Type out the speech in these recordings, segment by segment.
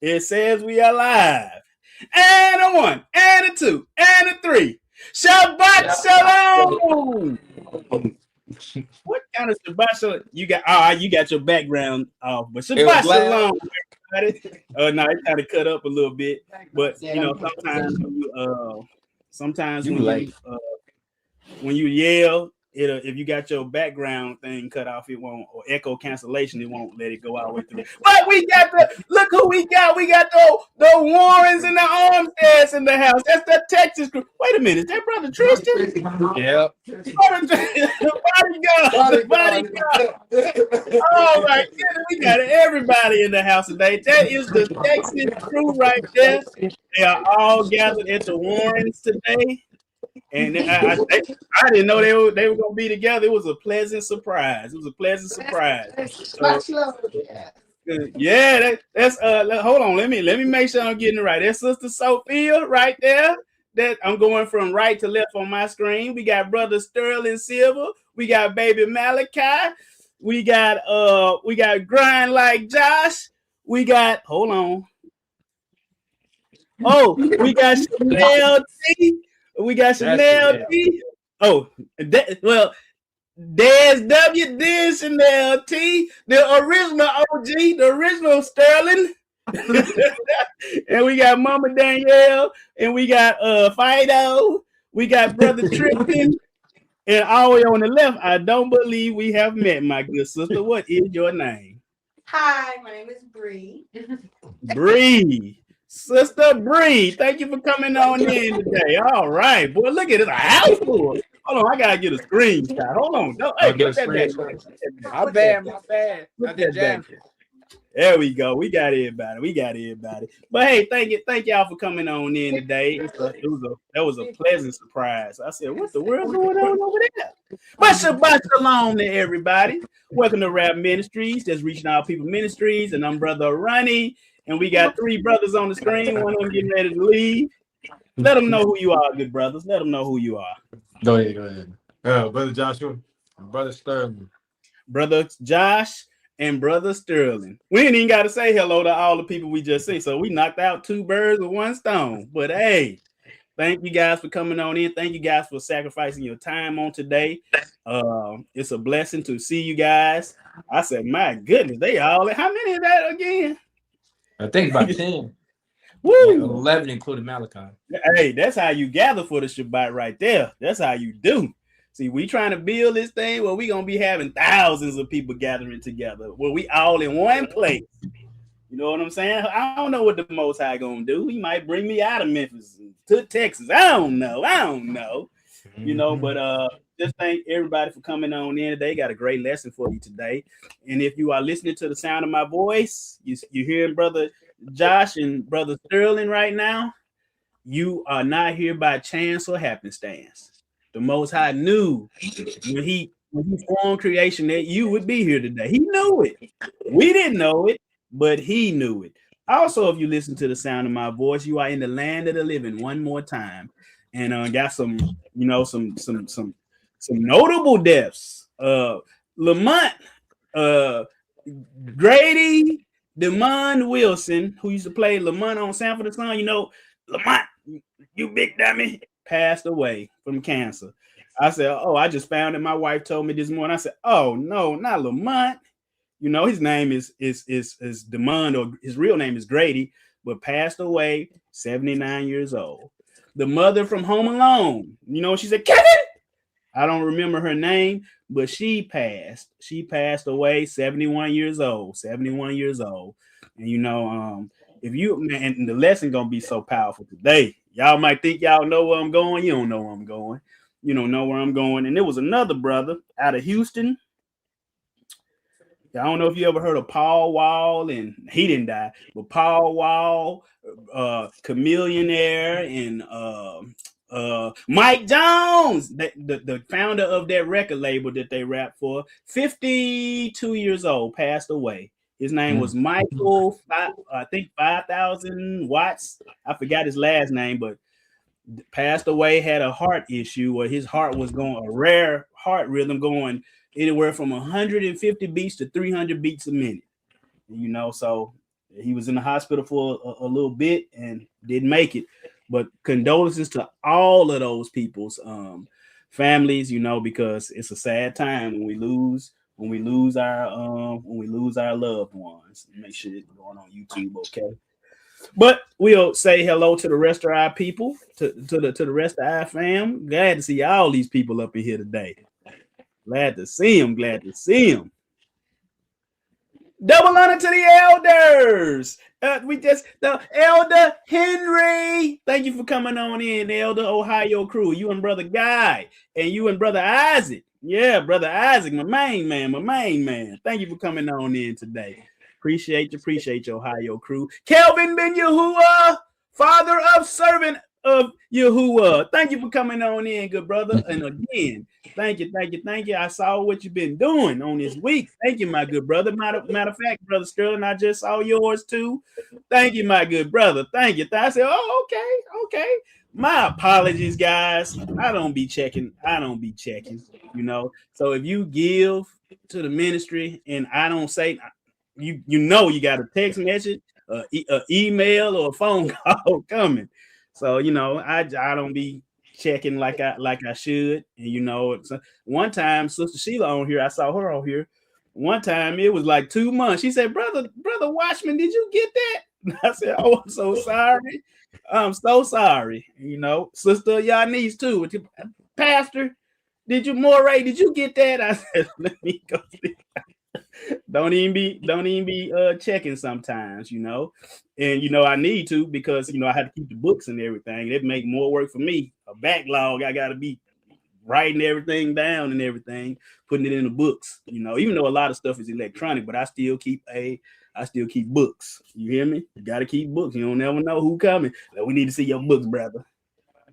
It says we are live. And a one, and a two, and a three. Shabbat shalom. What kind of Shabbat shalom? You got? You got your background off, but Shabbat shalom, everybody. No, it kind of cut up a little bit, but you know, sometimes when you yell, if you got your background thing cut off, it won't, or echo cancellation, it won't let it go all the way through. But we got look who we got. We got the Warrens and the Armsteads in the house. That's the Texas group. Wait a minute, is that Brother Tristan? Yeah. Bodyguard. All right, we got everybody in the house today. That is the Texas crew right there. They are all gathered at the Warrens today. And I didn't know they were gonna be together. It was a pleasant surprise. Yeah, that's hold on. Let me make sure I'm getting it right. That's Sister Sophia right there. That I'm going from right to left on my screen. We got Brother Sterling Silver. We got Baby Malachi. We got Grind Like Josh. We got we got Chanel T. We got Chanel T. Des W. Des Chanel T. The original OG, the original Sterling. And we got Mama Danielle. And we got Fido. We got Brother Tristan. And all the way on the left, I don't believe we have met, my good sister. What is your name? Hi, my name is Bree. Bree. Sister Bree, thank you for coming on in today. All right, boy, look at it, a house full. Hold on, I gotta get a screenshot. Hold on, My bad. There we go. We got everybody. But hey, thank y'all for coming on in today. That was a pleasant surprise. I said, what the world going on over there? But Shabbat shalom to everybody. Welcome to Rap Ministries. That's Reaching Out People Ministries, and I'm Brother Ronnie. And we got three brothers on the screen. One of them getting ready to leave. Let them know who you are, good brothers. Let them know who you are. Go ahead. Brother Joshua, Brother Sterling. Brother Josh and Brother Sterling. We ain't even got to say hello to all the people we just see. So we knocked out two birds with one stone. But hey, thank you guys for coming on in. Thank you guys for sacrificing your time on today. It's a blessing to see you guys. I said, my goodness, how many is that again? I think about 10. Woo! 11 including Malachi. Hey, that's how you gather for the Shabbat right there. That's how you do. See, we trying to build this thing where we going to be having thousands of people gathering together, where we all in one place. You know what I'm saying? I don't know what the Most High going to do. He might bring me out of Memphis to Texas. I don't know. Mm-hmm. You know, but just thank everybody for coming on in today. Got a great lesson for you today. And if you are listening to the sound of my voice, you're hearing Brother Josh and Brother Sterling right now, you are not here by chance or happenstance. The Most High knew when he formed creation that you would be here today. He knew it. We didn't know it, but he knew it. Also, if you listen to the sound of my voice, you are in the land of the living one more time. And got some notable deaths. Lamont, Grady, Demond Wilson, who used to play Lamont on Sanford and Son. You know, Lamont, you big dummy, passed away from cancer. I said, I just found it. My wife told me this morning. I said, oh no, not Lamont. You know, his name is Demond, or his real name is Grady, but passed away, 79 years old. The mother from Home Alone, you know, she said, Kevin. I don't remember her name, but she passed. She passed away, 71 years old. And you know, and the lesson gonna be so powerful today. Y'all might think y'all know where I'm going. You don't know where I'm going. You don't know where I'm going. And there was another brother out of Houston. I don't know if you ever heard of Paul Wall, and he didn't die, but Paul Wall, Chameleonaire, and Mike Jones, the founder of that record label that they rap for, 52 years old, passed away. His name was Michael, I think 5,000 Watts. I forgot his last name, but passed away, had a heart issue where his heart was going, a rare heart rhythm going anywhere from 150 beats to 300 beats a minute. You know, so He was in the hospital for a little bit and didn't make it. But condolences to all of those people's families, because it's a sad time when we lose our loved ones. Make sure it's going on YouTube, okay? But we'll say hello to the rest of our people, to the rest of our fam. Glad to see all these people up in here today. Glad to see them. Double honor to the elders. The Elder Henry. Thank you for coming on in, Elder Ohio crew. You and Brother Guy, and you and Brother Isaac. Yeah, Brother Isaac, my main man. Thank you for coming on in today. Appreciate you, Ohio crew. Kelvin Ben Yahuwah, father of servant of Yahuwah. Thank you for coming on in, good brother. And again, thank you. I saw what you've been doing on this week. Thank you, my good brother. Matter of fact, Brother Sterling, I just saw yours too. Thank you, my good brother. Thank you. I said, oh, okay. My apologies, guys. I don't be checking. So if you give to the ministry and I don't say, you got a text message, email, or a phone call coming. So I don't be checking like I should. And so one time Sister Sheila on here, I saw her on here. One time it was like 2 months. She said, Brother Watchman, did you get that? And I said, oh, I'm so sorry. Sister Yanis too. Pastor, did you get that? I said, let me go see. Don't even be checking sometimes, and I need to, because I have to keep the books and everything. It make more work for me. A backlog, I gotta be writing everything down and everything, putting it in the books, even though a lot of stuff is electronic, but I still keep books. You hear me? You gotta keep books. You don't never know who coming. Like, we need to see your books, brother.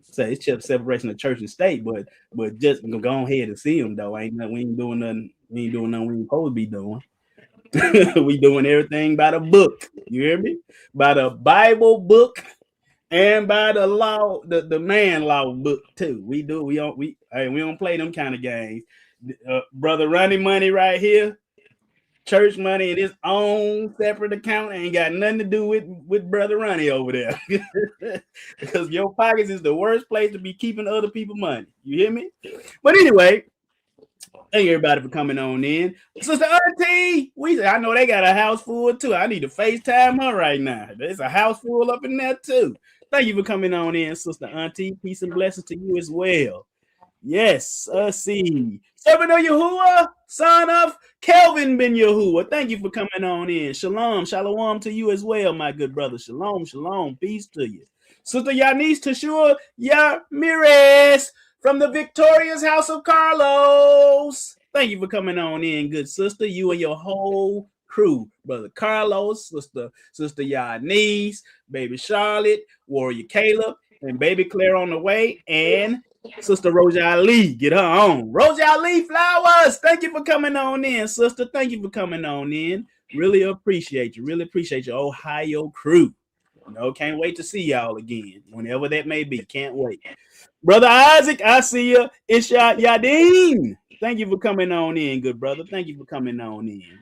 So it's just separation of church and state, but just go ahead and see them though. We ain't doing nothing. We ain't doing nothing we ain't supposed to be doing. We doing everything by the book. You hear me? By the Bible book and by the law, the man law book too. We don't play them kind of games. Brother Ronnie money right here. Church money in his own separate account ain't got nothing to do with Brother Ronnie over there. Because your pockets is the worst place to be keeping other people's money. You hear me? But anyway, thank everybody for coming on in. Sister Auntie, I know they got a house full too. I need to FaceTime her right now. There's a house full up in there too. Thank you for coming on in, Sister Auntie. Peace and blessings to you as well. Yes, see. Servant of Yahuwah, son of Kelvin Ben Yahuwah. Thank you for coming on in. Shalom to you as well, my good brother. Shalom. Peace to you. Sister Yanis Tashua Yamirez from the victorious house of Carlos. Thank you for coming on in, good sister. You and your whole crew, Brother Carlos, Sister Yanis, Baby Charlotte, Warrior Caleb, and Baby Claire on the way, and Sister Roja Ali, get her on. Roja Ali Flowers, thank you for coming on in, sister. Thank you for coming on in. Really appreciate you. Ohio crew. Can't wait to see y'all again, whenever that may be. Can't wait. Brother Isaac, I see you. Isha Yadin. Thank you for coming on in, good brother. Thank you for coming on in.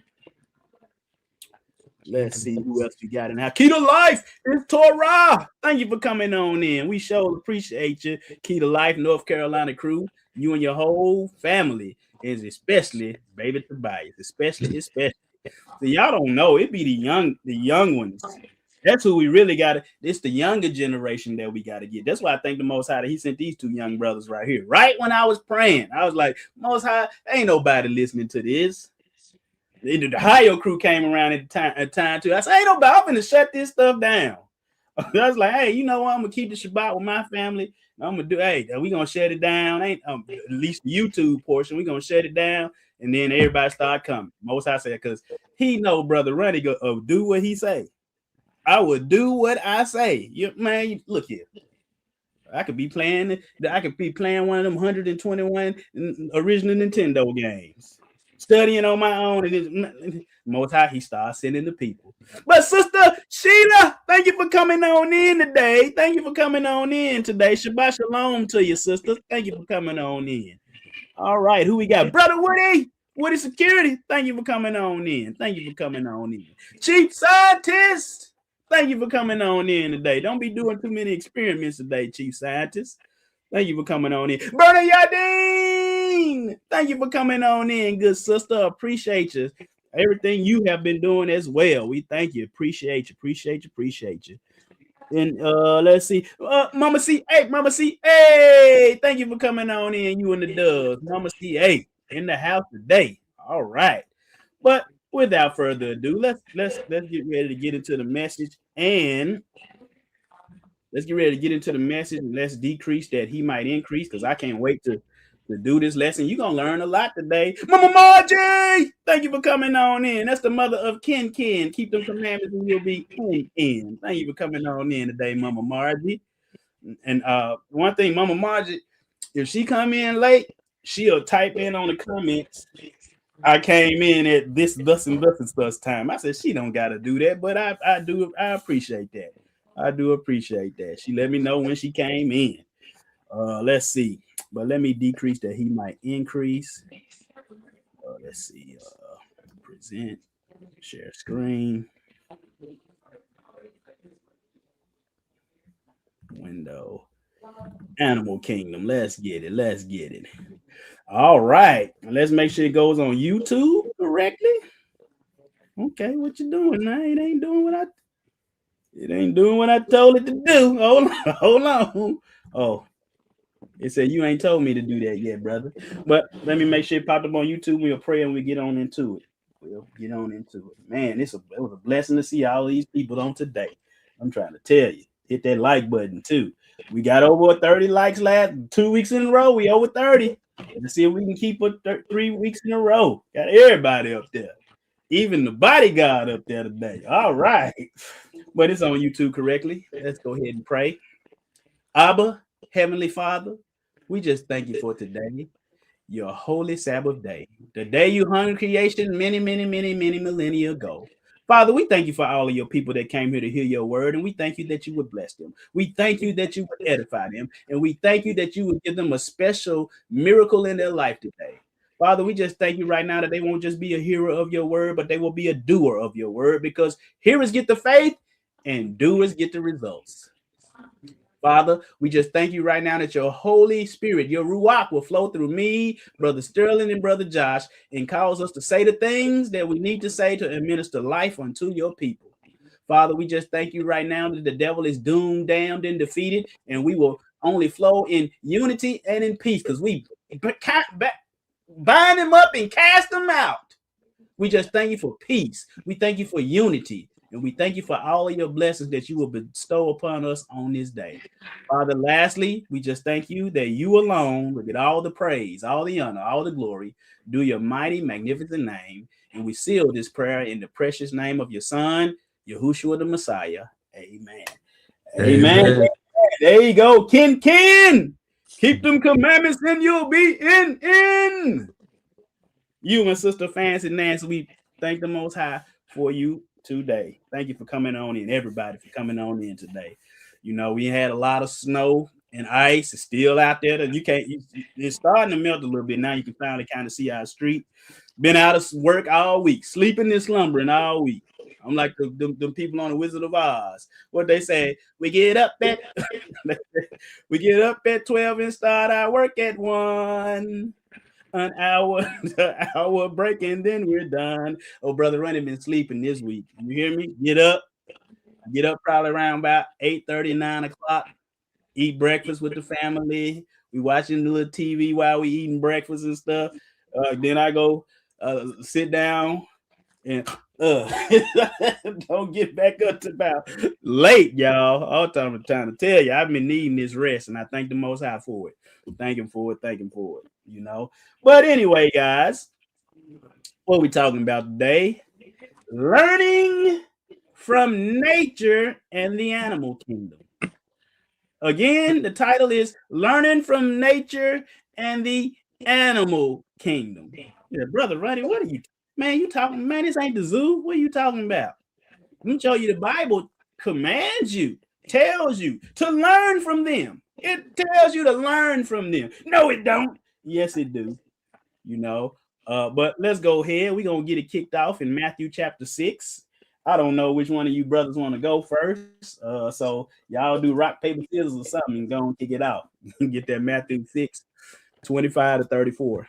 Let's see who else we got in here. Key to Life is Torah. Thank you for coming on in. We sure appreciate you. Key to Life, North Carolina crew. You and your whole family, is especially Baby Tobias. Especially. So y'all don't know. It be the young ones. That's who we really got to. It's the younger generation that we got to get. That's why I thank the Most High that He sent these two young brothers right here. Right when I was praying, I was like, Most High, ain't nobody listening to this. The Ohio crew came around at time too. I said, ain't nobody, I'm gonna shut this stuff down. I was like, hey, you know what? I'm gonna keep the Shabbat with my family. I'm gonna do, we gonna shut it down. At least the YouTube portion, we gonna shut it down, and then everybody start coming. Most High said, because He know Brother Ronnie go do what He say. I would do what I say. Man, look here. I could be playing one of them 121 original Nintendo games. Studying on my own, and Most High, He starts sending the people. But Sister Sheila, thank you for coming on in today. Shabbat shalom to you, sister. Thank you for coming on in. All right, who we got? Brother Woody. Woody Security, thank you for coming on in. Thank you for coming on in. Chief Scientist, thank you for coming on in today. Don't be doing too many experiments today, Chief Scientist. Thank you for coming on in. Bernie Yardine, thank you for coming on in, good sister. Appreciate you. Everything you have been doing as well. We thank you. Appreciate you. And let's see. Mama C. Hey, thank you for coming on in. You and the Doves. Mama C. Hey, in the house today. All right. But without further ado, let's get ready to get into the message. And let's get ready to get into the message, and let's decrease that he might increase, because I can't wait to do this lesson. You're going to learn a lot today. Mama Margie, thank you for coming on in. That's the mother of Ken. Keep them commandments and you'll be in. Thank you for coming on in today, Mama Margie. And one thing, Mama Margie, if she come in late, she'll type in on the comments, I came in at this, thus and thus time. I said, she don't got to do that, but I appreciate that. I do appreciate that. She let me know when she came in. Let's see. But let me decrease that he might increase. Let's see. Present. Share screen. Window. Animal Kingdom. Let's get it. All right. Let's make sure it goes on YouTube correctly. Okay, what you doing now? It ain't doing what I told it to do. Hold on. Oh, it said you ain't told me to do that yet, brother. But let me make sure it popped up on YouTube. We'll pray and we get on into it. Man, it was a blessing to see all these people on today. I'm trying to tell you. Hit that like button too. We got over 30 likes last 2 weeks in a row. We over 30. Let's see if we can keep it 3 weeks in a row. Got everybody up there. Even the bodyguard up there today. All right. But it's on YouTube correctly. Let's go ahead and pray. Abba, Heavenly Father, we just thank you for today, your holy Sabbath day, the day you hung creation many millennia ago. Father, we thank you for all of your people that came here to hear your word, and we thank you that you would bless them. We thank you that you would edify them, and we thank you that you would give them a special miracle in their life today. Father, we just thank you right now that they won't just be a hearer of your word, but they will be a doer of your word, because hearers get the faith and doers get the results. Father, we just thank you right now that your Holy Spirit, your Ruach, will flow through me, Brother Sterling and Brother Josh, and cause us to say the things that we need to say to administer life unto your people. Father, we just thank you right now that the devil is doomed, damned, and defeated, and we will only flow in unity and in peace, because we bind him up and cast him out. We just thank you for peace. We thank you for unity. And we thank you for all of your blessings that you will bestow upon us on this day. Father, lastly, we just thank you that you alone will get all the praise, all the honor, all the glory. Do your mighty, magnificent name. And we seal this prayer in the precious name of your Son, Yahushua the Messiah. Amen. Amen. There you go. Ken. Keep them commandments and you'll be in. You and Sister Fancy Nancy, we thank the Most High for you today. Thank you for coming on in, everybody, for coming on in today. You know, we had a lot of snow and ice. It's still out there. It's starting to melt a little bit now. You can finally kind of see our street. Been out of work all week, sleeping and slumbering all week. I'm like the people on the Wizard of Oz. What they say, we get up at 12 and start our work at 1. An hour break and then we're done. Oh, Brother Ronnie been sleeping this week. You hear me? Get up probably around about 8:30, 9 o'clock. Eat breakfast with the family. We watching a little TV while we eating breakfast and stuff. Then I go sit down and don't get back up to about late, y'all. All time to tell you, I've been needing this rest, and I thank the Most High for it. Thank him for it. You know. But anyway, guys, what we talking about today? Learning from nature and the animal kingdom. Again, the title is Learning from Nature and the Animal Kingdom. Yeah, Brother Ronnie, what are you, man? You talking, man? This ain't the zoo. What are you talking about? Let me show you the Bible commands you, tells you to learn from them. It tells you to learn from them. No, it don't. Yes, it do. You know, But let's go ahead. We're gonna get it kicked off in Matthew chapter 6. I don't know which one of you brothers want to go first. So y'all do rock, paper, scissors or something and go and kick it out. Get that Matthew 6, 25 to 34.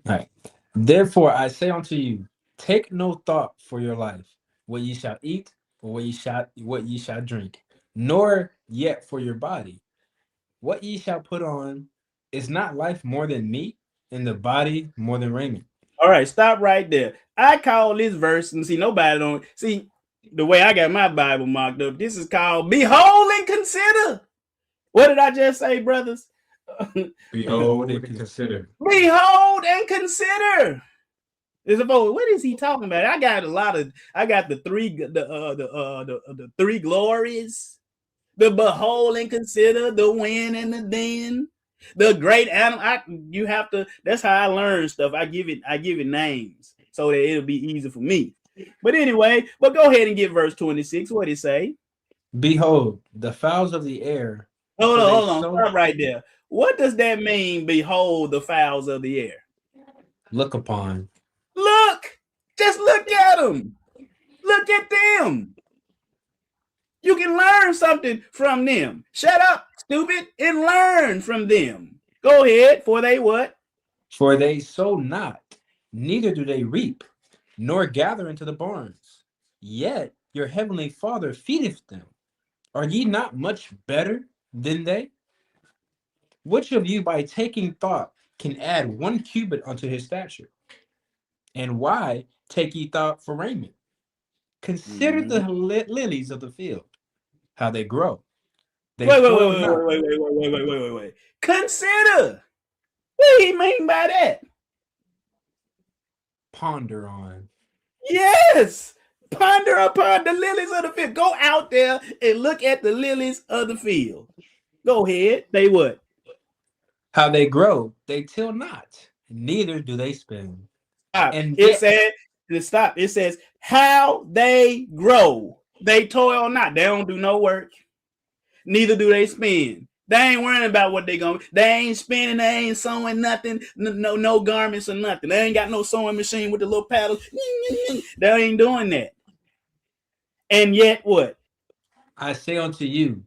All right. Therefore, I say unto you, take no thought for your life, what ye shall eat, or what ye shall drink, nor yet for your body, what ye shall put on. Is not life more than meat, and the body more than raiment? All right, stop right there. I call this verse, and see, nobody don't see the way I got my Bible marked up. This is called behold and consider. What did I just say, brothers? Behold and consider. Behold and consider. What is he talking about? I got the three glories, the behold and consider, the when and the then, the great animal. That's how I learn stuff. I give it names so that it'll be easy for me. But anyway, go ahead and get verse 26. What it say? Behold, the fowls of the air. Hold on. Stop right there. What does that mean? Behold, the fowls of the air. Look upon. Look, just look at them. Look at them. You can learn something from them. Shut up, stupid, and learn from them. Go ahead. For they what? For they sow not, neither do they reap, nor gather into the barns. Yet your heavenly Father feedeth them. Are ye not much better than they? Which of you by taking thought can add 1 cubit unto his stature? And why take ye thought for raiment? Consider the lilies of the field, how they grow. They wait. Consider. What do you mean by that? Ponder on. Yes. Ponder upon the lilies of the field. Go out there and look at the lilies of the field. Go ahead. They what? How they grow. They till not, neither do they spin. And it says how they grow. They toil not. They don't do no work. Neither do they spin. They ain't worrying about what they gonna. They ain't spinning. They ain't sewing nothing. No garments or nothing. They ain't got no sewing machine with the little paddle. They ain't doing that. And yet what? I say unto you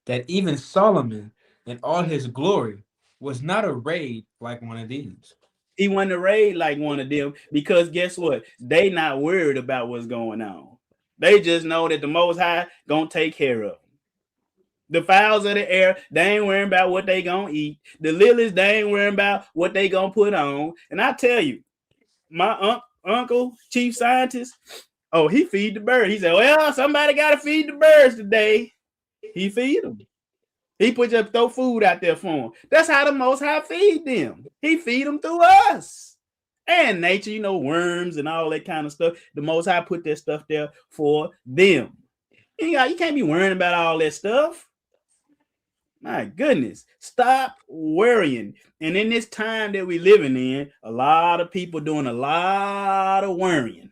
that even Solomon in all his glory was not arrayed like one of these. He wasn't arrayed like one of them because guess what? They not worried about what's going on. They just know that the Most High gonna take care of them. The fowls of the air, they ain't worrying about what they gonna eat. The lilies, they ain't worrying about what they gonna put on. And I tell you, my uncle, chief scientist, he feed the bird. He said, well, somebody gotta feed the birds today. He feed them. He throw food out there for them. That's how the Most High feed them. He feed them through us. And nature, worms and all that kind of stuff. The Most High put that stuff there for them. You can't be worrying about all that stuff. My goodness, stop worrying. And in this time that we're living in, a lot of people doing a lot of worrying.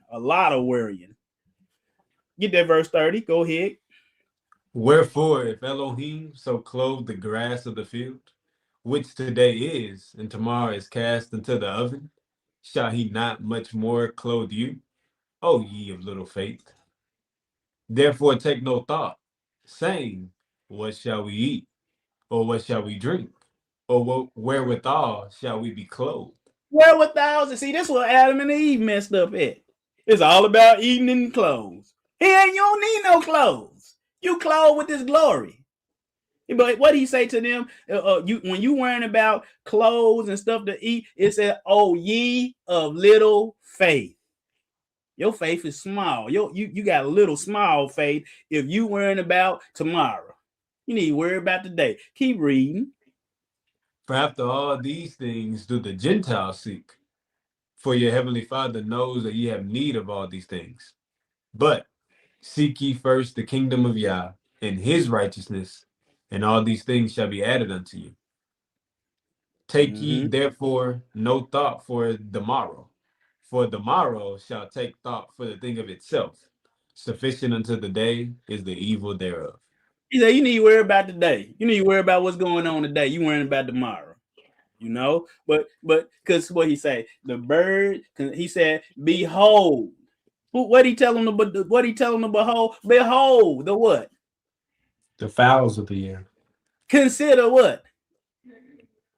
Get that verse 30. Go ahead. Wherefore, if Elohim so clothe the grass of the field, which today is, and tomorrow is cast into the oven, shall he not much more clothe you, O ye of little faith? Therefore take no thought, saying, what shall we eat? Or what shall we drink? Or wherewithal shall we be clothed? Wherewithal, see, this is what Adam and Eve messed up at. It's all about eating and clothes. You don't need no clothes. You clothed with this glory. But what did he say to them? When you worrying about clothes and stuff to eat, it said, oh, ye of little faith. Your faith is small. You got a little small faith if you worrying about tomorrow. You need to worry about today. Keep reading. For after all these things do the Gentiles seek. For your heavenly Father knows that ye have need of all these things. But seek ye first the kingdom of Yah and his righteousness, and all these things shall be added unto you. Take ye therefore no thought for the morrow, for the morrow shall take thought for the thing of itself. Sufficient unto the day is the evil thereof. He said you need to worry about today. You need to worry about what's going on today. You worrying about tomorrow. You know, but because what he say, the bird, he said, behold. What he tell him to, what he tell him to behold? Behold the what? The fowls of the air. Consider what?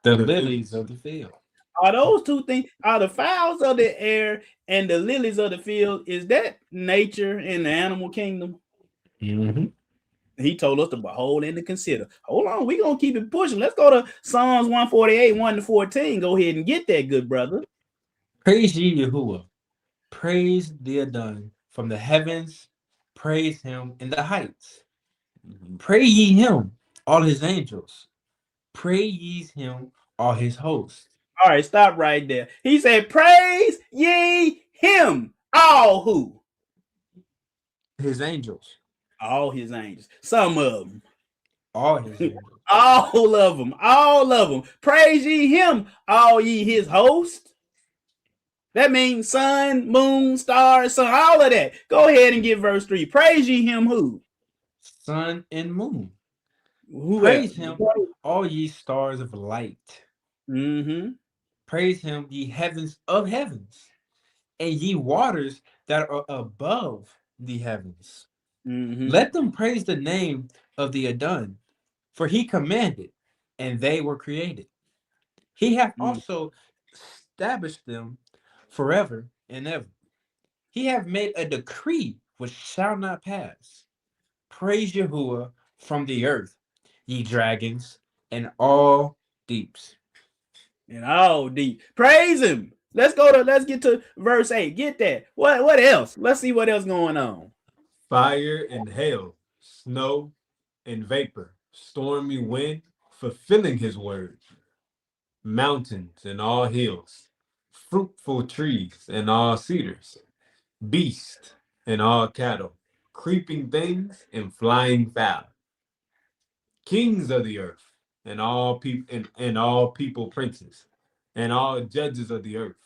The lilies of the field. Are those two things? Are the fowls of the air and the lilies of the field? Is that nature in the animal kingdom? Mm-hmm. He told us to behold and to consider. Hold on, we're gonna keep it pushing. Let's go to Psalms 148, 1-14. Go ahead and get that, good brother. Praise ye Yahuwah. Praise the Adon from the heavens. Praise him in the heights. Pray ye him, all his angels. Pray ye him, all his hosts. All right, stop right there. He said, praise ye him. All who? His angels. All his angels. Some of them. All his angels. All of them. All of them. Praise ye him, all ye his hosts. That means sun, moon, stars, sun, all of that. Go ahead and get verse 3. Praise ye him who? Sun and moon. Who Praise else? him, all ye stars of light. Mm-hmm. Praise him, ye heavens of heavens, and ye waters that are above the heavens. Mm-hmm. Let them praise the name of the Adon, for he commanded, and they were created. He hath also established them forever and ever. He hath made a decree which shall not pass. Praise Yahuwah from the earth, ye dragons, and all deeps. And all deep. Praise him. Let's get to verse 8. Get that. What else? Let's see what else going on. Fire and hail, snow and vapor, stormy wind, fulfilling his word. Mountains and all hills, fruitful trees and all cedars, beasts and all cattle, creeping things and flying fowl, kings of the earth and all people and all people princes, and all judges of the earth,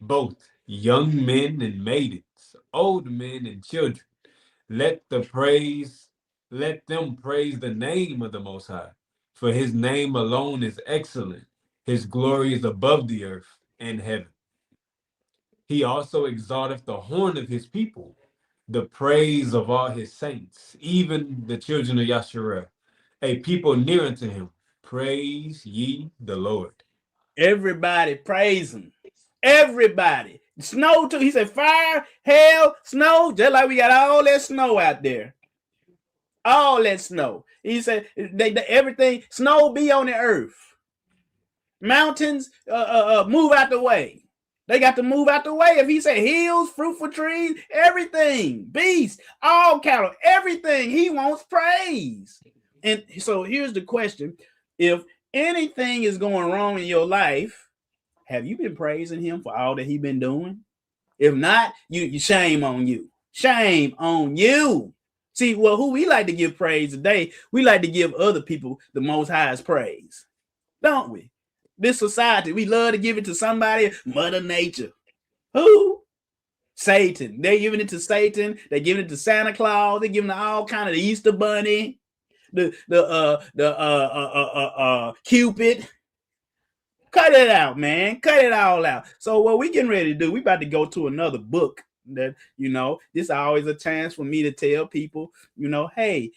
both young men and maidens, old men and children. Let them praise the name of the Most High, for his name alone is excellent. His glory is above the earth and heaven. He also exalteth the horn of his people, the praise of all his saints, even the children of Yasharel, a people near unto him. Praise ye the Lord. Everybody praise him. Everybody. Snow too. He said fire, hail, snow, just like we got all that snow out there. All that snow. He said everything, snow be on the earth. Mountains move out the way. They got to move out the way. If he said hills, fruitful trees, everything, beasts, all cattle, everything, he wants praise. And so here's the question. If anything is going wrong in your life, have you been praising him for all that he's been doing? If not, you shame on you. Shame on you. See, well, who we like to give praise today, we like to give other people the most highest praise, don't we? This society, we love to give it to somebody, Mother Nature. Who? Satan. They're giving it to Satan. They're giving it to Santa Claus. They're giving it all kind of the Easter Bunny, the Cupid. Cut it out, man. Cut it all out. So what we getting ready to do, we about to go to another book that, this is always a chance for me to tell people, hey,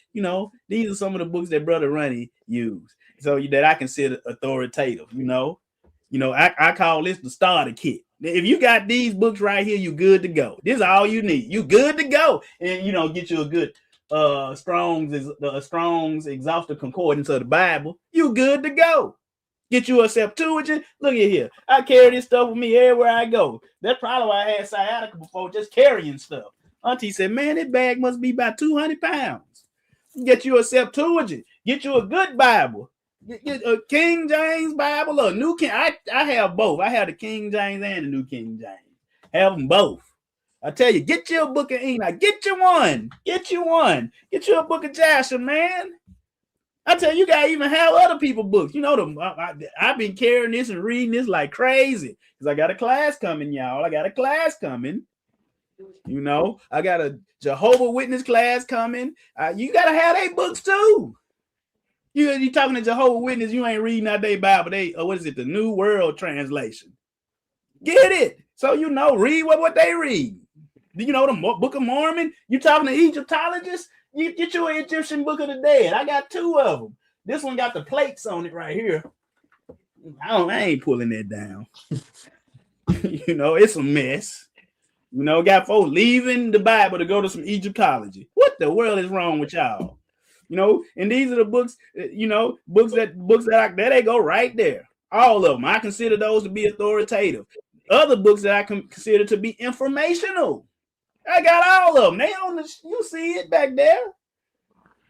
these are some of the books that Brother Ronnie used. So that I consider authoritative, I call this the starter kit. If you got these books right here, you good to go. This is all you need. You good to go. And, get you a good Strong's Exhaustive Concordance of the Bible. You good to go. Get you a Septuagint. Look at here. I carry this stuff with me everywhere I go. That's probably why I had sciatica before, just carrying stuff. Auntie said, man, that bag must be about 200 pounds. Get you a Septuagint. Get you a good Bible. Get a King James Bible or New King. I have both. I have the King James and the New King James. Have them both. I tell you, get you a book of Enoch. Get you one. Get you one. Get you a book of Jasher, man. I tell you, you gotta even have other people books. I've been carrying this and reading this like crazy because I got a class coming, y'all. I got a class coming. I got a Jehovah's Witness class coming. You gotta have their books too. You talking to Jehovah's Witness, you ain't reading out their Bible. What is it? The New World Translation. Get it. So you know, read what they read. Do you know the Book of Mormon? You talking to Egyptologists? You get you an Egyptian Book of the Dead. I got 2 of them. This one got the plates on it right here. I ain't pulling that down. You know, it's a mess. You know, got folks leaving the Bible to go to some Egyptology. What the world is wrong with y'all? You know, and these are the books, you know, books that there they go right there. All of them. I consider those to be authoritative. Other books that I consider to be informational. I got all of them. They on the, you see it back there.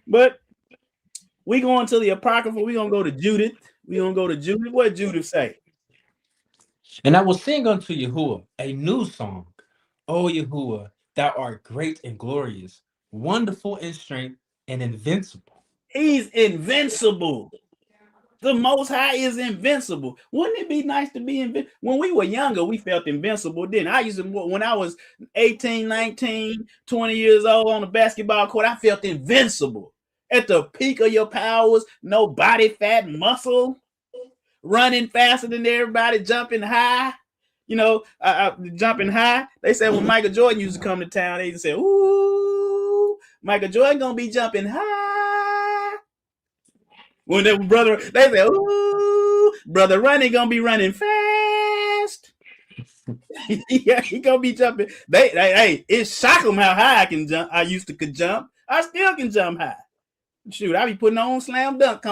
But we going to the Apocrypha. We gonna go to Judith. We gonna go to Judith. What Judith say? And I will sing unto Yahuwah a new song. O Yahuwah, thou art great and glorious, wonderful in strength and invincible. He's invincible. The Most High is invincible. Wouldn't it be nice to be invincible? When we were younger, we felt invincible. Then I used to, when I was 18, 19, 20 years old on the basketball court, I felt invincible. At the peak of your powers, no body fat, muscle, running faster than everybody, jumping high. You know, jumping high. They said when Michael Jordan used to come to town, they used to say, "Ooh, Michael Jordan gonna be jumping high." When they brother, they said, "Ooh, brother Ronnie gonna be running fast." Yeah, he gonna be jumping. Hey, it shocked them how high I can jump. I used to could jump. I still can jump high. Shoot, I be putting on slam dunk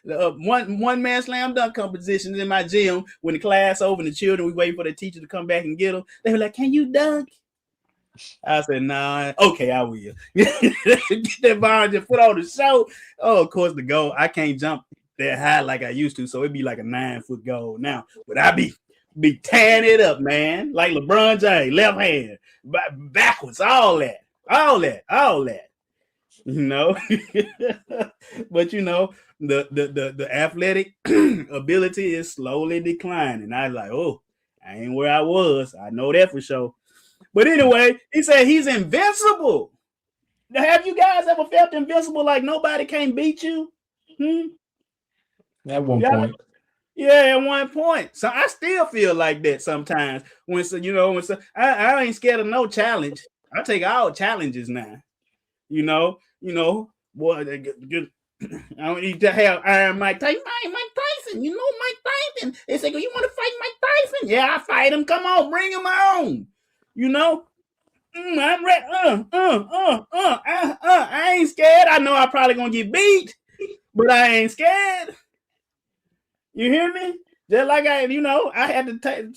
one man slam dunk competitions in my gym when the class over and the children, we waiting for the teacher to come back and get them. They were like, "Can you dunk?" I said, "Nah, okay, I will." Get that bar and just put on the show. Oh, of course, the goal. I can't jump that high like I used to, so it'd be like a 9-foot goal now. But I be tearing it up, man, like LeBron James, left hand, backwards, all that. You know, but you know, the athletic ability is slowly declining. I was like, oh, I ain't where I was. I know that for sure. But anyway, he said he's invincible. Have you guys ever felt invincible, like nobody can beat you? At one point. Yeah, at one point. So I still feel like that sometimes. I ain't scared of no challenge. I take all challenges now. You know, boy, I don't need to have Iron Mike Tyson. Mike Tyson, you know Mike Tyson. They say, "You want to fight Mike Tyson?" Yeah, I fight him. Come on, bring him on. You know, I'm ready. I ain't scared. I know I'm probably gonna get beat, but I ain't scared. You hear me? Just like I had to take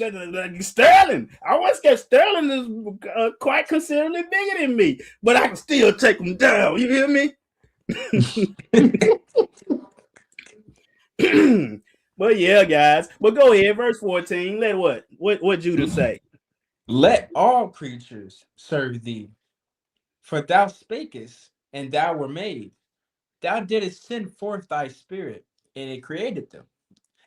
Sterling. I was scared. Sterling is quite considerably bigger than me, but I can still take him down. You hear me? But yeah, guys. But go ahead, verse 14. Let what Judah say? Let all creatures serve thee, for thou spakest, and thou were made. Thou didst send forth thy spirit, and it created them.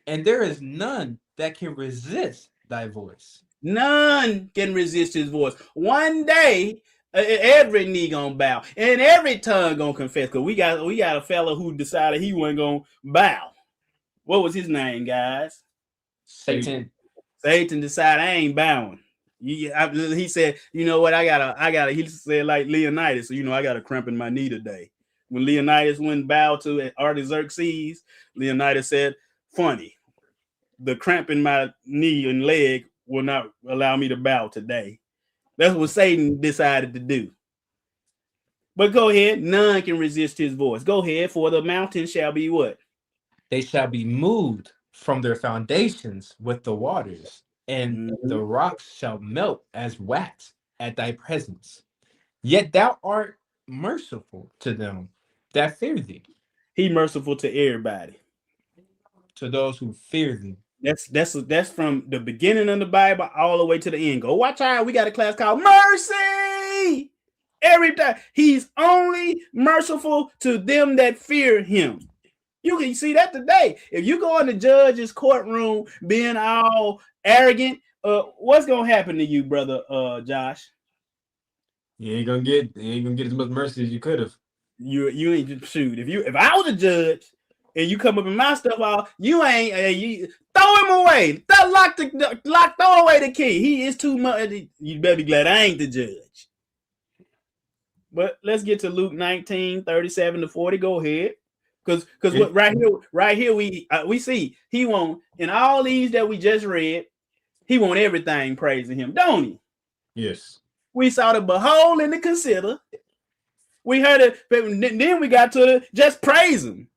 And there is none that can resist thy voice. None can resist his voice. One day, every knee gonna bow and every tongue gonna confess. Because we got a fella who decided he wasn't gonna bow. What was his name, guys? Satan. Satan decided I ain't bowing. He said, "You know what? I gotta." He said like Leonidas. So, I got a cramp in my knee today. When Leonidas went bow to Artaxerxes, Leonidas said, "Funny, the cramp in my knee and leg will not allow me to bow today." That's what Satan decided to do. But go ahead, none can resist his voice. Go ahead, for the mountains shall be what? They shall be moved from their foundations with the waters, and the rocks shall melt as wax at thy presence. Yet thou art merciful to them that fear thee. He merciful to everybody. To those who fear thee. That's from the beginning of the Bible all the way to the end. Go watch out. We got a class called Mercy. Every time he's only merciful to them that fear him. You can see that today. If you go in the judge's courtroom being all arrogant, what's gonna happen to you, brother Josh? You ain't gonna get as much mercy as you could have. You ain't shoot. If I was a judge, and you come up in my stuff, all you ain't you throw him away. Throw away the key. He is too much. You better be glad I ain't the judge. But let's get to Luke 19:37-40. Go ahead. Because what right here we see he want in all these that we just read, he want everything praising him, don't he? Yes. We saw the behold and the consider. We heard it, but then we got to the just praise him.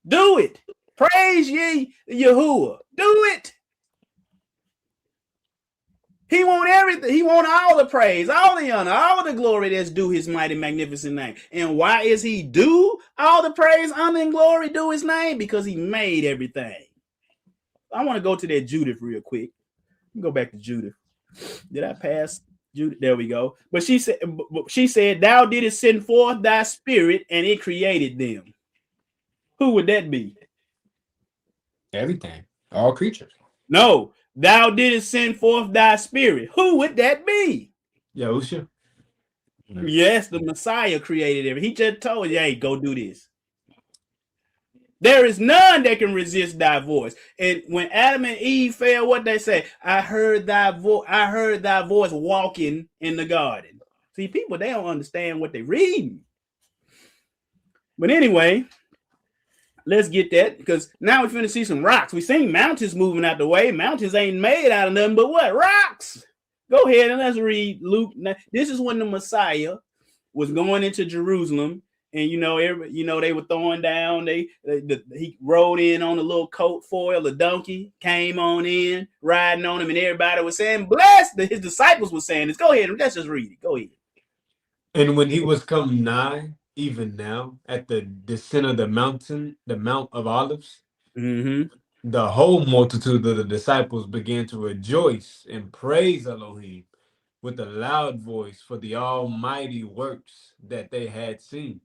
Do it. Praise ye Yahuwah. Do it. He want everything. He want all the praise, all the honor, all the glory that's due his mighty, magnificent name. And why is he due all the praise, honor, and glory due his name? Because he made everything. I want to go to that Judith real quick. Go back to Judith. Did I pass Judith? There we go. But she said, thou didst send forth thy spirit, and it created them. Who would that be? Everything. All creatures. No. Thou didst send forth thy spirit. Who would that be? Yahusha. Yes, the Messiah created everything. He just told you, hey, go do this. There is none that can resist thy voice. And when Adam and Eve fell, what they say? I heard thy voice walking in the garden. See, people, they don't understand what they read. But anyway, let's get that, because now we're finna see some rocks. We seen mountains moving out the way. Mountains ain't made out of nothing but what? Rocks. Go ahead and let's read Luke. Now, this is when the Messiah was going into Jerusalem, and they were throwing down. He rode in on a little coat foil, a donkey came on in, riding on him, and everybody was saying, "Blessed." His disciples were saying this. Go ahead, let's just read it. Go ahead. And when he was come nigh, even now, at the descent of the mountain, the Mount of Olives, the whole multitude of the disciples began to rejoice and praise Elohim with a loud voice for the almighty works that they had seen.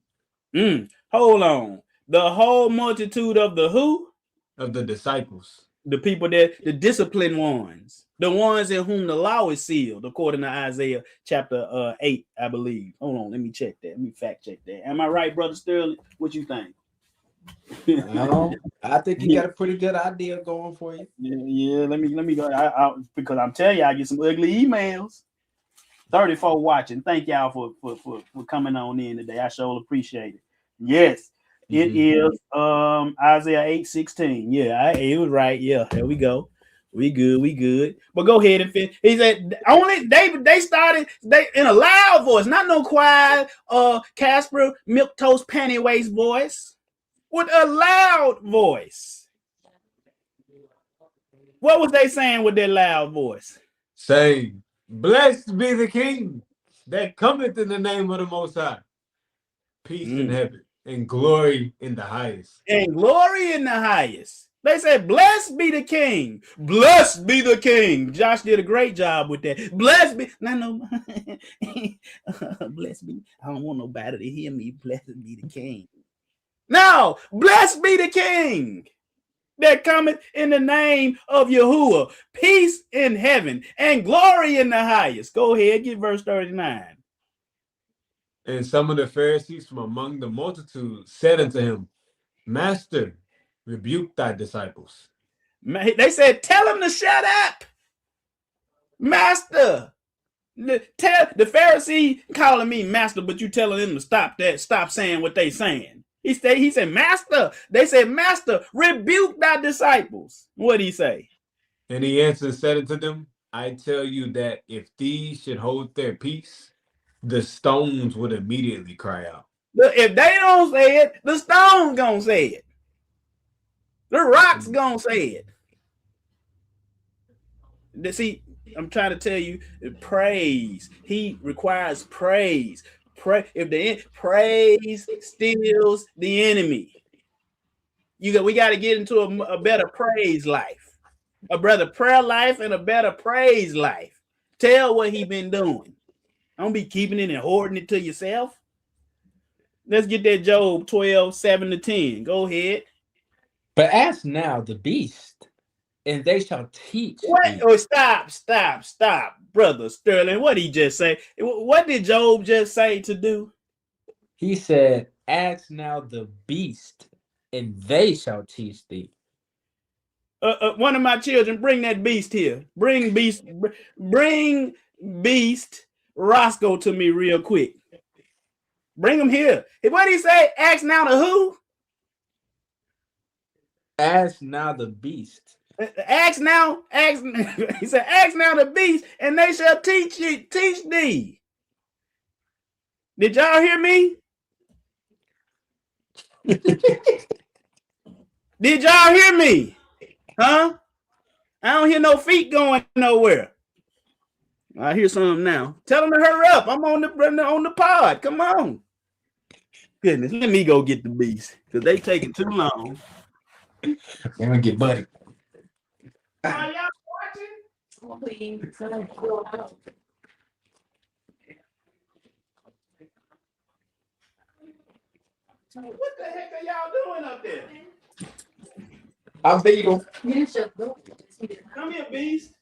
Hold on. The whole multitude of the who? Of the disciples. The people the disciplined ones. The ones in whom the law is sealed, according to Isaiah chapter 8, I believe. Hold on, let me check that. Let me fact check that. Am I right, Brother Sterling? What you think? I think you got a pretty good idea going for you. Yeah. Let me go. Because I'm telling you, I get some ugly emails. 34 watching. Thank y'all for coming on in today. I sure appreciate it. Yes, it is Isaiah 8:16. Yeah, it was right. Yeah, there we go. We good. But go ahead and finish. He said only they started in a loud voice, not no quiet Casper milquetoast panty waist voice, with a loud voice. What was they saying with their loud voice? Saying, blessed be the King that cometh in the name of the Most High. Peace in heaven and glory in the highest. And glory in the highest. They said, blessed be the King. Blessed be the King. Josh did a great job with that. Blessed be. No. Blessed be. I don't want nobody to hear me. Blessed be the King. No. Blessed be the King that cometh in the name of Yahuwah. Peace in heaven and glory in the highest. Go ahead. Get verse 39. And some of the Pharisees from among the multitude said unto him, Master, rebuke thy disciples. They said, tell them to shut up. Master. Tell the Pharisee calling me master, but you telling them to stop that. Stop saying what they saying. He said, Master. They said, Master, rebuke thy disciples. What did he say? And he answered and said unto them, I tell you that if these should hold their peace, the stones would immediately cry out. If they don't say it, the stones gonna say it. The rocks gonna say it. See, I'm trying to tell you, praise. He requires praise. If the praise steals the enemy, we got to get into a better praise life, a better prayer life, and a better praise life. Tell what he been doing. Don't be keeping it and hoarding it to yourself. Let's get that Job 12:7-10. Go ahead. But ask now the beast, and they shall teach. What? Oh, stop, Brother Sterling. What did he just say? What did Job just say to do? He said, ask now the beast, and they shall teach thee. One of my children, bring that beast here. Bring beast Roscoe to me real quick. Bring him here. What did he say? Ask now to who? Ask now the beast. Ask now. He said, ask now the beast, and they shall teach thee. Did y'all hear me? Did y'all hear me? Huh? I don't hear no feet going nowhere. I hear some now. Tell them to hurry up. I'm on the pod. Come on. Goodness, let me go get the beast because they taking too long. I'm gonna get buddy. Are y'all watching? What the heck are y'all doing up there? I'll be you. Come here, beast.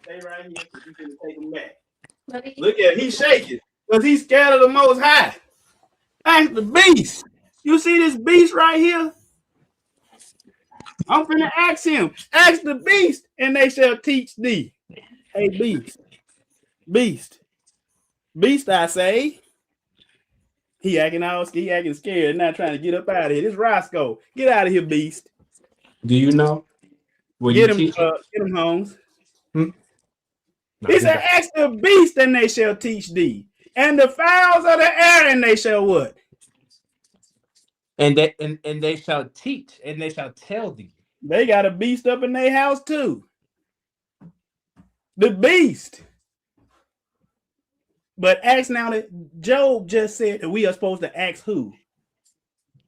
Stay right here. You can take him back. Look at him. He's shaking because he's scared of the Most High. Ask the beast. You see this beast right here? I'm finna ask him. Ask the beast, and they shall teach thee. Hey, beast. Beast. Beast, I say. He acting scared, not trying to get up out of here. This Roscoe. Get out of here, beast. Do you know? Get him, Holmes. He said, ask the beast, and they shall teach thee. And the fowls of the air, and they shall what? And they shall teach, and they shall tell thee. They got a beast up in their house too. The beast. But ask now that Job just said that we are supposed to ask who?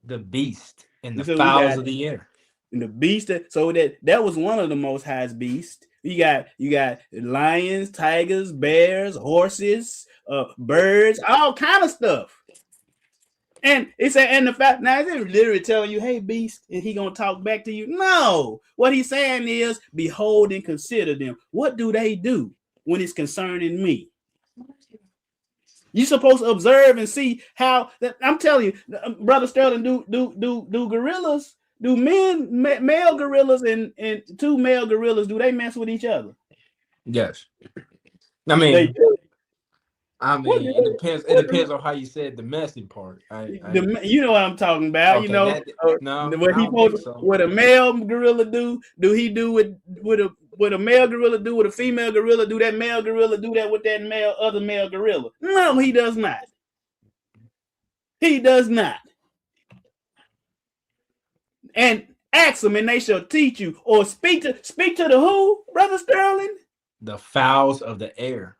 The beast and the So fowls of the air. And the beast. So that was one of the Most High's beasts. You got lions, tigers, bears, horses, birds, all kind of stuff. And it said, and the fact now is it literally telling you, hey, beast, and he gonna talk back to you? No, what he's saying is, behold and consider them. What do they do when it's concerning me? You're supposed to observe and see how. I'm telling you, Brother Sterling, do gorillas, do male gorillas and two male gorillas, do they mess with each other? Yes. I mean, it depends. It depends on how you said the messy part. You know what I'm talking about. Okay, you know what he supposed so. What a male gorilla do? Do he do what a male gorilla do? What a female gorilla do? That male gorilla do that with that other male gorilla? No, he does not. He does not. And ask them, and they shall teach you. Or speak to the who, Brother Sterling? The fowls of the air.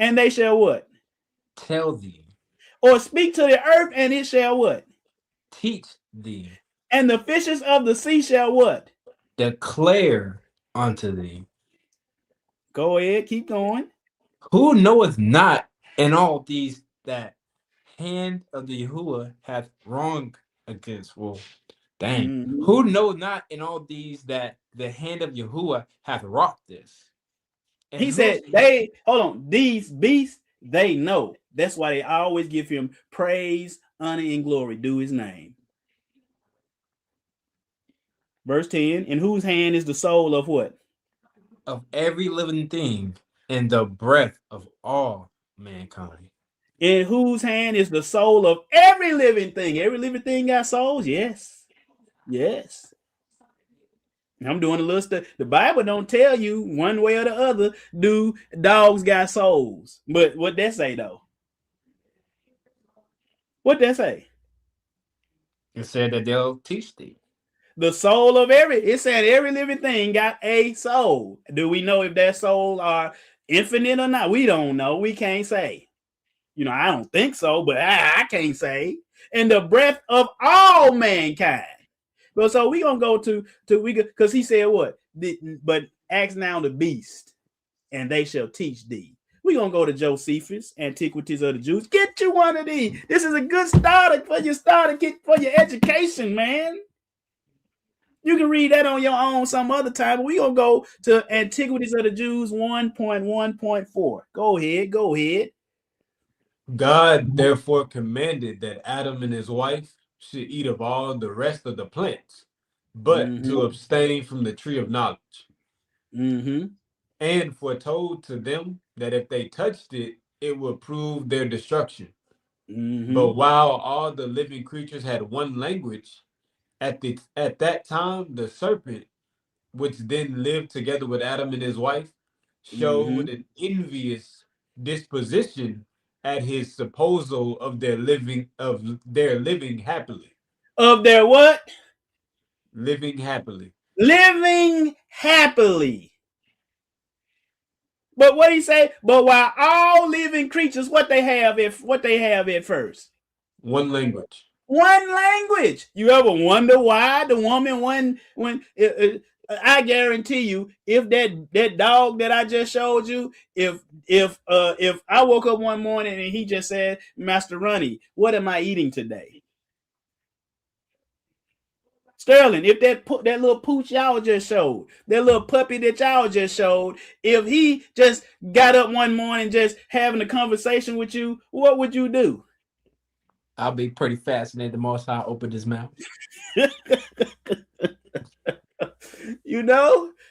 And they shall what? Tell thee. Or speak to the earth, and it shall what? Teach thee. And the fishes of the sea shall what? Declare unto thee. Go ahead, keep going. Who knoweth not in all these that hand of the Yahuwah hath wronged against? Well, dang. Mm-hmm. Who know not in all these that the hand of Yahuwah hath wrought this? And he said, these beasts, they know. That's why they always give him praise, honor, and glory. Do his name. Verse 10, in whose hand is the soul of what? Of every living thing and the breath of all mankind. In whose hand is the soul of every living thing? Every living thing got souls? Yes. Yes. I'm doing a little stuff. The Bible don't tell you one way or the other, do dogs got souls. But what that say though? What that say? It said that they'll teach thee. The soul of it said every living thing got a soul. Do we know if that soul are infinite or not? We don't know. We can't say. I don't think so, but I can't say. And the breath of all mankind. But so we're gonna go to because he said what? But ask now the beast, and they shall teach thee. We're gonna go to Josephus, Antiquities of the Jews. Get you one of these. This is a good starter for your education, man. You can read that on your own some other time, but we're gonna go to Antiquities of the Jews 1.1.4. Go ahead. God therefore commanded that Adam and his wife should eat of all the rest of the plants, but to abstain from the tree of knowledge. And foretold to them that if they touched it, it would prove their destruction. But while all the living creatures had one language, at that time the serpent, which then lived together with Adam and his wife, showed an envious disposition at his supposal of their living happily. Of their what? Living happily. Living happily. But what he say? But while all living creatures, what they have at first? One language. One language. You ever wonder why the woman when I guarantee you, if that dog that I just showed you, if I woke up one morning and he just said, Master Ronnie, what am I eating today? Sterling, if that little pooch y'all just showed, that little puppy that y'all just showed, if he just got up one morning just having a conversation with you, what would you do? I'll be pretty fascinated the most I opened his mouth.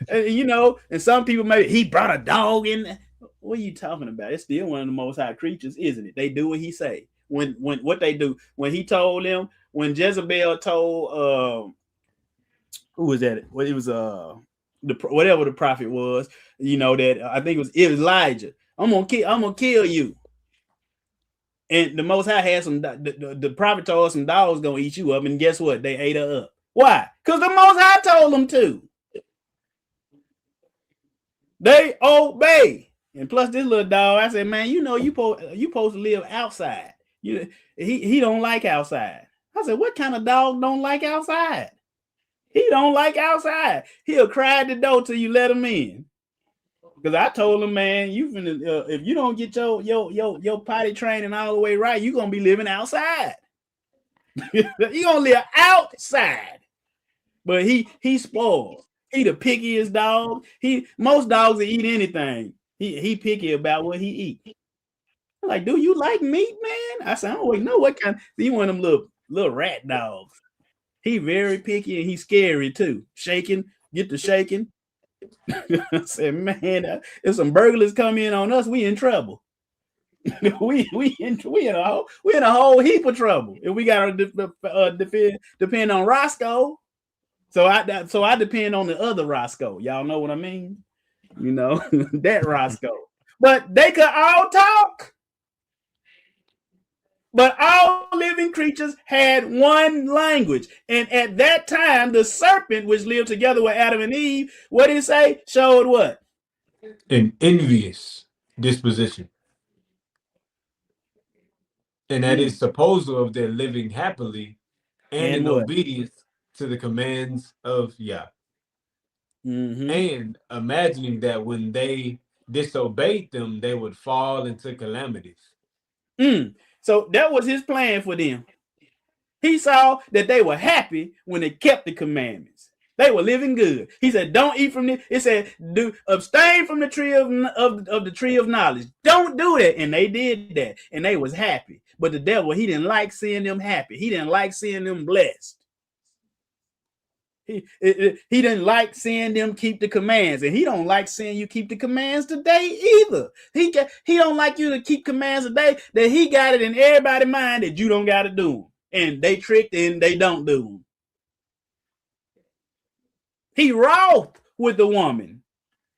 And some people maybe he brought a dog in. What are you talking about? It's still one of the most high creatures, isn't it? They do what he say. When what they do, when he told them, when Jezebel told who was that? Well, it was whatever the prophet was, that I think it was Elijah. I'm gonna kill you. And the Most High had the prophet told us some dogs gonna eat you up, and guess what? They ate her up. Why? Because the Most High told them to. They obey. And plus this little dog, I said, man, you supposed to live outside. He don't like outside. I said, what kind of dog don't like outside? He don't like outside. He'll cry at the door till you let him in. Because I told him, man, if you don't get your potty training all the way right, you're gonna be living outside. You're gonna live outside. But he spoiled. He the pickiest dog. Most dogs that eat anything. He picky about what he eat. I'm like, do you like meat, man? I said, I don't know what kind. He one of them little rat dogs. He very picky and he's scary too. Get to shaking. I said, man, if some burglars come in on us, we in trouble. we in a whole heap of trouble. If we got to depend on Roscoe. So I depend on the other Roscoe. Y'all know what I mean? That Roscoe. But they could all talk. But all living creatures had one language. And at that time, the serpent, which lived together with Adam and Eve, what did it say? Showed what? An envious disposition. And that is supposal of their living happily and in obedience to the commands of Yah. And imagining that when they disobeyed them, they would fall into calamities. So that was his plan for them. He saw that they were happy when they kept the commandments. They were living good. He said, don't eat from it. It said, abstain from the tree of the tree of knowledge. Don't do that. And they did that. And they was happy. But the devil, he didn't like seeing them happy. He didn't like seeing them blessed. He didn't like seeing them keep the commands, and he don't like seeing you keep the commands today either. He don't like you to keep commands today that he got it in everybody's mind that you don't got to do them, and they tricked and they don't do them. He wrought with the woman.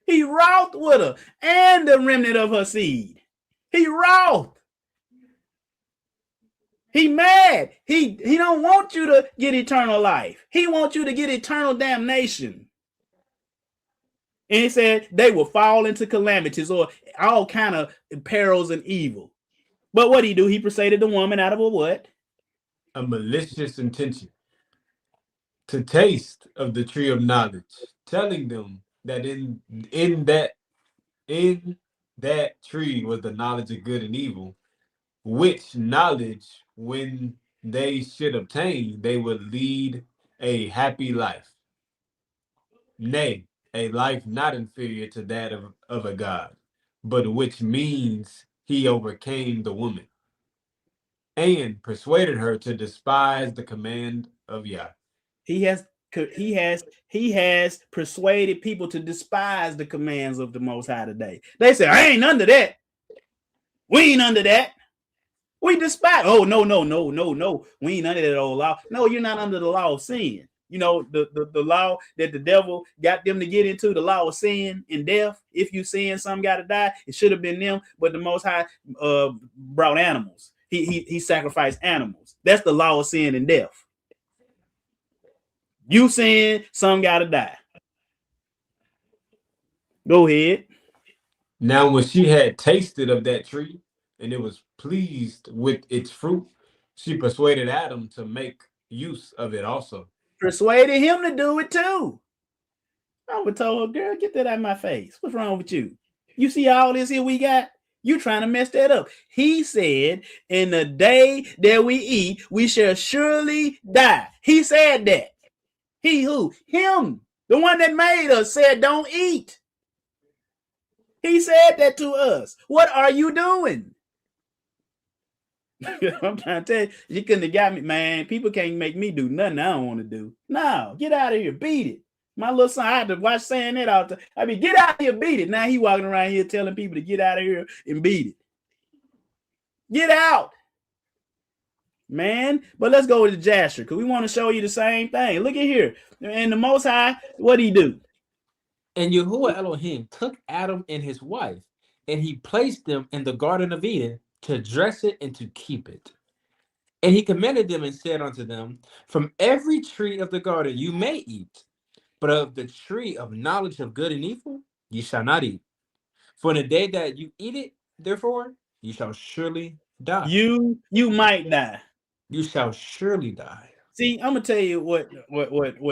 He wrought with her and the remnant of her seed. He wrought. He mad. He don't want you to get eternal life. He wants you to get eternal damnation. And he said they will fall into calamities or all kind of perils and evil. But what did he do? He persuaded the woman out of a what? A malicious intention to taste of the tree of knowledge, telling them that in that tree was the knowledge of good and evil, which knowledge, when they should obtain, they would lead a happy life. Nay, a life not inferior to that of a god, but which means he overcame the woman. and persuaded her to despise the command of Yah. He has persuaded people to despise the commands of the Most High today. They say, I ain't under that. We ain't under that. We despise. Oh, no. We ain't under that old law. No, you're not under the law of sin. You know, the law that the devil got them to get into, the law of sin and death. If you sin, some got to die. It should have been them, but the Most High brought animals. He sacrificed animals. That's the law of sin and death. You sin, some got to die. Go ahead. Now, when she had tasted of that tree and it was pleased with its fruit, she persuaded Adam to make use of it also. Persuaded him to do it too. I would told her, girl, get that out of my face. What's wrong with you? You see all this here we got? You trying to mess that up. He said, in the day that we eat, we shall surely die. He said that. He who? Him. The one that made us said, don't eat. He said that to us. What are you doing? I'm trying to tell you, you couldn't have got me, man. People can't make me do nothing I don't want to do. No, get out of here, beat it. My little son, I had to watch saying that all the time. I mean, get out of here, beat it. Now he walking around here telling people to get out of here and beat it. Get out, man. But let's go to Jasher because we want to show you the same thing. Look at here. And the Most High, what did he do? And Yahuwah Elohim took Adam and his wife, and he placed them in the Garden of Eden to dress it and to keep it. And he commanded them and said unto them, from every tree of the garden you may eat, but of the tree of knowledge of good and evil ye shall not eat. For in the day that you eat it, therefore, you shall surely die. You might die. You shall surely die. See, I'm gonna tell you what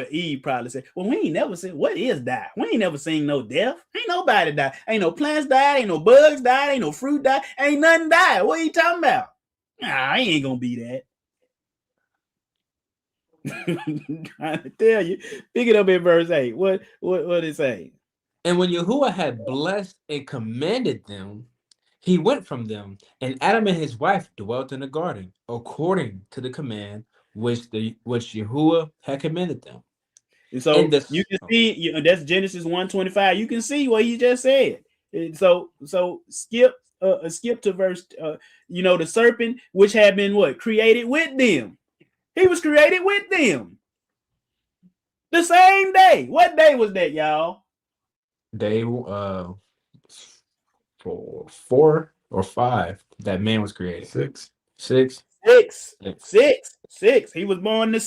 Eve probably said. Well, we ain't never seen what is die. We ain't never seen no death. Ain't nobody die. Ain't no plants die. Ain't no bugs die. Ain't no fruit die. Ain't nothing die. What are you talking about? Nah, I ain't gonna be that. I'm trying to tell you. Pick it up in verse 8. What it say? And when Yahuwah had blessed and commanded them, he went from them, and Adam and his wife dwelt in the garden, according to the command which Yahuwah had commanded them. And so you can see that's Genesis 1:25. You can see what he just said. And so skip to verse the serpent which had been what? Created with them. He was created with them. The same day. What day was that, y'all? Day 4 or 5 that man was created. 6. He was born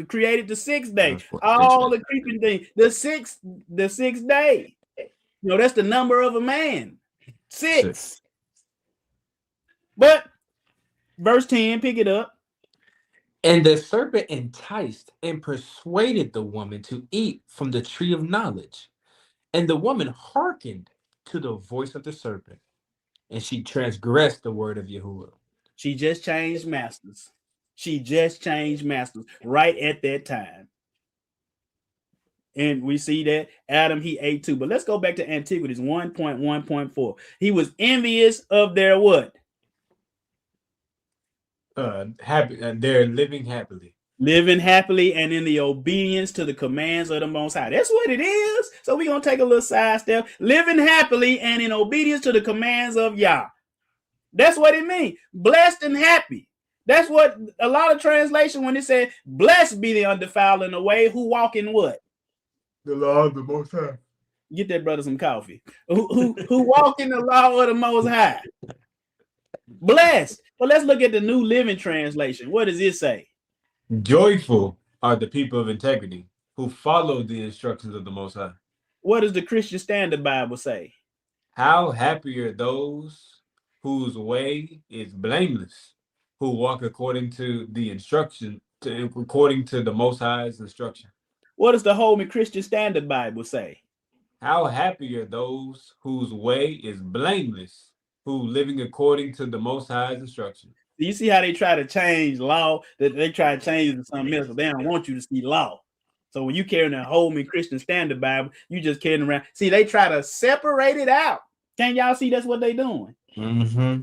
created the 6th day. All the creeping things. The sixth day. That's the number of a man. 6. But verse 10, pick it up. And the serpent enticed and persuaded the woman to eat from the tree of knowledge. And the woman hearkened to the voice of the serpent, and she transgressed the word of Yahuwah. She just changed masters. Right at that time. And we see that Adam, he ate too. But let's go back to Antiquities 1.1.4. He was envious of their what? They're living happily. Living happily and in the obedience to the commands of the Most High. That's what it is. So we're going to take a little side step. Living happily and in obedience to the commands of Yah. That's what it means. Blessed and happy. That's what a lot of translation when it said, blessed be the undefiled in the way who walk in what? The law of the Most High. Get that brother some coffee. Who walk in the law of the Most High. Blessed. Well, let's look at the New Living Translation. What does it say? Joyful are the people of integrity who follow the instructions of the Most High. What does the Christian Standard Bible say? How happy are those whose way is blameless, who walk according to the instruction, according to the Most High's instruction. What does the Holman Christian Standard Bible say? How happy are those whose way is blameless, who living according to the Most High's instruction. You see how they try to change law, that they try to change it to something else, but they don't want you to see law. So when you carrying a Holman Christian Standard Bible, you just carrying around. See, they try to separate it out. Can't y'all see that's what they doing? Mm-hmm.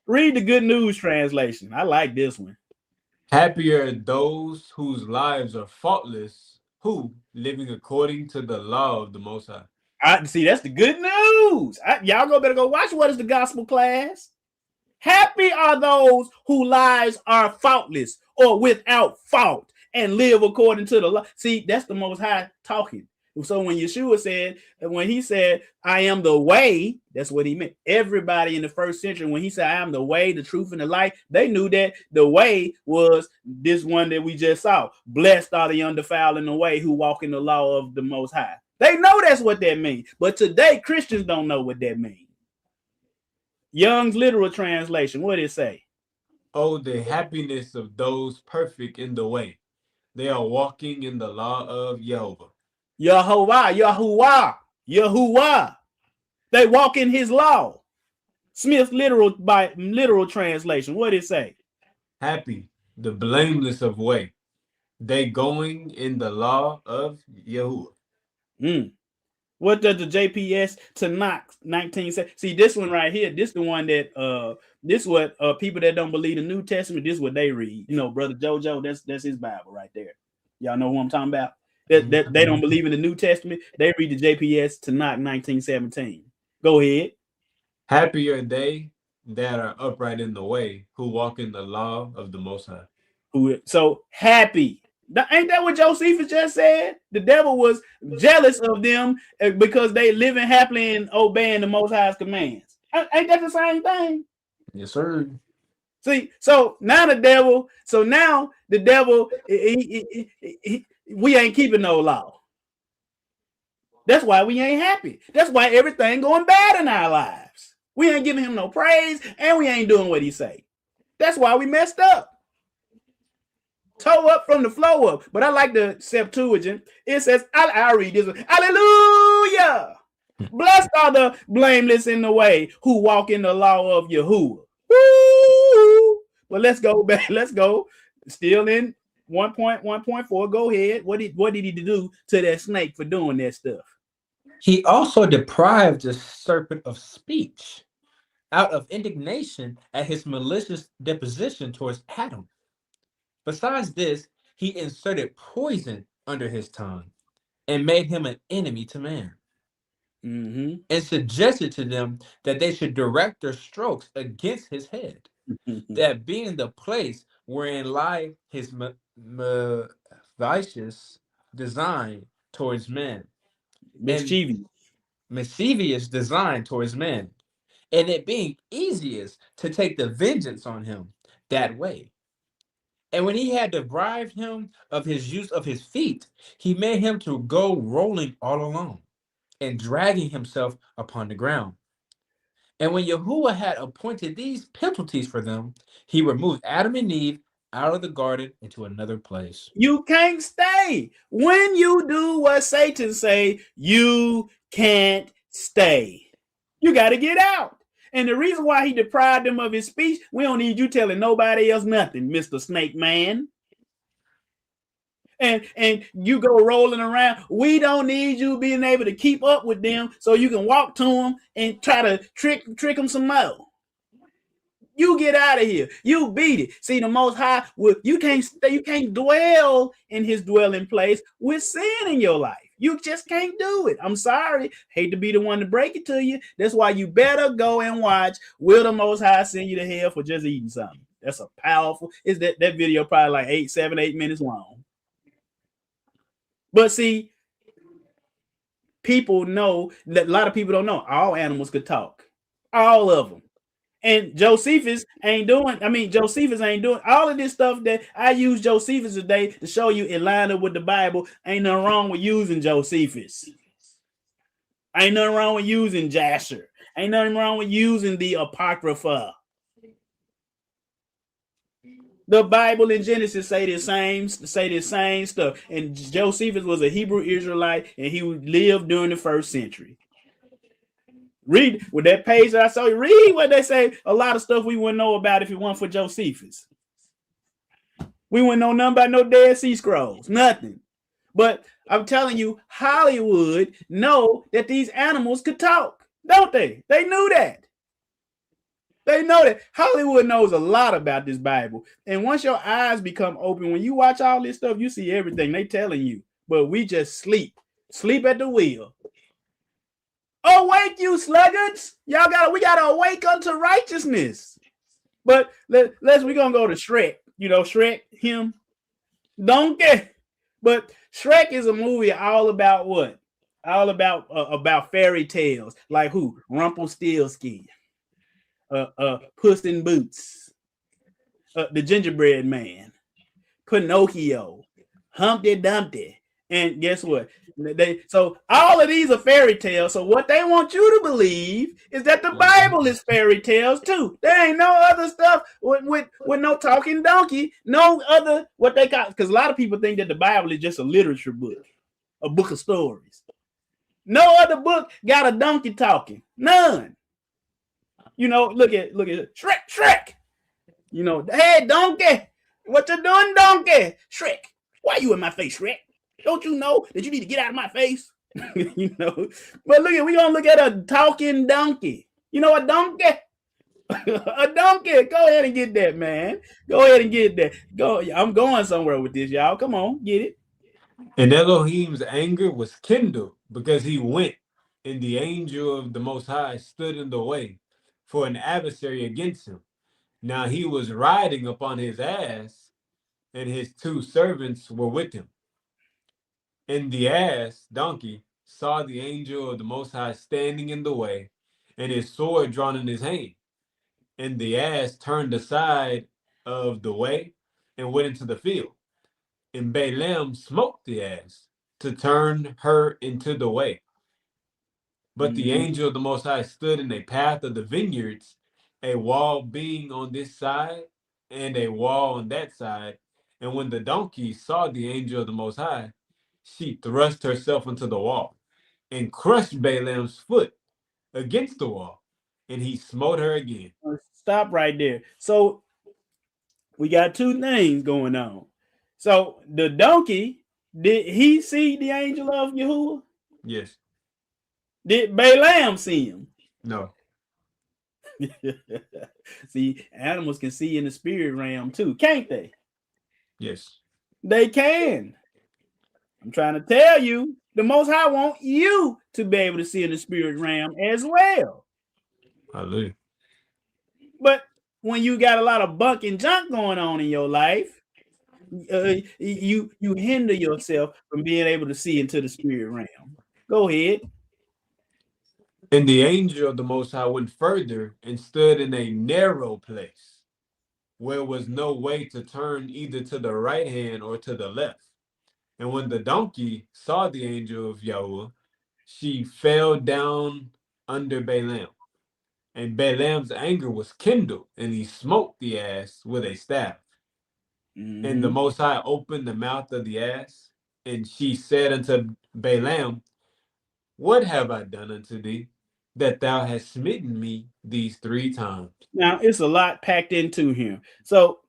Read the Good News translation. I like this one. Happy are those whose lives are faultless, who, living according to the law of the Most High. I see. That's the good news. Y'all better go watch What is the Gospel class. Happy are those whose lives are faultless or without fault and live according to the law. See, that's the Most High talking. So when Yeshua said, when he said, I am the way, that's what he meant. Everybody in the first century, when he said, I am the way, the truth, and the light, they knew that the way was this one that we just saw. Blessed are the undefiled in the way who walk in the law of the Most High. They know that's what that means. But today, Christians don't know what that means. Young's literal translation, what did it say? Oh, the happiness of those perfect in the way. They are walking in the law of Jehovah. Yahuwah. They walk in his law. Smith's literal translation, what did it say? Happy, the blameless of way. They going in the law of Yahuwah. What does the JPS Tanakh 19 say? See, this one right here, this the one that this what people that don't believe the New Testament, this is what they read. You know, Brother Jojo, that's his Bible right there. Y'all know who I'm talking about? That they don't believe in the New Testament. They read the JPS Tanakh 1917. Go ahead. Happy are they that are upright in the way, who walk in the law of the Most High. So happy. Ain't that what Josephus just said? The devil was jealous of them because they living happily and obeying the Most High's commands. Ain't that the same thing? Yes, sir. See, so now the devil, we ain't keeping no law. That's why we ain't happy. That's why everything going bad in our lives. We ain't giving him no praise, and we ain't doing what he say. That's why we messed up. Toe up from the flow up. But I like the Septuagint. It says, I'll read this one. Hallelujah. Blessed are the blameless in the way who walk in the law of Yahuwah. Woo! Well, let's go back. Let's go. Still in 1.1.4. Go ahead. What did he do to that snake for doing that stuff? He also deprived the serpent of speech out of indignation at his malicious deposition towards Adam. Besides this, he inserted poison under his tongue and made him an enemy to man. And suggested to them that they should direct their strokes against his head, that being the place wherein lie his vicious design towards men, mischievous design towards men, and it being easiest to take the vengeance on him that way. And when he had deprived him of his use of his feet, he made him to go rolling all alone and dragging himself upon the ground. And when Yahuwah had appointed these penalties for them, he removed Adam and Eve out of the garden into another place. You can't stay. When you do what Satan say, you can't stay. You got to get out. And the reason why he deprived them of his speech, we don't need you telling nobody else nothing, Mr. Snake Man. And you go rolling around. We don't need you being able to keep up with them so you can walk to them and try to trick them some more. You get out of here. You beat it. See, the Most High, you can't dwell in his dwelling place with sin in your life. You just can't do it. I'm sorry. Hate to be the one to break it to you. That's why you better go and watch Will the Most High Send You to Hell for Just Eating Something. That's a powerful, is that video probably like 8 minutes long. But see, people know that a lot of people don't know all animals could talk. All of them. And Josephus ain't doing all of this stuff that I use Josephus today to show you in line up with the Bible. Ain't nothing wrong with using Josephus. Ain't nothing wrong with using Jasher. Ain't nothing wrong with using the Apocrypha. The Bible in Genesis say the same stuff. And Josephus was a Hebrew Israelite, and he lived during the 1st century. Read with that page that I saw you. Read what they say. A lot of stuff we wouldn't know about if it weren't for Josephus. We wouldn't know nothing about no Dead Sea Scrolls. Nothing. But I'm telling you, Hollywood know that these animals could talk, don't they? They knew that. They know that Hollywood knows a lot about this Bible. And once your eyes become open, when you watch all this stuff, you see everything they telling you. But we just sleep at the wheel. Awake, you sluggards! We gotta awake unto righteousness. But we're gonna go to Shrek. You know, Shrek, him, donkey. But Shrek is a movie all about what? All about fairy tales. Like who? Rumpelstiltskin. Puss in Boots, the Gingerbread Man, Pinocchio, Humpty Dumpty, and guess what? So all of these are fairy tales. So what they want you to believe is that the Bible is fairy tales too. There ain't no other stuff with no talking donkey, no other what they got. Because a lot of people think that the Bible is just a literature book, a book of stories. No other book got a donkey talking. None. You know, look at Shrek. You know, hey, donkey, what you doing, donkey? Shrek, why you in my face, Shrek? Don't you know that you need to get out of my face? You know, but we gonna look at a talking donkey. You know, a donkey, a donkey. Go ahead and get that, man. Go ahead and get that. Go. I'm going somewhere with this, y'all. Come on, get it. And Elohim's anger was kindled because he went, and the angel of the Most High stood in the way for an adversary against him. Now he was riding upon his ass, and his 2 servants were with him. And the ass, donkey, saw the angel of the Most High standing in the way, and his sword drawn in his hand. And the ass turned aside of the way and went into the field. And Balaam smote the ass to turn her into the way. But the angel of the Most High stood in a path of the vineyards, a wall being on this side and a wall on that side. And when the donkey saw the angel of the Most High, she thrust herself into the wall and crushed Balaam's foot against the wall, and he smote her again. Stop right there. So we got 2 things going on. So the donkey, did he see the angel of Yahuwah? Yes. Did Balaam see him? No. See, animals can see in the spirit realm too, can't they? Yes. They can. I'm trying to tell you, the Most High want you to be able to see in the spirit realm as well. Hallelujah. But when you got a lot of bunk and junk going on in your life, you hinder yourself from being able to see into the spirit realm. Go ahead. And the angel of the Most High went further and stood in a narrow place where was no way to turn either to the right hand or to the left. And when the donkey saw the angel of Yahweh, she fell down under Balaam. And Balaam's anger was kindled, and he smote the ass with a staff. And the Most High opened the mouth of the ass, and she said unto Balaam, what have I done unto thee, that thou hast smitten me these 3 times? Now it's a lot packed into here. So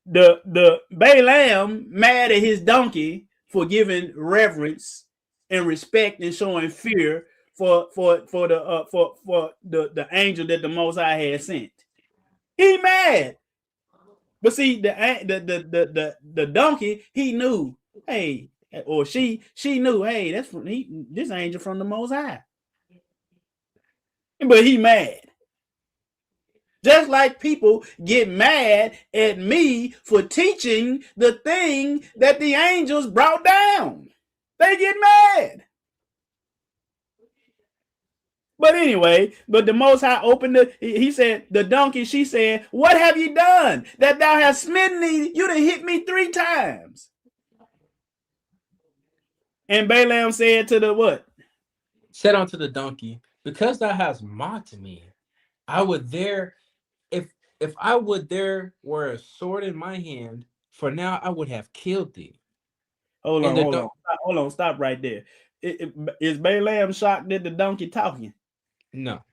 the Balaam mad at his donkey for giving reverence and respect and showing fear for the angel that the Most High had sent. He mad. But see, the donkey, he knew, hey, or she knew, hey, that's this angel from the Most High. But he mad. Just like people get mad at me for teaching the thing that the angels brought down. They get mad. But anyway, but the Most High opened he said, the donkey, she said, what have you done that thou hast smitten me? You done hit me 3 times. And Balaam said to the what? Said unto the donkey, because thou hast mocked me, I would there, if I would there were a sword in my hand, for now I would have killed thee. Hold on, stop right there. Is Balaam shocked at the donkey talking? No.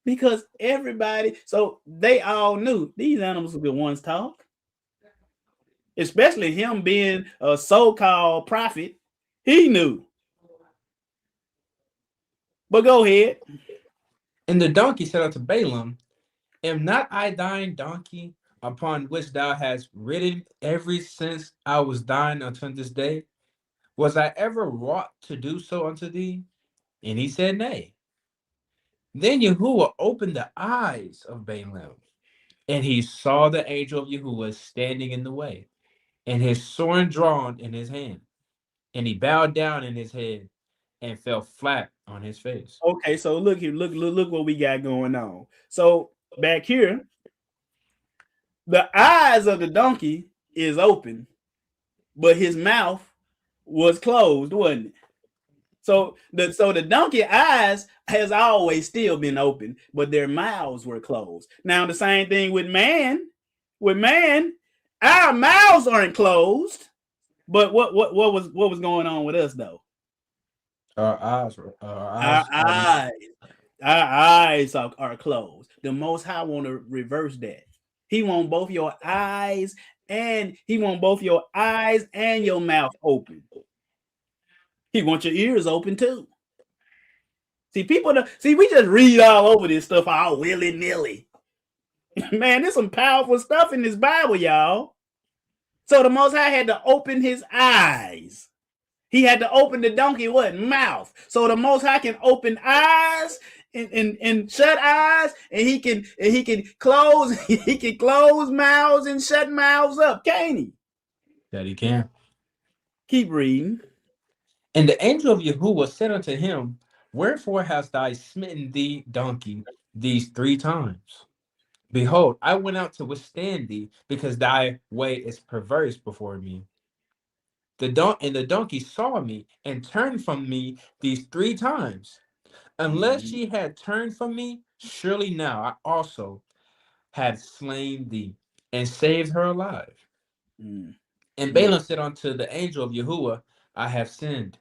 Because everybody, so they all knew these animals were the ones talk. Especially him being a so-called prophet. He knew. But go ahead. And the donkey said unto Balaam, Am not I thine donkey, upon which thou hast ridden ever since I was thine until this day? Was I ever wrought to do so unto thee? And he said, Nay. Then Yahuwah opened the eyes of Balaam, and he saw the angel of Yahuwah standing in the way, and his sword drawn in his hand. And he bowed down in his head and fell flat on his face. Okay, so look here, look what we got going on. So back here, the eyes of the donkey is open, but his mouth was closed, wasn't it? So the donkey eyes has always still been open, but their mouths were closed. Now the same thing with man. With man, our mouths aren't closed, but what was going on with us though? Our eyes are closed. The Most High want to reverse that. He want both your eyes and your mouth open. He wants your ears open too. See, we just read all over this stuff all willy-nilly. Man, there's some powerful stuff in this Bible, y'all. So the Most High had to open his eyes. He had to open the donkey mouth. So the Most High can open eyes and shut eyes, and he can close mouths and shut mouths up, can't he? That he can. Keep reading. And the angel of Yahuwah said unto him, Wherefore hast thou smitten thee, donkey, these 3 times? Behold, I went out to withstand thee, because thy way is perverse before me. The donkey saw me and turned from me these 3 times. Unless she had turned from me, surely now I also had slain thee and saved her alive. And Balaam said unto the angel of Yahuwah, I have sinned,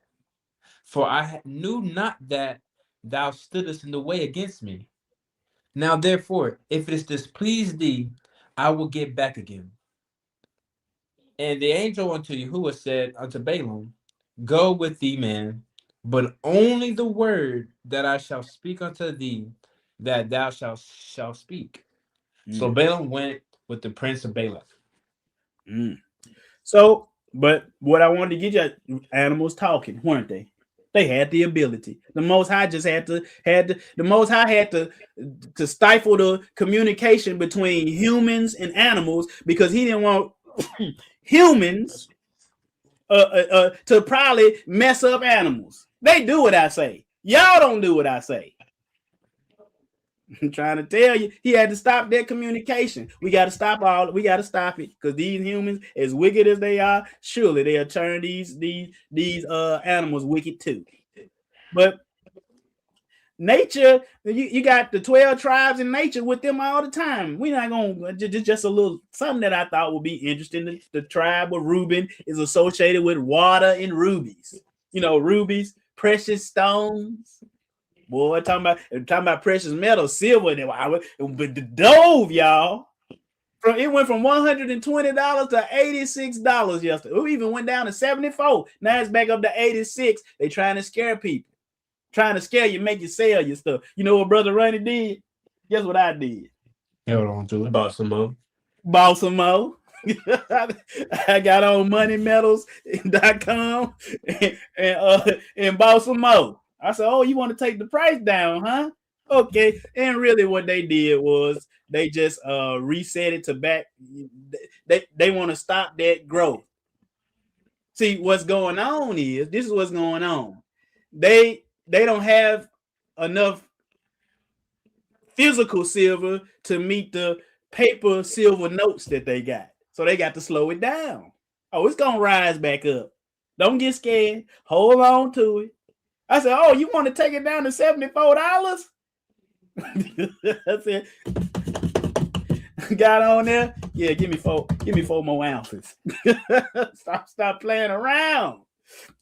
for I knew not that thou stoodest in the way against me. Now therefore, if it is displeased thee, I will get back again. And the angel unto Yahuwah said unto Balaam, Go with thee, man, but only the word that I shall speak unto thee, that thou shalt speak. So Balaam went with the prince of Balak. So, but what I wanted to get you, animals talking, weren't they? They had the ability. The Most High just had to stifle the communication between humans and animals, because he didn't want humans to probably mess up animals. They do what I say. Y'all don't do what I say. I'm trying to tell you, he had to stop that communication. We got to stop it, because these humans, as wicked as they are, surely they'll turn these animals wicked too. But nature, you got the 12 tribes in nature with them all the time. We're not gonna just a little something that I thought would be interesting. The tribe of Reuben is associated with water and rubies. You know, rubies, precious stones. Boy, talking about precious metal, silver, but the dove, y'all. It went from $120 to $86 yesterday. It even went down to $74. Now it's back up to $86. They trying to scare people, trying to scare you, make you sell your stuff. You know what Brother Ronnie did? Guess what I did? Held on to it. Bought some more. I got on moneymetals.com and bought some more. I said, oh, you want to take the price down, huh? Okay. And really what they did was they just reset it to back. They want to stop that growth. See, what's going on is, this is what's going on. They don't have enough physical silver to meet the paper silver notes that they got. So they got to slow it down. Oh, it's going to rise back up. Don't get scared. Hold on to it. I said, oh, you want to take it down to $74? I said, got on there. Yeah, give me four more ounces. Stop playing around.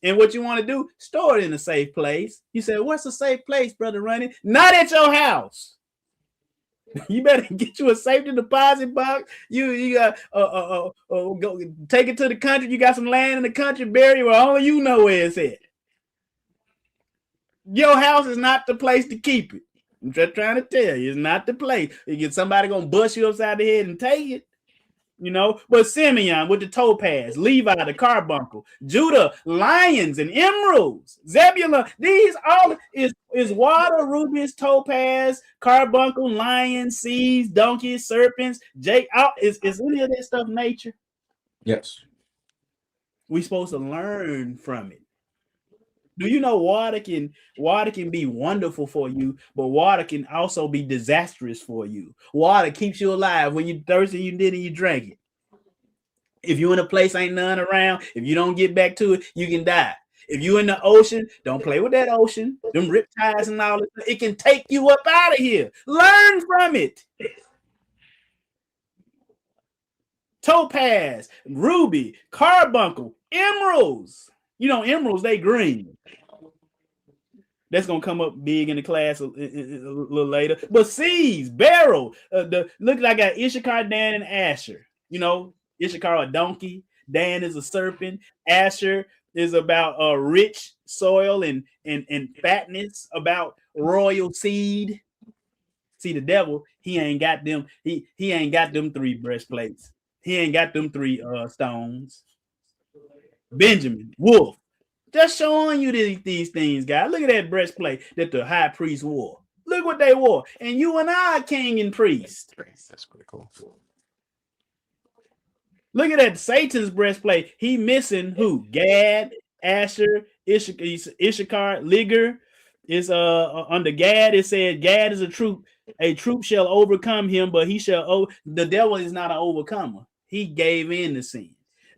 And what you want to do, store it in a safe place. You say, what's a safe place, Brother Ronnie? Not at your house. You better get you a safety deposit box. You got go take it to the country. You got some land in the country, bury it where only you know where it's at. Your house is not the place to keep it. I'm just trying to tell you, it's not the play. You get somebody gonna bust you upside the head and take it. But Simeon with the topaz, Levi the carbuncle, Judah lions and emeralds, Zebulun, these all is water, rubies, topaz, carbuncle, lions, seas, donkeys, serpents. Is any of that stuff nature? Yes. We're supposed to learn from it. Do you know water can be wonderful for you, but water can also be disastrous for you. Water keeps you alive. When you're thirsty, you drink it. If you're in a place ain't none around, if you don't get back to it, you can die. If you're in the ocean, don't play with that ocean. Them riptides and all that, it can take you up out of here. Learn from it. Topaz, ruby, carbuncle, emeralds. Emeralds, they green. That's gonna come up big in the class a little later. But seas, beryl, look like I got Issachar, Dan, and Asher. Issachar a donkey, Dan is a serpent, Asher is about rich soil and fatness, about royal seed. See, the devil, he ain't got them. He ain't got them 3 breastplates. He ain't got them 3 stones. Benjamin, wolf. Just showing you these things, guys. Look at that breastplate that the high priest wore. Look what they wore. And you and I are king and priest. That's pretty cool. Look at that Satan's breastplate. He missing who? Gad, Asher, Issachar, Liger. It's under Gad. It said Gad is a troop. A troop shall overcome him, but the devil is not an overcomer. He gave in to sin.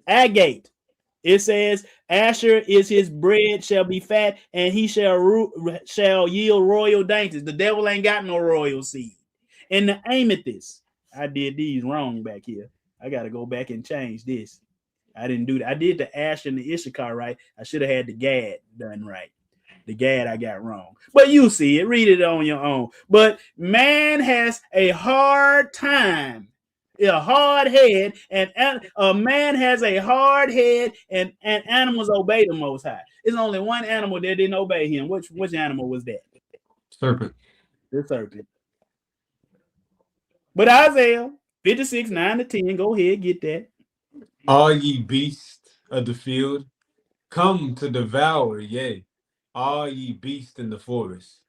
Agate. It says, Asher is his bread shall be fat, and he shall yield royal dainties. The devil ain't got no royal seed. And the amethyst, I did these wrong back here. I got to go back and change this. I didn't do that. I did the Asher and the Issachar right. I should have had the Gad done right. The Gad I got wrong. But you see it. Read it on your own. But man has a hard time. A hard head, and a man has a hard head, and animals obey the Most High. There's only one animal that didn't obey him. Which animal was that? Serpent. The serpent. But Isaiah 56, 9-10, go ahead, get that. All ye beasts of the field, come to devour, yea, all ye beasts in the forest.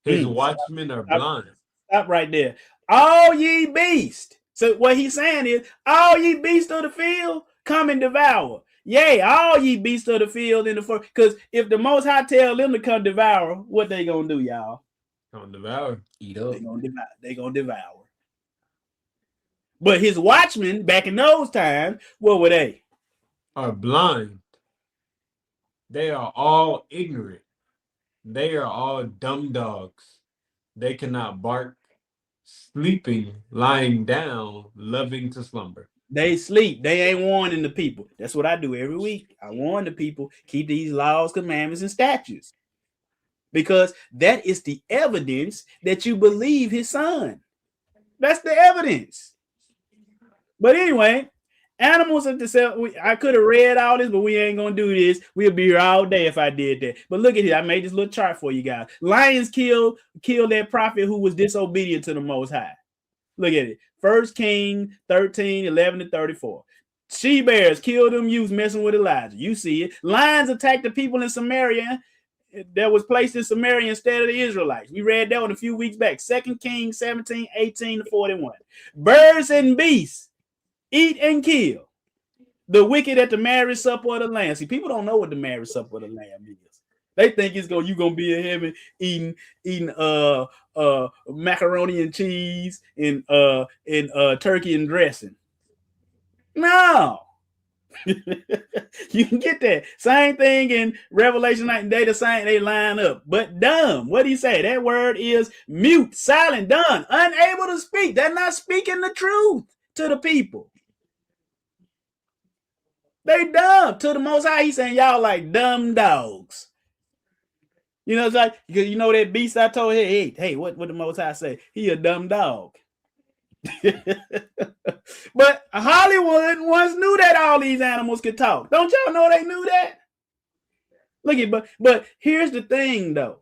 His watchmen are blind. Stop right there. All ye beasts. So what he's saying is, all ye beasts of the field, come and devour. Yea, all ye beasts of the field in the forest. Because if the Most High tell them to come devour, what they gonna do, y'all? Come devour. Eat up. They gonna devour. But his watchmen back in those times, what were they? Are blind. They are all ignorant. They are all dumb dogs. They cannot bark. Sleeping, lying down, loving to slumber. They sleep. They ain't warning the people. That's what I do every week. I warn the people, keep these laws, commandments, and statutes. Because that is the evidence that you believe his son. That's the evidence. But anyway, animals at the cell. I could have read all this, but we ain't gonna do this. We'll be here all day if I did that. But look at it. I made this little chart for you guys. Lions killed that prophet who was disobedient to the Most High. Look at it. 1 Kings 13, 11-34. She-bears killed them youths messing with Elijah. You see it. Lions attacked the people in Samaria that was placed in Samaria instead of the Israelites. We read that one a few weeks back. 2 Kings 17, 18-41. Birds and beasts eat and kill the wicked at the marriage supper of the Lamb. See, people don't know what the marriage supper of the Lamb is. They think you're gonna be in heaven eating macaroni and cheese and turkey and dressing. No. You can get that. Same thing in Revelation 9. They line up. But dumb. What do you say? That word is mute, silent, dumb, unable to speak. They're not speaking the truth to the people. They dumb to the Most High. He's saying y'all like dumb dogs. It's like, because that beast I told you, hey, what the Most High say? He a dumb dog. But Hollywood once knew that all these animals could talk. Don't y'all know they knew that? Look at, but here's the thing though.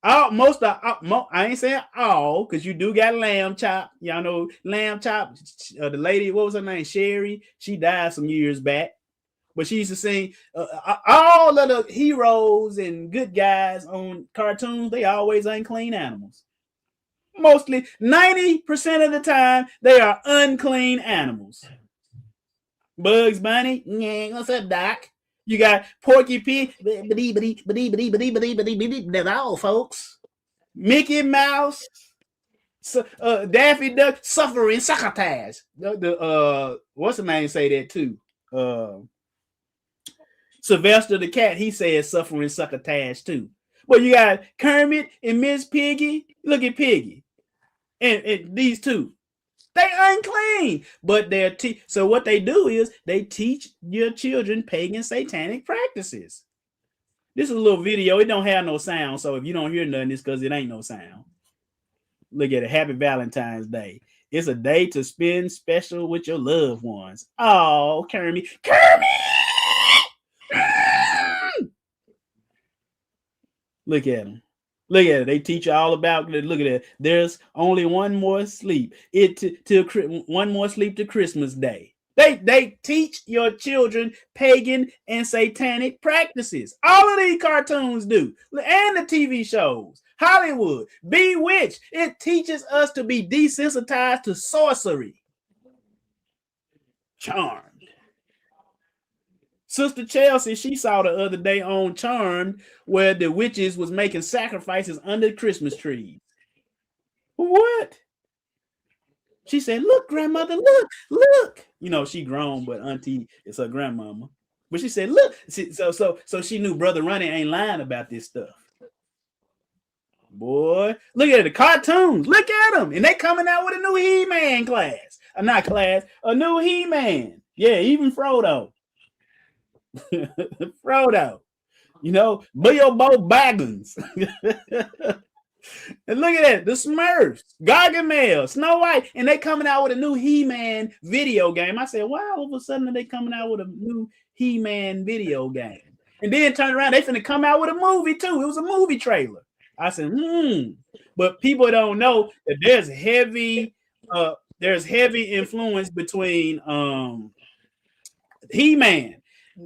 I ain't saying all, because you do got Lamb Chop. Y'all know Lamb Chop. The lady, what was her name? Sherry. She died some years back, but she used to sing all of the heroes and good guys on cartoons. They always unclean animals. Mostly 90% of the time, they are unclean animals. Bugs Bunny, yeah, what's up, Doc? You got Porky Pig, that's all, folks. Mickey Mouse, Daffy Duck, suffering succotash. What's the name say that too? Sylvester the Cat, he says suffering succotash too. But you got Kermit and Miss Piggy. Look at Piggy. And these two, they unclean, but they're so what they do is they teach your children pagan satanic practices. This is a little video. It don't have no sound, so if you don't hear nothing, it's because it ain't no sound. Look at it. Happy Valentine's Day. It's a day to spend special with your loved ones. Oh, Kermit. Look at them. Look at it. They teach you all about. Look at it. There's only one more sleep. One more sleep to Christmas Day. They teach your children pagan and satanic practices. All of these cartoons do, and the TV shows. Hollywood, Bewitched. It teaches us to be desensitized to sorcery. Charmed. Sister Chelsea, she saw the other day on Charmed where the witches was making sacrifices under the Christmas trees. What? She said, look, grandmother, look. You know, she grown, but auntie is her grandmama. But she said, look. So she knew Brother Ronnie ain't lying about this stuff. Boy, look at the cartoons. Look at them. And they coming out with a new He-Man class. A new He-Man. Yeah, even Frodo. Frodo, you know, Bilbo Baggins. And look at that, the Smurfs, Gargamel, Snow White, and they coming out with a new He-Man video game. I said, wow, all of a sudden are they coming out with a new He-Man video game? And then turn around, they finna come out with a movie too. It was a movie trailer. I said, But people don't know that there's heavy influence between He-Man.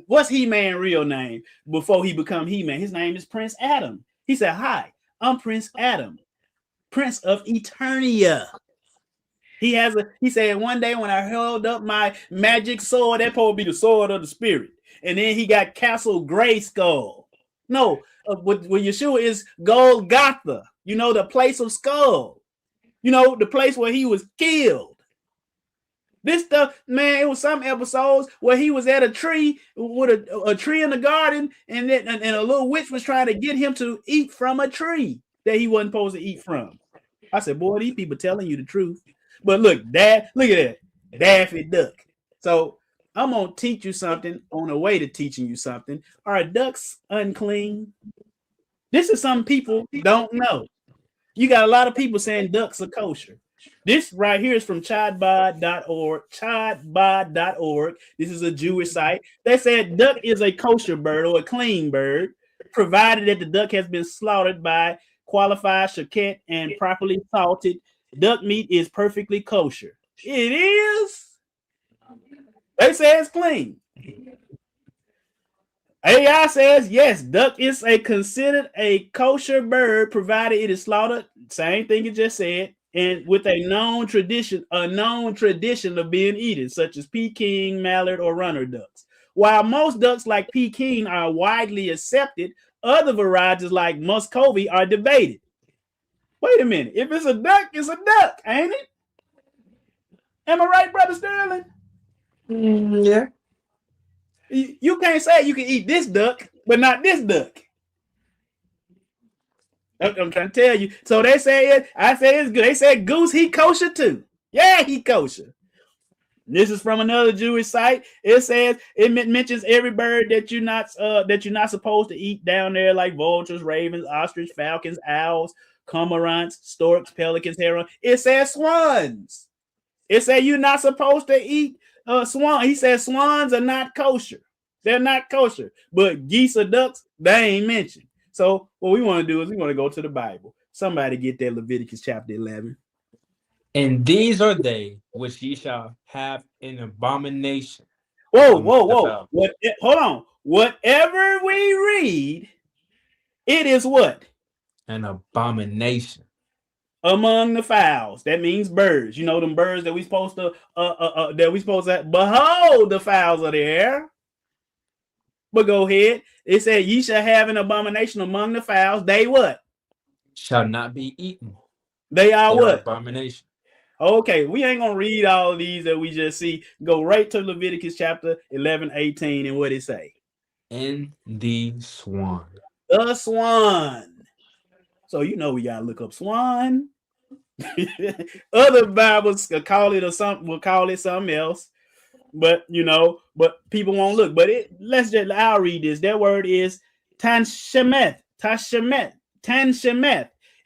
What's He-Man real name before he become He-Man? His name is Prince Adam. He said, hi, I'm Prince Adam, Prince of Eternia. He said, one day when I held up my magic sword, that probably be the sword of the spirit. And then he got Castle Grayskull. No, what Yeshua is Golgotha, you know, the place of skull, you know, the place where he was killed. This stuff, man, it was some episodes where he was at a tree with a tree in the garden, and a little witch was trying to get him to eat from a tree that he wasn't supposed to eat from. I said, boy, these people telling you the truth. But look at that, Daffy Duck. So I'm going to teach you something on the way to teaching you something. Are ducks unclean? This is something people don't know. You got a lot of people saying ducks are kosher. This right here is from chadbod.org. Chadbod.org. This is a Jewish site. They said duck is a kosher bird or a clean bird, provided that the duck has been slaughtered by qualified shochet and properly salted. Duck meat is perfectly kosher. It is. They say it's clean. AI says yes, duck is considered a kosher bird, provided it is slaughtered. Same thing you just said. And with a known tradition of being eaten, such as Peking, mallard, or runner ducks. While most ducks like Peking are widely accepted, other varieties like Muscovy are debated. Wait a minute. If it's a duck, it's a duck, ain't it? Am I right, Brother Sterling? Yeah. You can't say you can eat this duck, but not this duck. I'm trying to tell you. So they say it. I say it's good. They say goose, he kosher too. Yeah, he kosher. This is from another Jewish site. It says it mentions every bird that you're not supposed to eat down there, like vultures, ravens, ostrich, falcons, owls, cormorants, storks, pelicans, herons. It says swans. It says you're not supposed to eat swan. He says swans are not kosher. They're not kosher. But geese or ducks, they ain't mentioned. So what we want to do is we want to go to the Bible. Somebody get that Leviticus chapter 11. And these are they which ye shall have an abomination. Whoa. Hold on. Whatever we read, it is what? An abomination. Among the fowls. That means birds. You know them birds that we supposed to behold the fowls of the air. But go ahead. It said ye shall have an abomination among the fowls. They what? Shall not be eaten. They are They are what? abomination. Okay, we ain't gonna read all of these that we just see. Go right to Leviticus chapter 11, 18, and what it say? And the swan. The swan. So you know we gotta look up swan. Other Bibles will call it something else, but people won't look. But I'll read this. That word is tanshemeth.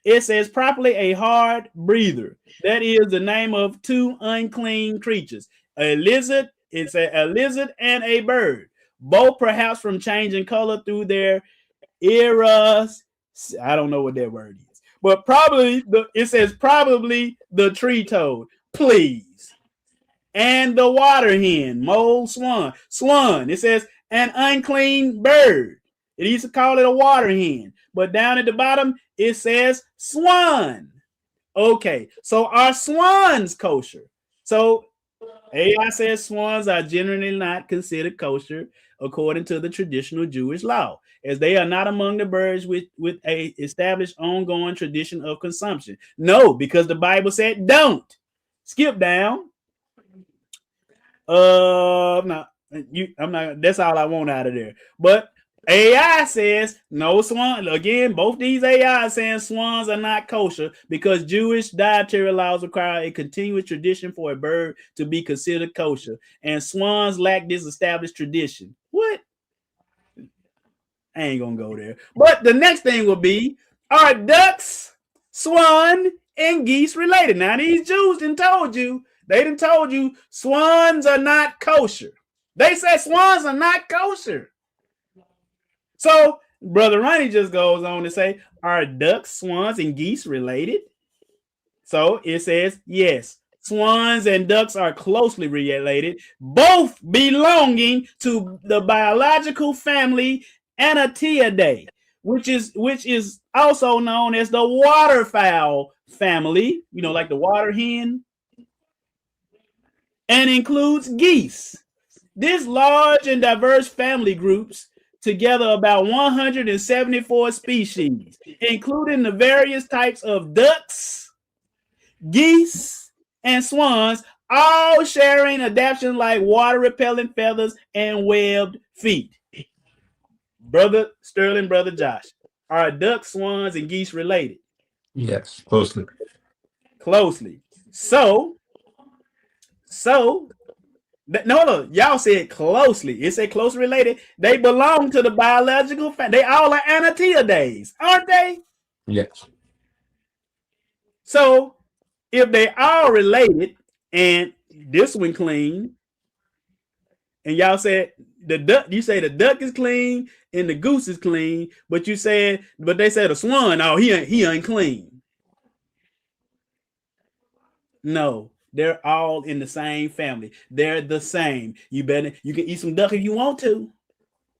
It says properly a hard breather. That is the name of two unclean creatures. A lizard, it's a lizard and a bird, both perhaps from changing color through their eras. I don't know what that word is, but it says probably the tree toad, please. And the water hen, mole, swan. It says an unclean bird. It used to call it a water hen, but down at the bottom it says swan. Okay, so are swans kosher? So AI says swans are generally not considered kosher according to the traditional Jewish law, as they are not among the birds with a established ongoing tradition of consumption. No, because the Bible said don't. Skip down. I'm not. That's all I want out of there. But AI says no swan. Again, both these AI saying swans are not kosher because Jewish dietary laws require a continuous tradition for a bird to be considered kosher, and swans lack this established tradition. What? I ain't gonna go there. But the next thing will be: are ducks, swan, and geese related? Now these Jews done told you swans are not kosher. They said swans are not kosher. So Brother Ronnie just goes on to say, are ducks, swans, and geese related? So it says, yes, swans and ducks are closely related, both belonging to the biological family Anatiidae, which is also known as the waterfowl family, like the water hen, and includes geese. This large and diverse family groups together about 174 species, including the various types of ducks, geese, and swans, all sharing adaptations like water-repellent feathers and webbed feet. Brother Sterling, Brother Josh, are ducks, swans, and geese related? Yes, closely. So, no, y'all said closely. It said closely related. They belong to the biological family. They all are Anatiidae, aren't they? Yes. So if they all related, and this one clean, and y'all said the duck, you say the duck is clean and the goose is clean, but they said the swan, oh, he unclean. No. They're all in the same family. They're the same. You can eat some duck if you want to.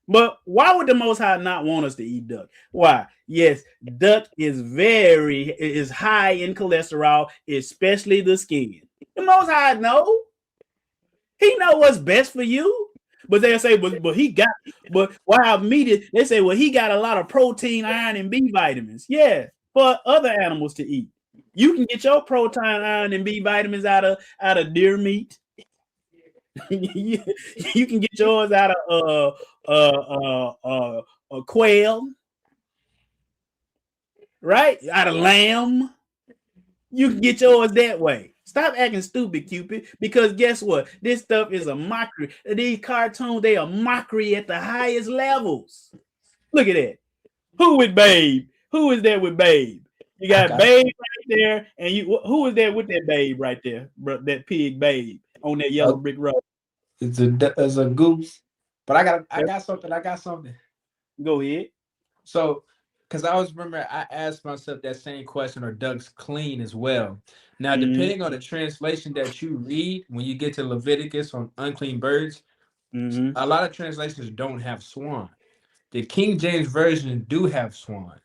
But why would the Most High not want us to eat duck? Why? Yes, duck is high in cholesterol, especially the skin. The Most High know. He know what's best for you. But they'll say, but while meat they say, well, he got a lot of protein, iron, and B vitamins. Yeah, for other animals to eat. You can get your protein, iron, and B vitamins out of deer meat. You can get yours out of a quail, right? Out of lamb. You can get yours that way. Stop acting stupid, Cupid, because guess what? This stuff is a mockery. These cartoons, they are mockery at the highest levels. Look at that. Who with Babe? Who is there with Babe? You got Babe right there, and who is there with that Babe right there? That pig Babe on that yellow brick road. It's a goose. But I got something. Go ahead. So Because I was remember I asked myself that same question, are ducks clean as well? Now, depending on the translation that you read, when you get to Leviticus on unclean birds, Mm-hmm. a lot of translations don't have swan. The King James Version do have swan.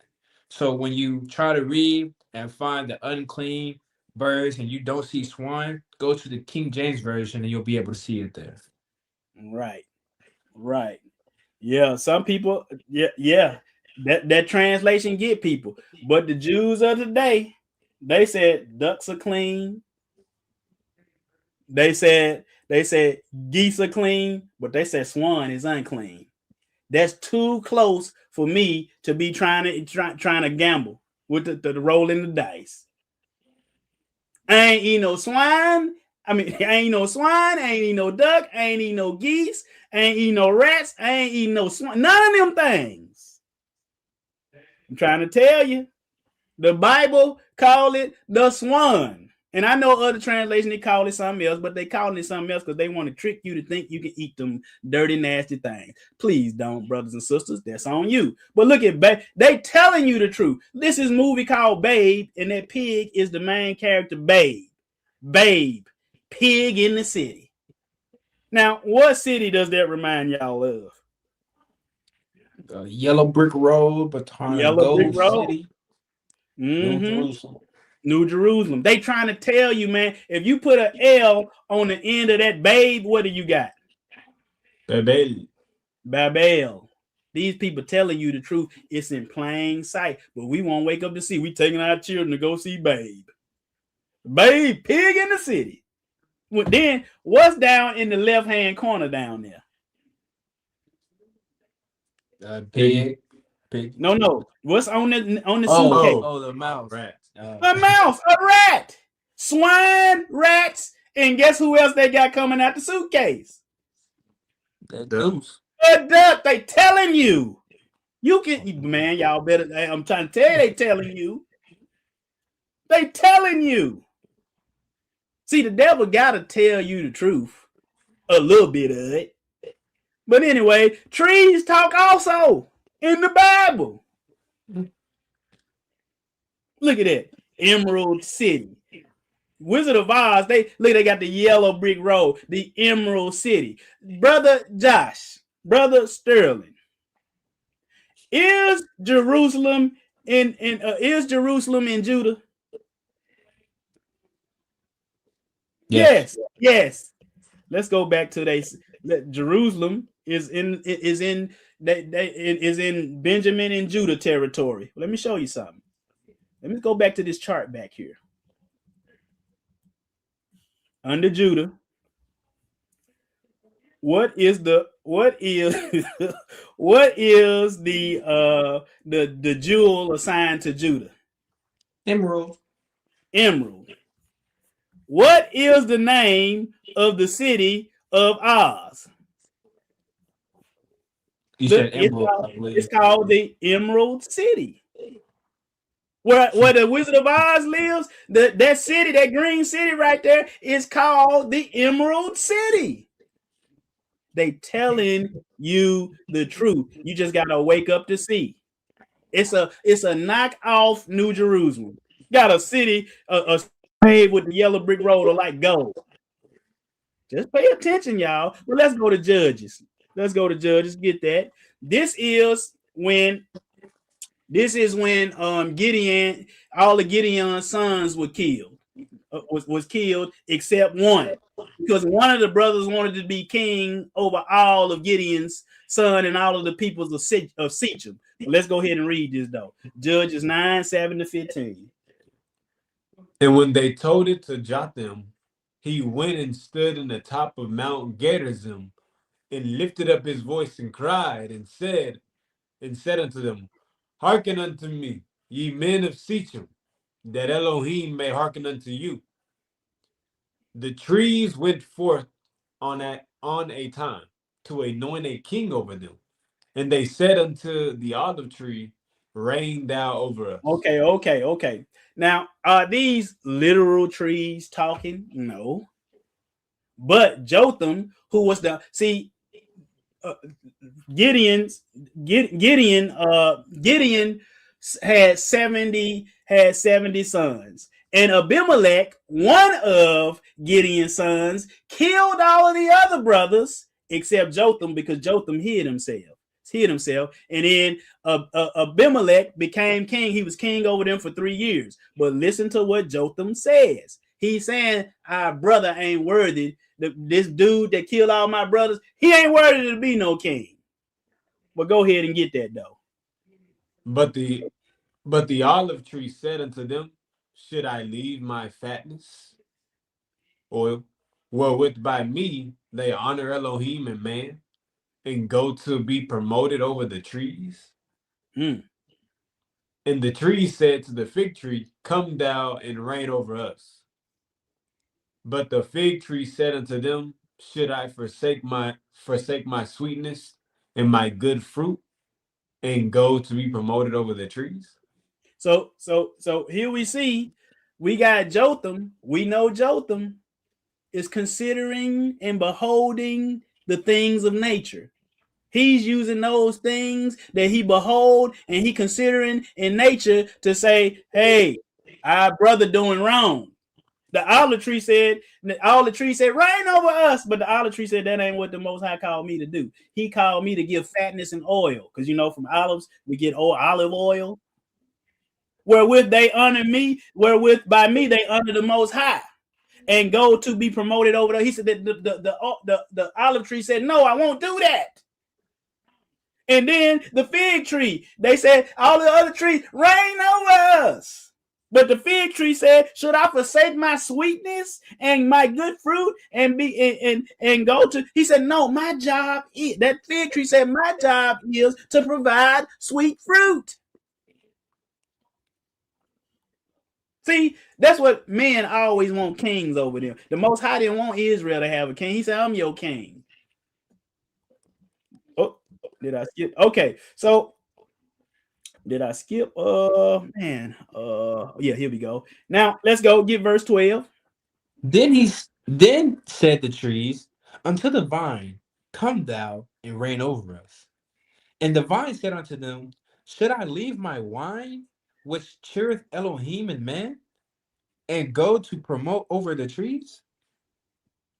So when you try to read and find the unclean birds and you don't see swan, go to the King James Version and you'll be able to see it there. Right. Right. Yeah. Some people, yeah. That translation get people. But the Jews of today, they said ducks are clean. They said geese are clean, but they said swan is unclean. That's too close for me to be trying to gamble with the rolling the dice. I ain't eat no swine. I mean, I ain't no swine. I ain't eat no duck. I ain't eat no geese. I ain't eat no rats. I ain't eat no swine. None of them things. I'm trying to tell you. The Bible call it the swan. And I know other translations, they call it something else, but they call it something else because they want to trick you to think you can eat them dirty, nasty things. Please don't, brothers and sisters. That's on you. But look at they telling you the truth. This is a movie called Babe, and that pig is the main character, Babe. Babe. Pig in the city. Now, what city does that remind y'all of? Yellow Brick Road, Baton Yellow Brick Gold Road. City, Mm-hmm. New Jerusalem. New Jerusalem. They trying to tell you, man, if you put an L on the end of that babe, what do you got? Babel. Babel. These people telling you the truth. It's in plain sight, but we won't wake up to see. We taking our children to go see Babe. Babe, pig in the city. Well, then what's down in the left-hand corner down there? Pig. No. What's on the suitcase? Oh, the mouse. Rat. A mouse, a rat, swine, rats, and guess who else they got coming out the suitcase? The goose. A duck. They telling you. You can, man, y'all better. I'm trying to tell you, they telling you. They telling you. See, the devil got to tell you the truth. A little bit of it. But anyway, trees talk also in the Bible. Look at that. Emerald City. Wizard of Oz, they got the yellow brick road, the Emerald City. Brother Josh, Brother Sterling, is Jerusalem in Judah? Yes. Let's go back to Jerusalem is in Benjamin and Judah territory. Let me show you something. Let me go back to this chart back here. Under Judah, what is the jewel assigned to Judah? Emerald. What is the name of the city of Oz? You said Emerald. It's called the Emerald City. Where the Wizard of Oz lives, that city, that green city right there, is called the Emerald City. They telling you the truth. You just gotta wake up to see. It's a knockoff New Jerusalem. Got a city, a paved with the yellow brick road or like gold. Just pay attention, y'all. Well, let's go to Judges. Get that. This is when Gideon, all of Gideon's sons were killed. Was killed except one, because one of the brothers wanted to be king over all of Gideon's son and all of the peoples of Shechem. Let's go ahead and read this though. Judges 9:7-15. And when they told it to Jotham, he went and stood in the top of Mount Gerizim and lifted up his voice and cried and said unto them, hearken unto me, ye men of Shechem, that Elohim may hearken unto you. The trees went forth on a time to anoint a king over them. And they said unto the olive tree, reign thou over us. Okay. Now, are these literal trees talking? No. But Jotham, who was Gideon had 70 sons. And Abimelech, one of Gideon's sons, killed all of the other brothers except Jotham, because Jotham hid himself. And then Abimelech became king. He was king over them for 3 years. But listen to what Jotham says. He's saying our brother ain't worthy. This dude that killed all my brothers, he ain't worthy to be no king. But go ahead and get that though. But the olive tree said unto them, should I leave my fatness, oil, wherewith by me they honor Elohim and man, and go to be promoted over the trees? Mm. And the tree said to the fig tree, come thou and reign over us. But the fig tree said unto them, should I forsake my sweetness and my good fruit, and go to be promoted over the trees? So here we see we got Jotham. We know Jotham is considering and beholding the things of nature. He's using those things that he behold and he considering in nature to say, hey, our brother doing wrong. The olive tree said, reign over us. But the olive tree said, that ain't what the Most High called me to do. He called me to give fatness and oil. Because, from olives, we get olive oil. Wherewith they honor me, wherewith by me they honor the Most High. And go to be promoted over there. He said that the olive tree said, no, I won't do that. And then the fig tree, they said, all the other trees, reign over us. But the fig tree said, should I forsake my sweetness and my good fruit and go to? He said, no, my job is, that fig tree said, my job is to provide sweet fruit. See, that's what men always want kings over them. The Most High didn't want Israel to have a king. He said, I'm your king. Oh, did I skip? Okay, so did I skip? Yeah, here we go. Now let's go get verse 12. Then said the trees unto the vine, come thou and reign over us. And the vine said unto them, should I leave my wine, which cheereth Elohim and man, and go to promote over the trees?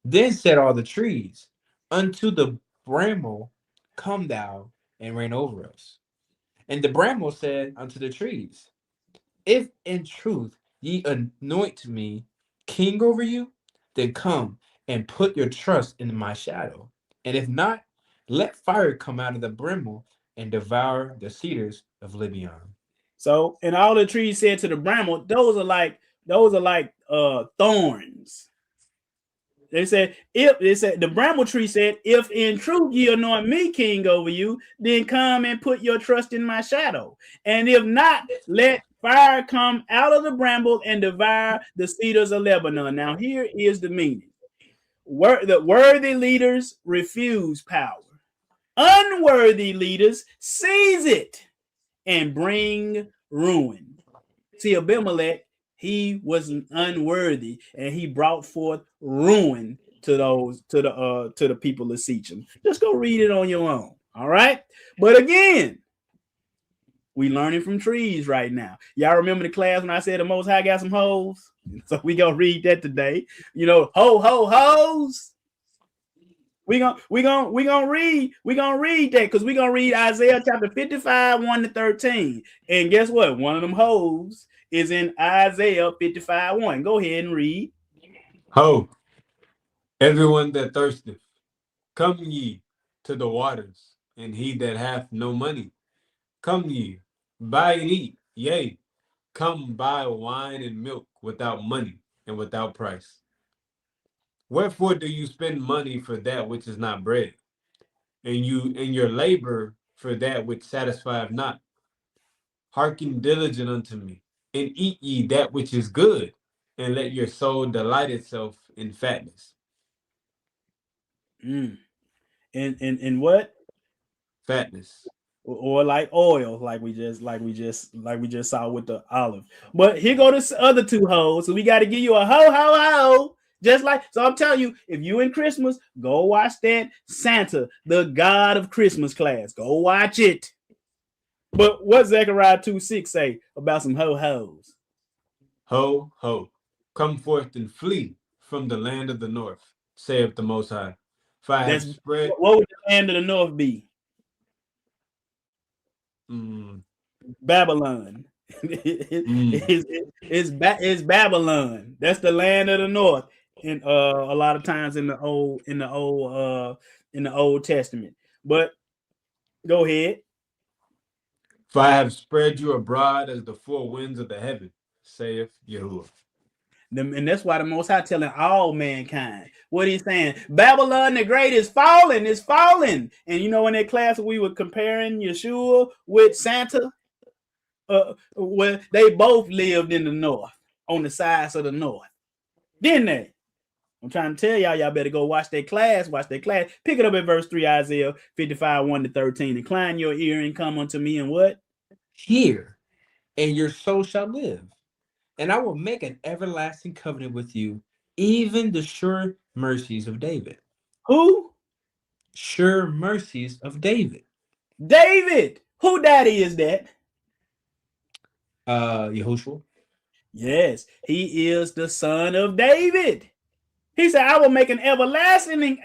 Then said all the trees unto the bramble, come thou and reign over us. And the bramble said unto the trees, if in truth ye anoint me king over you, then come and put your trust in my shadow. And if not, let fire come out of the bramble and devour the cedars of Lebanon. So, and all the trees said to the bramble, those are like thorns. The bramble tree said, if in truth ye anoint me king over you, then come and put your trust in my shadow. And if not, let fire come out of the bramble and devour the cedars of Lebanon. Now here is the meaning. The worthy leaders refuse power. Unworthy leaders seize it and bring ruin. See, Abimelech, he was unworthy, and he brought forth ruin to the people of Sechem. Just go read it on your own. All right. But again, we learning from trees right now. Y'all remember the class when I said the Most High got some hoes? So we gonna read that today. Hoes. We gonna read that, because we gonna read Isaiah chapter 55, 1-13. And guess what? One of them hoes is in Isaiah 55, 1. Go ahead and read. Ho, everyone that thirsteth, come ye to the waters, and he that hath no money, come ye, buy and eat, yea, come buy wine and milk without money and without price. Wherefore do you spend money for that which is not bread, and your labor for that which satisfieth not? Hearken diligent unto me, and eat ye that which is good, and let your soul delight itself in fatness. And what? Fatness. Or like oil, like we just saw with the olive. But here go the other two hoes. So we got to give you a ho. Just like, so I'm telling you, if you in Christmas, go watch that Santa, the God of Christmas class. Go watch it. But what Zechariah 2:6 say about some ho-hos? Ho, ho, come forth and flee from the land of the north, saith the Most High. For I have spread. What would the land of the north be? Babylon. It's Babylon. That's the land of the north. In a lot of times in the Old Testament. But go ahead. For I have spread you abroad as the four winds of the heaven, saith Yahuwah. And that's why the Most High telling all mankind what he's saying. Babylon the Great is falling, is falling. And you know, in that class we were comparing Yeshua with Santa, where they both lived in the north, on the sides of the north, didn't they? I'm trying to tell y'all better go watch their class. Pick it up at verse 3, Isaiah 55, 1-13. Incline your ear and come unto me and what? Hear, and your soul shall live. And I will make an everlasting covenant with you, even the sure mercies of David. Who? Sure mercies of David. David. Who daddy is that? Yehoshua. Yes, he is the son of David. He said, I will make an everlasting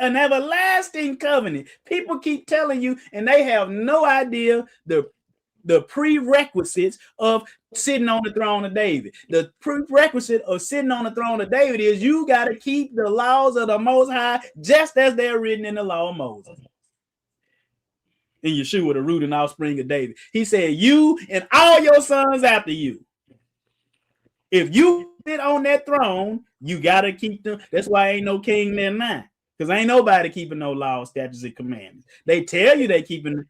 covenant. People keep telling you, and they have no idea the prerequisites of sitting on the throne of David. The prerequisite of sitting on the throne of David is you got to keep the laws of the Most High just as they're written in the law of Moses. And Yeshua, the root and offspring of David. He said, you and all your sons after you. If you sit on that throne, you got to keep them. That's why ain't no king there now. Because ain't nobody keeping no laws, statutes, and commandments. They tell you they keeping,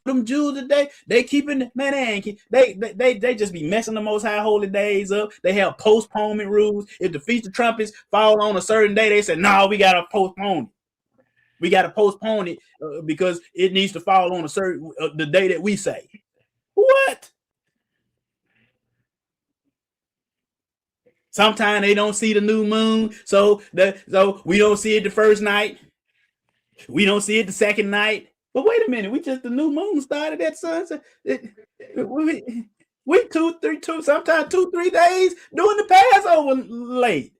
them Jews today, they keeping, man, they just be messing the Most High holy days up. They have postponement rules. If the Feast of Trumpets fall on a certain day, they say, no, we got to postpone it. We got to postpone it because it needs to fall on a certain, the day that we say. What? Sometimes they don't see the new moon, so we don't see it the first night. We don't see it the second night. But wait a minute, the new moon started at sunset. We 2, 3, sometimes 2, 3 days doing the Passover late.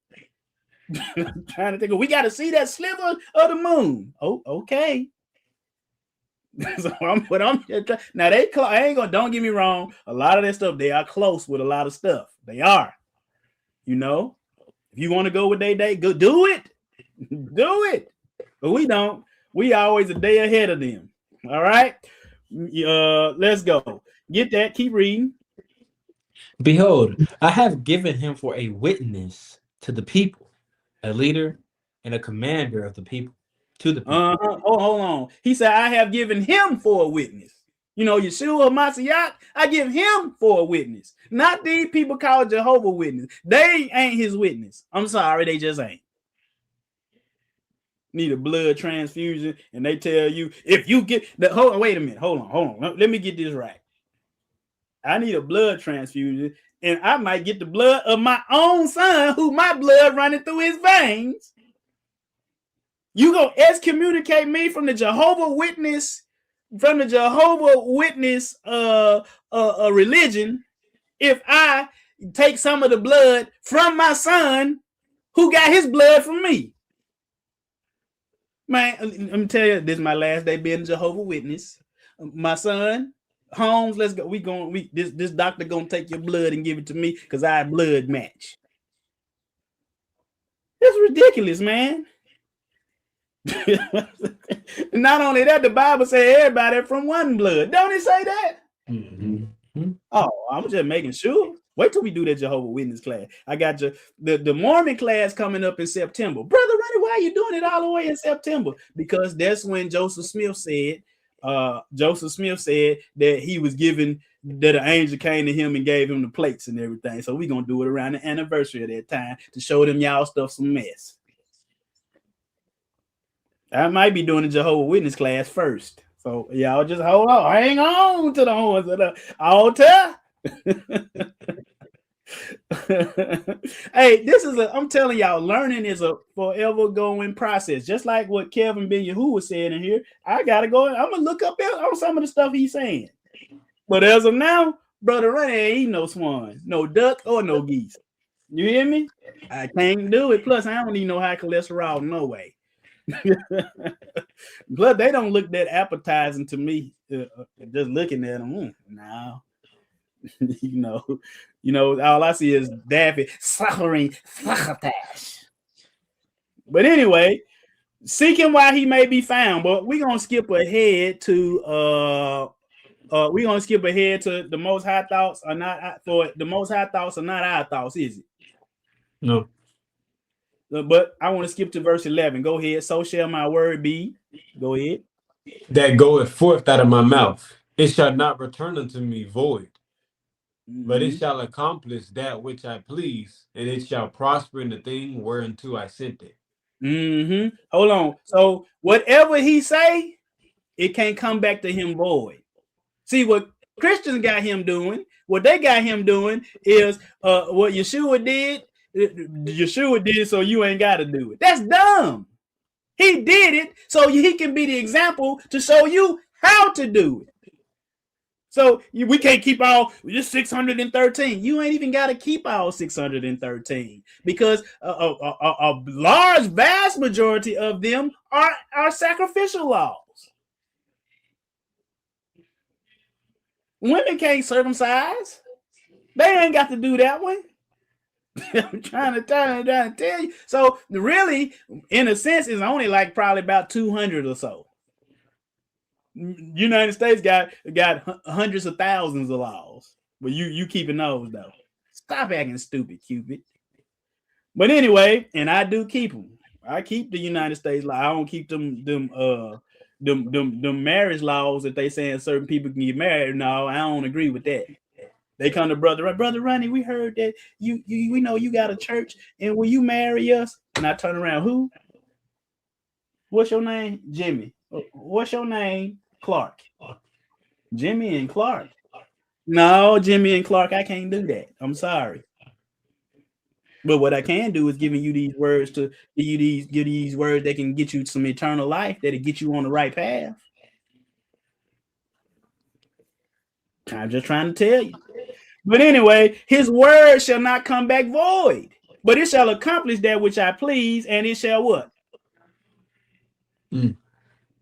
Trying to think, we got to see that sliver of the moon. Oh, okay. So now I ain't gonna. Don't get me wrong. A lot of that stuff they are close with a lot of stuff. They are. You know, if you want to go with their day, go do it. Do it. But we don't. We always a day ahead of them. All right. Let's go. Get that. Keep reading. Behold, I have given him for a witness to the people, a leader and a commander of the people, to the people. Hold on. He said, I have given him for a witness. You know, Yeshua Mashiach, I give him for a witness. Not these people called Jehovah Witness. They ain't his witness. I'm sorry, they just ain't. Need a blood transfusion, and they tell you if you get the wait a minute, hold on. Let me get this right. I need a blood transfusion, and I might get the blood of my own son, who my blood running through his veins. You gonna excommunicate me from the Jehovah Witness? From the Jehovah Witness religion, if I take some of the blood from my son who got his blood from me. Man, let me tell you, this is my last day being a Jehovah Witness. My son, Holmes, let's go. This doctor gonna take your blood and give it to me because I blood match. That's ridiculous, man. Not only that, the Bible says everybody from one blood. Don't it say that? Mm-hmm. Oh, I'm just making sure. Wait till we do that Jehovah Witness class. I got you the Mormon class coming up in September. Brother Ronnie, why are you doing it all the way in September? Because that's when Joseph Smith said that he was given, that an angel came to him and gave him the plates and everything. So we're gonna do it around the anniversary of that time to show them y'all stuff some mess. I might be doing the Jehovah Witness class first. So y'all just hold on. Hang on to the horns of the altar. Hey, I'm telling y'all, learning is a forever going process. Just like what Kevin Ben Yahuwah was saying in here. I gotta go. I'm gonna look up on some of the stuff he's saying. But as of now, Brother Ronnie ain't eating no swan, no duck, or no geese. You hear me? I can't do it. Plus, I don't need no high cholesterol, no way. Plus, they don't look that appetizing to me. Just looking at them, no. you know, all I see is Daffy suffering. But anyway, seeking why he may be found. But we're gonna skip ahead to the most high thoughts are not for the most high thoughts are not our thoughts, is it? No. But I want to skip to verse 11. Go ahead. So shall my word be. Go ahead. That goeth forth out of my mouth. It shall not return unto me void, but it shall accomplish that which I please, and it shall prosper in the thing whereunto I sent it. Hold on. So whatever he say, it can't come back to him void. See what Christians got him doing. What they got him doing is what Yeshua did. Yeshua did it, so you ain't got to do it. That's dumb. He did it so he can be the example to show you how to do it. So we can't keep all just 613. You ain't even got to keep all 613 because a large, vast majority of them are sacrificial laws. Women can't circumcise. They ain't got to do that one. I'm trying to tell you. So really, in a sense, it's only like probably about 200 or so. United States got hundreds of thousands of laws, but you keeping those though. Stop acting stupid, Cupid. But anyway, and I do keep them. I keep the United States law. I don't keep them marriage laws that they saying certain people can get married. No, I don't agree with that. They come to Brother Ronnie. We heard that we know you got a church, and will you marry us? And I turn around. Who? What's your name? Jimmy. What's your name? Clark. Jimmy and Clark. No, Jimmy and Clark. I can't do that. I'm sorry. But what I can do is giving you these words to give these words that can get you some eternal life, that'll get you on the right path. I'm just trying to tell you. But anyway, his word shall not come back void, but it shall accomplish that which I please, and it shall what?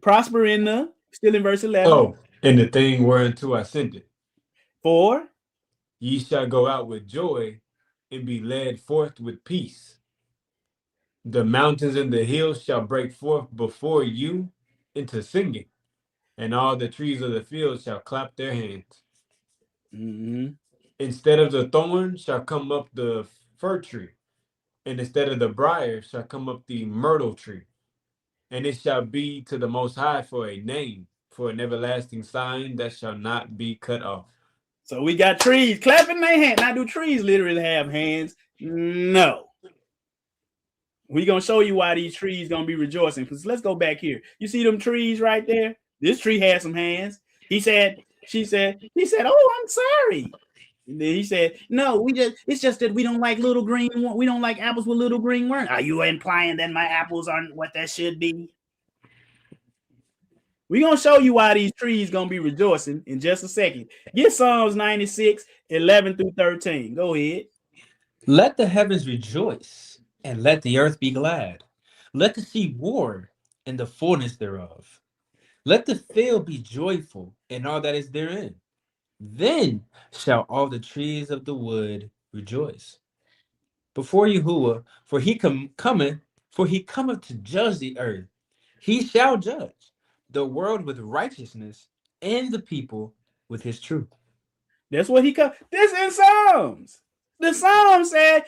Prosper in the, still in verse 11. Oh, in the thing whereunto I sent it. For ye shall go out with joy and be led forth with peace. The mountains and the hills shall break forth before you into singing, and all the trees of the field shall clap their hands. Instead of the thorn shall come up the fir tree, and instead of the briar shall come up the myrtle tree. And it shall be to the Most High for a name, for an everlasting sign that shall not be cut off. So we got trees clapping their hands. Now, do trees literally have hands? No. We're going to show you why these trees going to be rejoicing. Because let's go back here. You see them trees right there? This tree has some hands. She said, oh, I'm sorry. And then he said, no, it's just that we don't like we don't like apples with little green worms. Are you implying that my apples aren't what that should be? We're going to show you why these trees going to be rejoicing in just a second. Get Psalms 96, 11 through 13. Go ahead. Let the heavens rejoice, and let the earth be glad. Let the sea roar, and the fullness thereof. Let the field be joyful, and all that is therein. Then shall all the trees of the wood rejoice before Yahuwah, for he cometh to judge the earth. He shall judge the world with righteousness, and the people with his truth. That's what he comes. This in Psalms. The Psalm said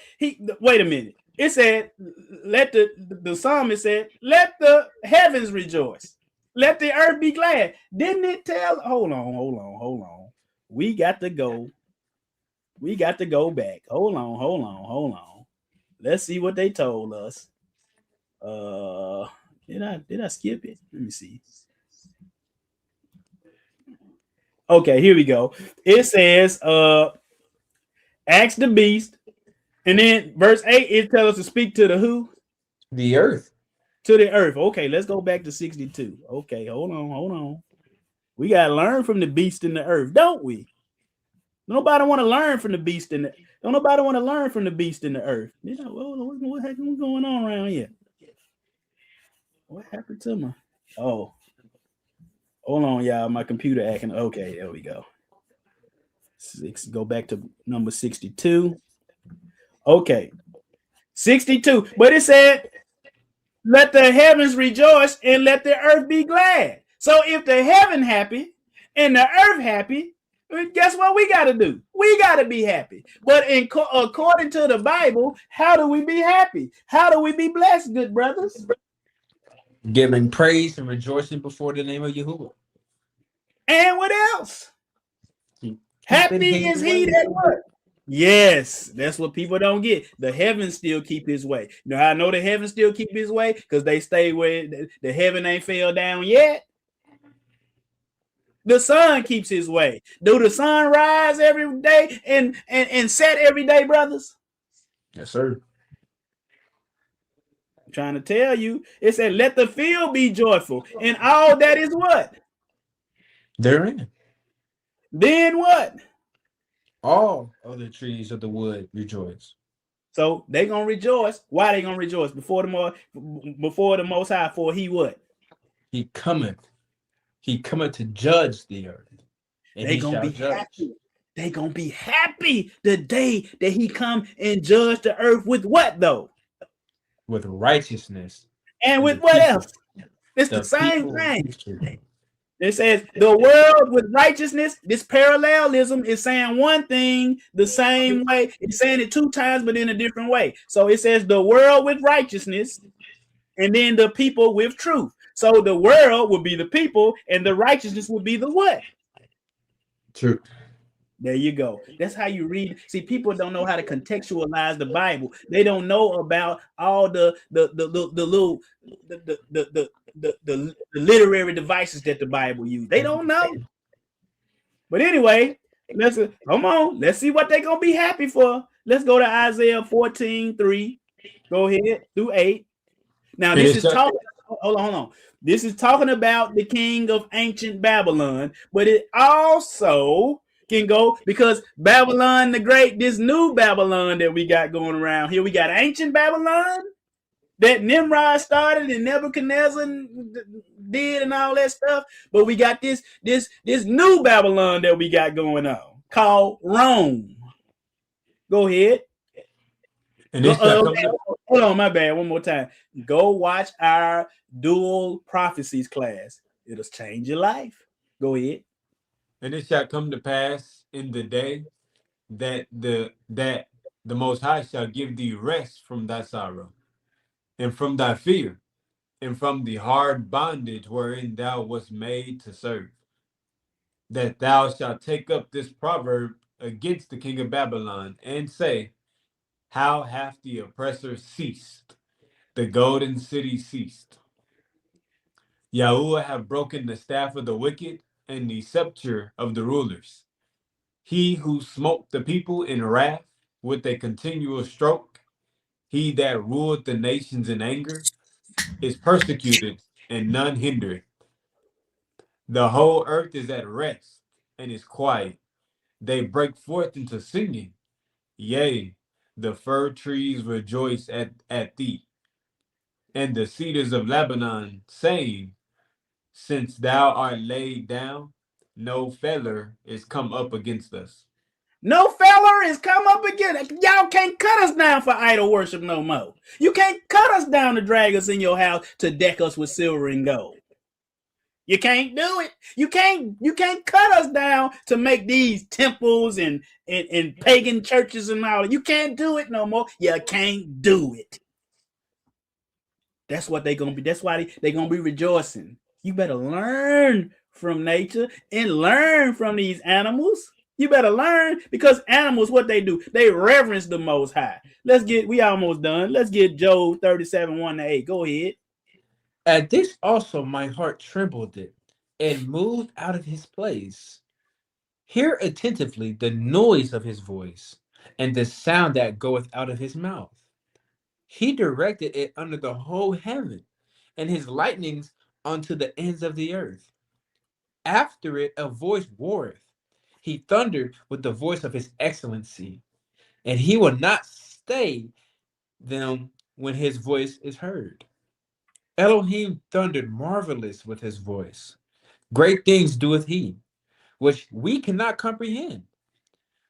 wait a minute. It said, the psalmist said, let the heavens rejoice. Let the earth be glad. Didn't it tell? Hold on. We got to go back. Hold on. Let's see what they told us. Did I skip it? Let me see. Okay, here we go. It says, ask the beast. And then verse 8, it tells us to speak to the who? The earth. To the earth. Okay, let's go back to 62. Okay, hold on. We gotta learn from the beast in the earth, don't we? Nobody want to learn from the beast in the. Don't nobody want to learn from the beast in the earth. You know what heck is going on around here? What happened to my? Oh, hold on, y'all. My computer acting. Okay, there we go. Go back to number 62. Okay, 62. But it said, "Let the heavens rejoice and let the earth be glad." So if the heaven happy and the earth happy, guess what we got to do? We got to be happy. But according to the Bible, how do we be happy? How do we be blessed, good brothers? Giving praise and rejoicing before the name of Yahuwah. And what else? Happy is he that what? Yes, that's what people don't get. The heavens still keep his way. You know how I know the heavens still keep his way? Because they stay where the heaven ain't fell down yet. The sun keeps his way. Do the sun rise every day and set every day, brothers? Yes, sir. I'm trying to tell you. It said, "Let the field be joyful," and all that is what? Therein. Then what? All other trees of the wood rejoice. So they gonna rejoice. Why they gonna rejoice? Before the Most High, for he what? He cometh to judge the earth. And they gonna be happy. They gonna be happy the day that he come and judge the earth with what though? With righteousness. And with what else? It's the same thing. It says the world with righteousness. This parallelism is saying one thing the same way. It's saying it two times, but in a different way. So it says the world with righteousness, and then the people with truth. So the world would be the people, and the righteousness would be the what? True. There you go. That's how you read. See, people don't know how to contextualize the Bible. They don't know about all the literary devices that the Bible uses. They don't know. But anyway, come on. Let's see what they're gonna be happy for. Let's go to Isaiah 14:3. Go ahead, through 8. Now this is talking. Hold on. This is talking about the king of ancient Babylon, but it also can go because Babylon the Great, this new Babylon that we got going around here, we got ancient Babylon that Nimrod started and Nebuchadnezzar did and all that stuff, but we got this new Babylon that we got going on called Rome. Go ahead. And this hold on, my bad. One more time. Go watch our dual prophecies class. It'll change your life. Go ahead. And it shall come to pass in the day that the Most High shall give thee rest from thy sorrow, and from thy fear, and from the hard bondage wherein thou wast made to serve. That thou shalt take up this proverb against the king of Babylon, and say, how hath the oppressor ceased? The golden city ceased. Yahuwah have broken the staff of the wicked, and the scepter of the rulers. He who smote the people in wrath with a continual stroke, he that ruled the nations in anger, is persecuted, and none hindereth. The whole earth is at rest, and is quiet. They break forth into singing. Yea, the fir trees rejoice at thee, and the cedars of Lebanon, saying, since thou art laid down, no feller is come up against us. No feller is come up against. Y'all can't cut us down for idol worship no more. You can't cut us down to drag us in your house to deck us with silver and gold. You can't do it. You can't cut us down to make these temples and pagan churches and all. You can't do it no more. You can't do it. That's what they're gonna be. That's why they're gonna be rejoicing. You better learn from nature and learn from these animals. You better learn, because animals, what they do, they reverence the Most High. We almost done. Let's get Job 37:1-8. Go ahead. At this also my heart trembled it, and moved out of his place. Hear attentively the noise of his voice, and the sound that goeth out of his mouth. He directed it under the whole heaven, and his lightnings unto the ends of the earth. After it, a voice roareth. He thundered with the voice of his excellency, and he will not stay them when his voice is heard. Elohim thundered marvelous with his voice. Great things doeth he, which we cannot comprehend.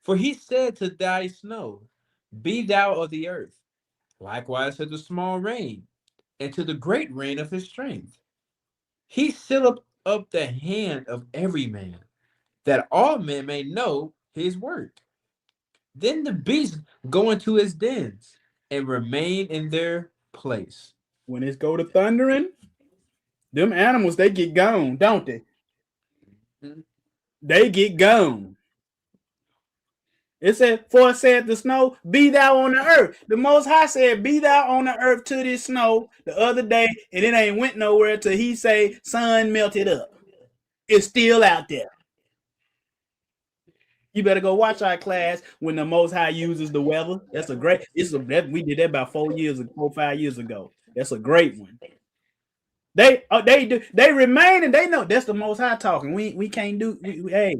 For he said to thy snow, Be thou of the earth, likewise to the small rain, and to the great rain of his strength. He sealed up the hand of every man, that all men may know his work. Then the beasts go into his dens and remain in their place. When it's go to thundering, them animals, they get gone, don't they? Mhm. They get gone. It said, for it said the snow, be thou on the earth. The Most High said, be thou on the earth to this snow the other day, and it ain't went nowhere till he say, sun melted up. It's still out there. You better go watch our class when the Most High uses the weather. That's a great. We did that about 4 or 5 years ago. That's a great one. They remain and they know that's the Most High talking. We can't do. Hey,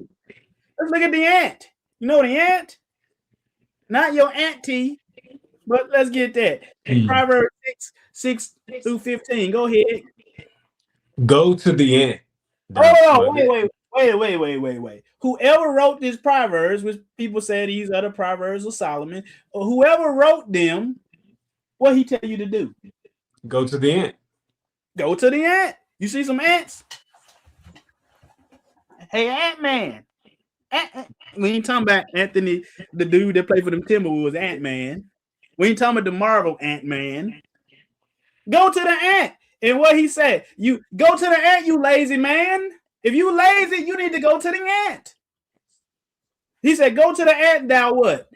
let's look at the ant. You know the ant, not your auntie, but let's get that. Proverbs 6:6-15. Go ahead. Go to the ant. Oh, wait. Whoever wrote these proverbs, which people say these are the proverbs of Solomon, or whoever wrote them, what he tell you to do? Go to the ant. Go to the ant. You see some ants? Hey, Ant-Man. We ain't talking about Anthony, the dude that played for them Timberwolves, Ant-Man. We ain't talking about the Marvel Ant-Man. Go to the ant. And what he said, you go to the ant, you lazy man. If you lazy, you need to go to the ant. He said, go to the ant, thou what?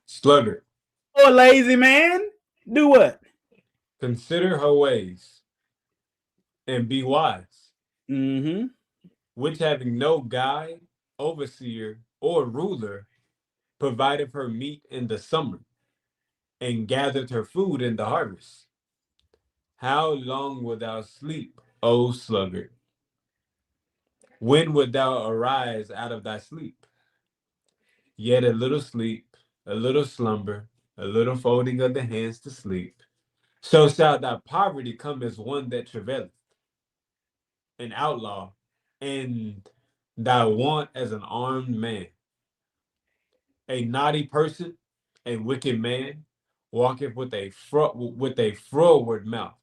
Sluggard. Or lazy man. Do what? Consider her ways and be wise. Mm-hmm. Which having no guide, overseer, or ruler, provided her meat in the summer, and gathered her food in the harvest. How long wilt thou sleep, O sluggard? When wilt thou arise out of thy sleep? Yet a little sleep, a little slumber, a little folding of the hands to sleep. So shall thy poverty come as one that travaileth, an outlaw, and thy want as an armed man. A naughty person, a wicked man, walketh with a froward mouth.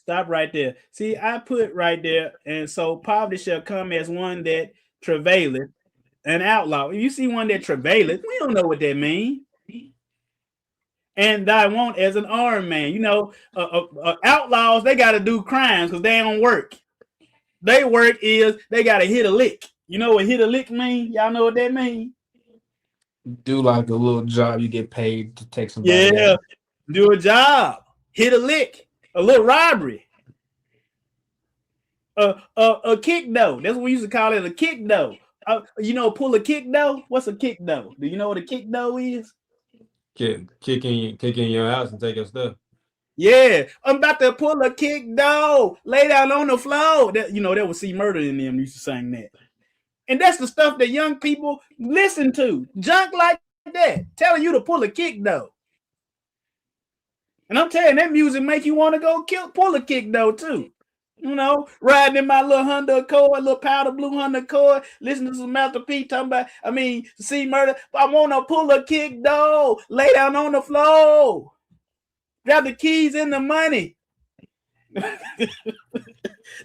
Stop right there. See, I put right there, and so poverty shall come as one that travaileth, an outlaw. If you see one that travaileth, we don't know what that means. And thy want as an armed man. You know, outlaws, they got to do crimes because they don't work. They work is they got to hit a lick. You know what hit a lick mean? Y'all know what that mean? Do like a little job, you get paid to take somebody Yeah, out. do a job, hit a lick, a little robbery. A kick though. That's what we used to call it, a kick though. You know, pull a kick though. What's a kick though? Do you know what a kick though is? Kick in your house and take your stuff. Yeah, I'm about to pull a kick though. Lay down on the floor. That that was C Murder in them used to sing that. And that's the stuff that young people listen to. Junk like that, telling you to pull a kick though. And I'm telling you, that music make you want to go pull a kick though too. You know, riding in my little Honda Accord, little powder blue Honda Accord, listening to some Master P talking about, C Murder. I want to pull a kick though. Lay down on the floor. Grab the keys and the money.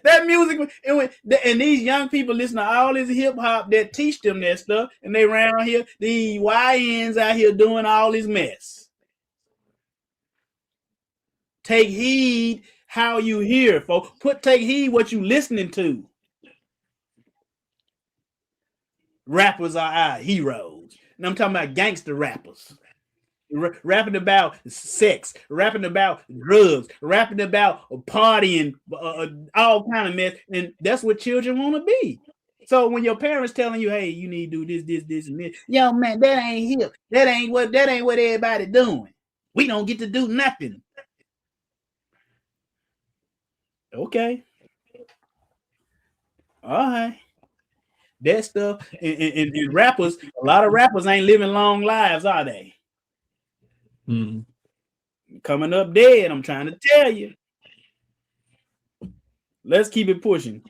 That music, and these young people listen to all this hip hop that teach them that stuff, and they around here, the YNs out here doing all this mess. Take heed how you hear, folks. Take heed what you listening to. Rappers are our heroes. And I'm talking about gangster rappers. Rapping about sex, rapping about drugs, rapping about partying, all kind of mess, and that's what children want to be. So when your parents telling you, "Hey, you need to do this, and this," yo, man, that ain't hip. That ain't what everybody doing. We don't get to do nothing. Okay. All right. That stuff and rappers, a lot of rappers ain't living long lives, are they? Mm. Coming up dead, I'm trying to tell you. Let's keep it pushing.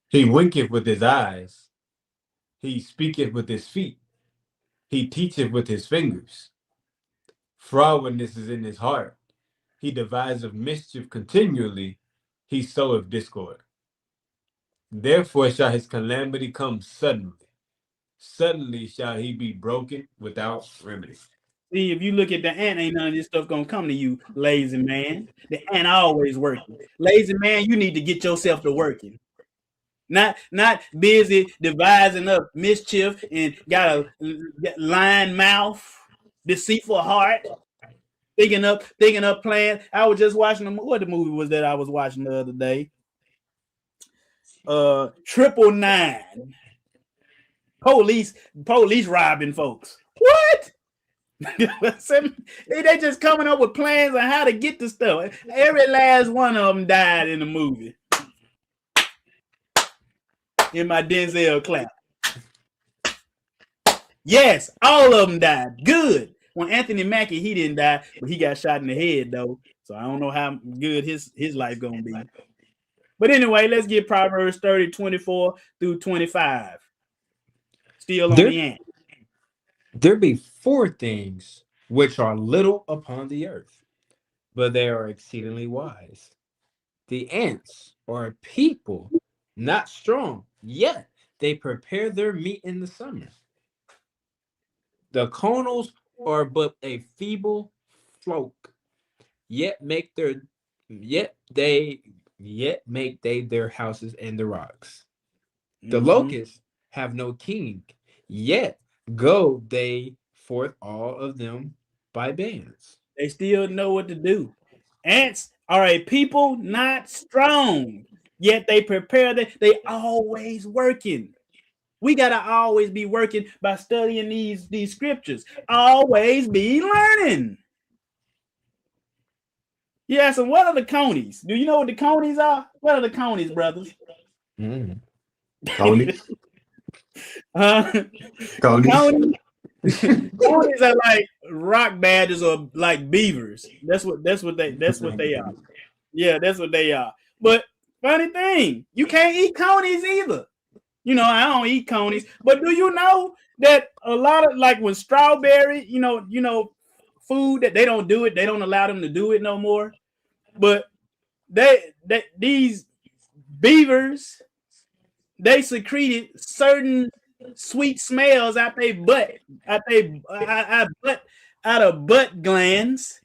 He winketh with his eyes. He speaketh with his feet. He teacheth with his fingers. Frowardness is in his heart. He deviseth mischief continually. He soweth discord. Therefore shall his calamity come suddenly. Suddenly shall he be broken without remedy. See, if you look at the ant, ain't none of this stuff gonna come to you, lazy man. The ant always working. Lazy man, you need to get yourself to working. Not busy devising up mischief and got a lying mouth, deceitful heart, thinking up plans. I was just watching what the movie was that I was watching the other day. 999. Police robbing folks. What? They just coming up with plans on how to get the stuff. Every last one of them died in the movie. In my Denzel clap. Yes, all of them died. Good. When Anthony Mackie, he didn't die, but he got shot in the head though. So I don't know how good his life gonna be. But anyway, let's get Proverbs 30, 24 through 25. Still on the ant. There be 4 things which are little upon the earth, but they are exceedingly wise. The ants are a people not strong, yet they prepare their meat in the summer. The conals are but a feeble folk, yet make they their houses in the rocks. The locusts have no king, yet go they forth all of them by bands. They still know what to do. Ants are a people not strong, yet they prepare they always working. We gotta always be working by studying these scriptures. Always be learning. Yeah, so what are the conies? Do you know what the conies are? What are the conies, brothers? Conies. Conies. Conies are like rock badgers or like beavers. That's what they are. Yeah, that's what they are. But funny thing, you can't eat conies either. You know, I don't eat conies, but do you know that a lot of like when strawberry, you know, food that they don't do it, they don't allow them to do it no more. But these beavers, they secreted certain sweet smells out their butt, out of butt glands.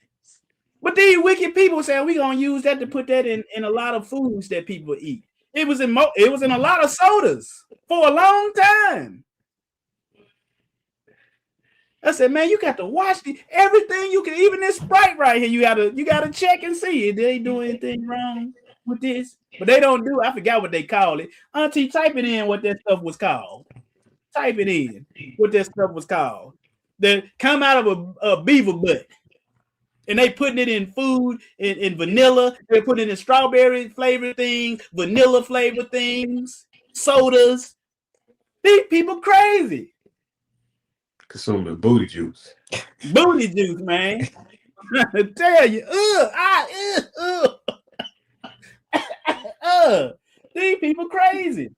But these wicked people saying we're gonna use that to put that in a lot of foods that people eat. It was in a lot of sodas for a long time. I said, man, you got to watch everything you can, even this Sprite right here. You gotta check and see if they do anything wrong with this. But they don't do. I forgot what they call it. Auntie, type it in what that stuff was called. Type it in what that stuff was called. That come out of a beaver butt. And they putting it in food, in vanilla. They're putting it in strawberry flavored things, vanilla flavored things, sodas. These people crazy. Consuming booty juice. Booty juice, man. I tell you, these people crazy.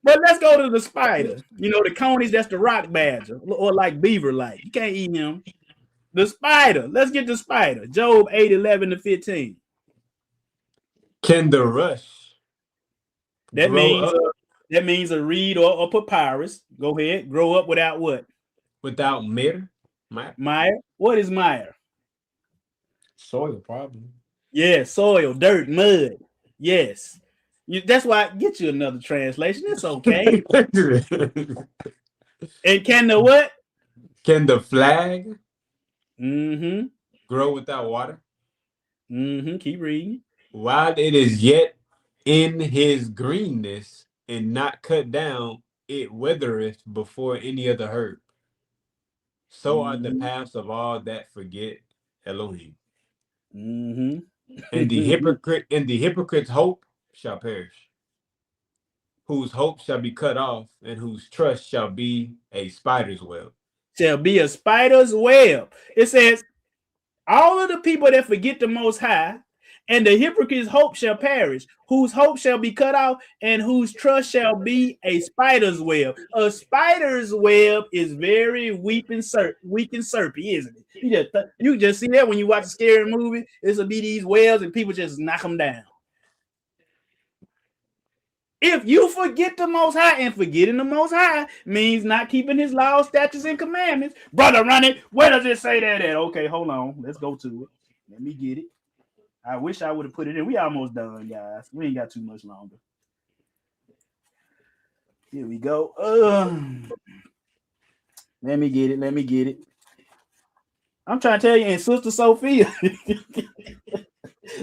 But let's go to the spider. You know, the conies, that's the rock badger, or like beaver like. You can't eat him. The spider. Let's get the spider. Job 8, 11 to 15. Can the rush that means a reed or papyrus. Go ahead. Grow up without what? Without mire? Mire? What is mire? Soil, probably. Yeah, soil, dirt, mud. Yes. That's why I get you another translation. It's okay. And can the what? Can the flag Mm-hmm. grow without water? Mm-hmm. Keep reading. While it is yet in his greenness and not cut down, it withereth before any other herb. So are the paths of all that forget Elohim. Mm-hmm. And the hypocrite's hope shall perish. whose hope shall be cut off, and whose trust shall be a spider's web. Shall be a spider's web. It says, all of the people that forget the Most High and the hypocrite's hope shall perish, whose hope shall be cut off, and whose trust shall be a spider's web. A spider's web is very weak and serpy, isn't it? You just see that when you watch a scary movie. This will be these webs and people just knock them down. If you forget the Most High, and forgetting the Most High means not keeping his laws, statutes, and commandments. Brother Ronnie, where does it say that at? Okay, hold on. Let's go to it. Let me get it. I wish I would have put it in. We almost done, guys. We ain't got too much longer. Here we go. Let me get it. I'm trying to tell you, and Sister Sophia.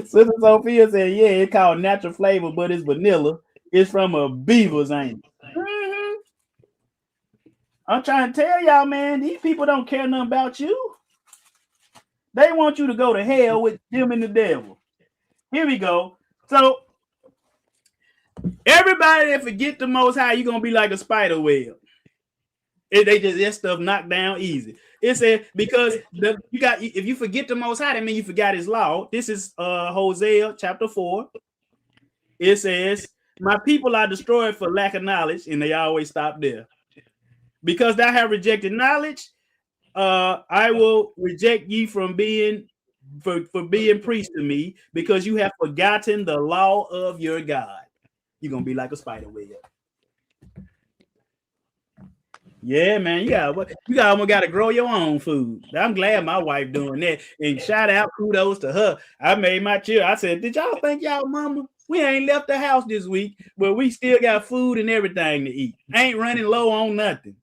Sister Sophia said, yeah, it's called natural flavor, but it's vanilla. It's from a beaver's, ain't it? Mm-hmm. I'm trying to tell y'all, man, these people don't care nothing about you. They want you to go to hell with them and the devil. Here we go. So, everybody that forget the Most High, you're going to be like a spider web. They just that stuff knocked down easy. It said, because if you forget the Most High, that means you forgot his law. This is Hosea chapter 4. It says, my people are destroyed for lack of knowledge, and they always stop there. Because thou have rejected knowledge, I will reject ye from being for being priest to me, because you have forgotten the law of your God. You're gonna be like a spider web. Yeah, man, you almost got to grow your own food. I'm glad my wife doing that. And shout out, kudos to her. I made my children. I said, did y'all think y'all mama? We ain't left the house this week, but we still got food and everything to eat. Ain't running low on nothing.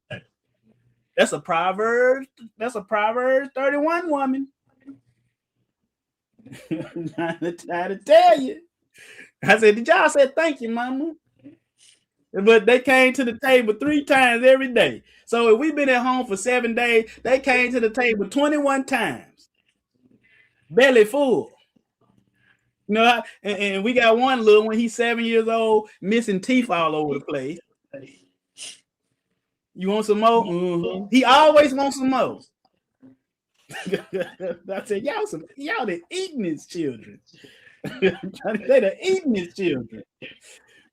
That's a Proverbs 31 woman. I'm trying to tell you. I said, did y'all say thank you, mama? But they came to the table 3 times every day. So if we've been at home for 7 days, they came to the table 21 times. Belly full. You know, and we got one little one, he's 7 years old, missing teeth all over the place. You want some more? Mm-hmm. He always wants some more. I said, y'all the eating his children. They're eating his children.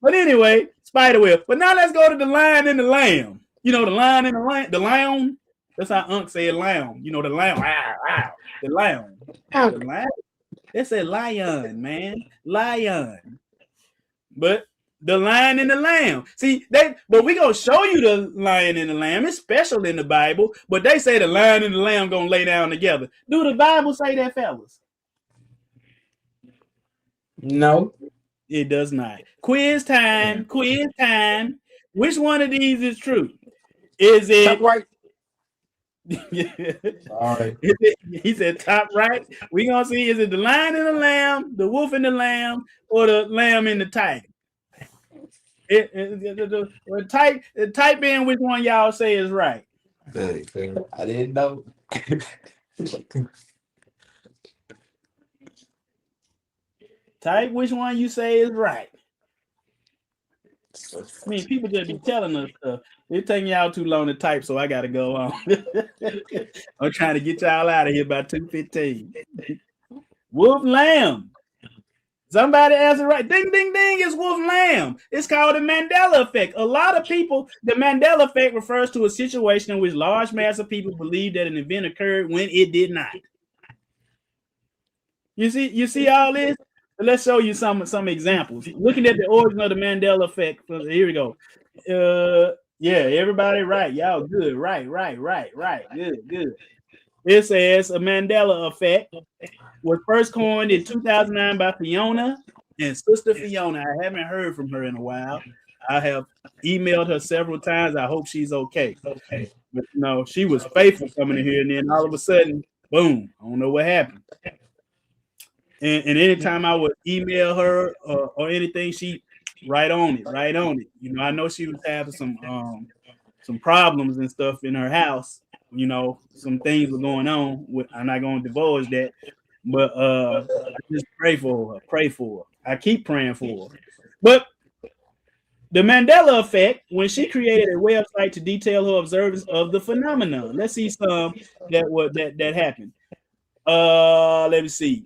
But anyway, spider web. But now let's go to the lion and the lamb. You know, the lion and the lamb. That's how Unc said lamb. You know, the lamb. The lamb. The lion. They said lion, man. Lion. But the lion and the lamb. See, but we're going to show you the lion and the lamb. It's special in the Bible. But they say the lion and the lamb going to lay down together. Do the Bible say that, fellas? No. It does not. Quiz time. Which one of these is true? Is it top right? All right. He said top right. We're gonna see, is it the lion and the lamb, the wolf and the lamb, or the lamb and the tiger? Type in which one y'all say is right. I didn't know. Type which one you say is right. I mean, people just be telling us stuff. It's taking y'all too long to type, so I gotta go on. I'm trying to get y'all out of here by 2:15. Wolf lamb. Somebody answered right. Ding, ding, ding. It's wolf lamb. It's called the Mandela effect. A lot of people, the Mandela effect refers to a situation in which large mass of people believe that an event occurred when it did not. You see all this? Let's show you some examples. Looking at the origin of the Mandela effect. Here we go. Yeah, everybody right. Y'all good. Right. Good. It says a Mandela effect was first coined in 2009 by Fiona and Sister Fiona. I haven't heard from her in a while. I have emailed her several times. I hope she's okay. But no, she was faithful coming in here, and then all of a sudden, boom, I don't know what happened. And anytime I would email her or anything, she right on it. You know, I know she was having some problems and stuff in her house. You know, some things were going on. I'm not going to divulge that, but I just pray for her. I keep praying for her. But The Mandela effect, when she created a website to detail her observance of the phenomenon. Let's see some that happened. Let me see.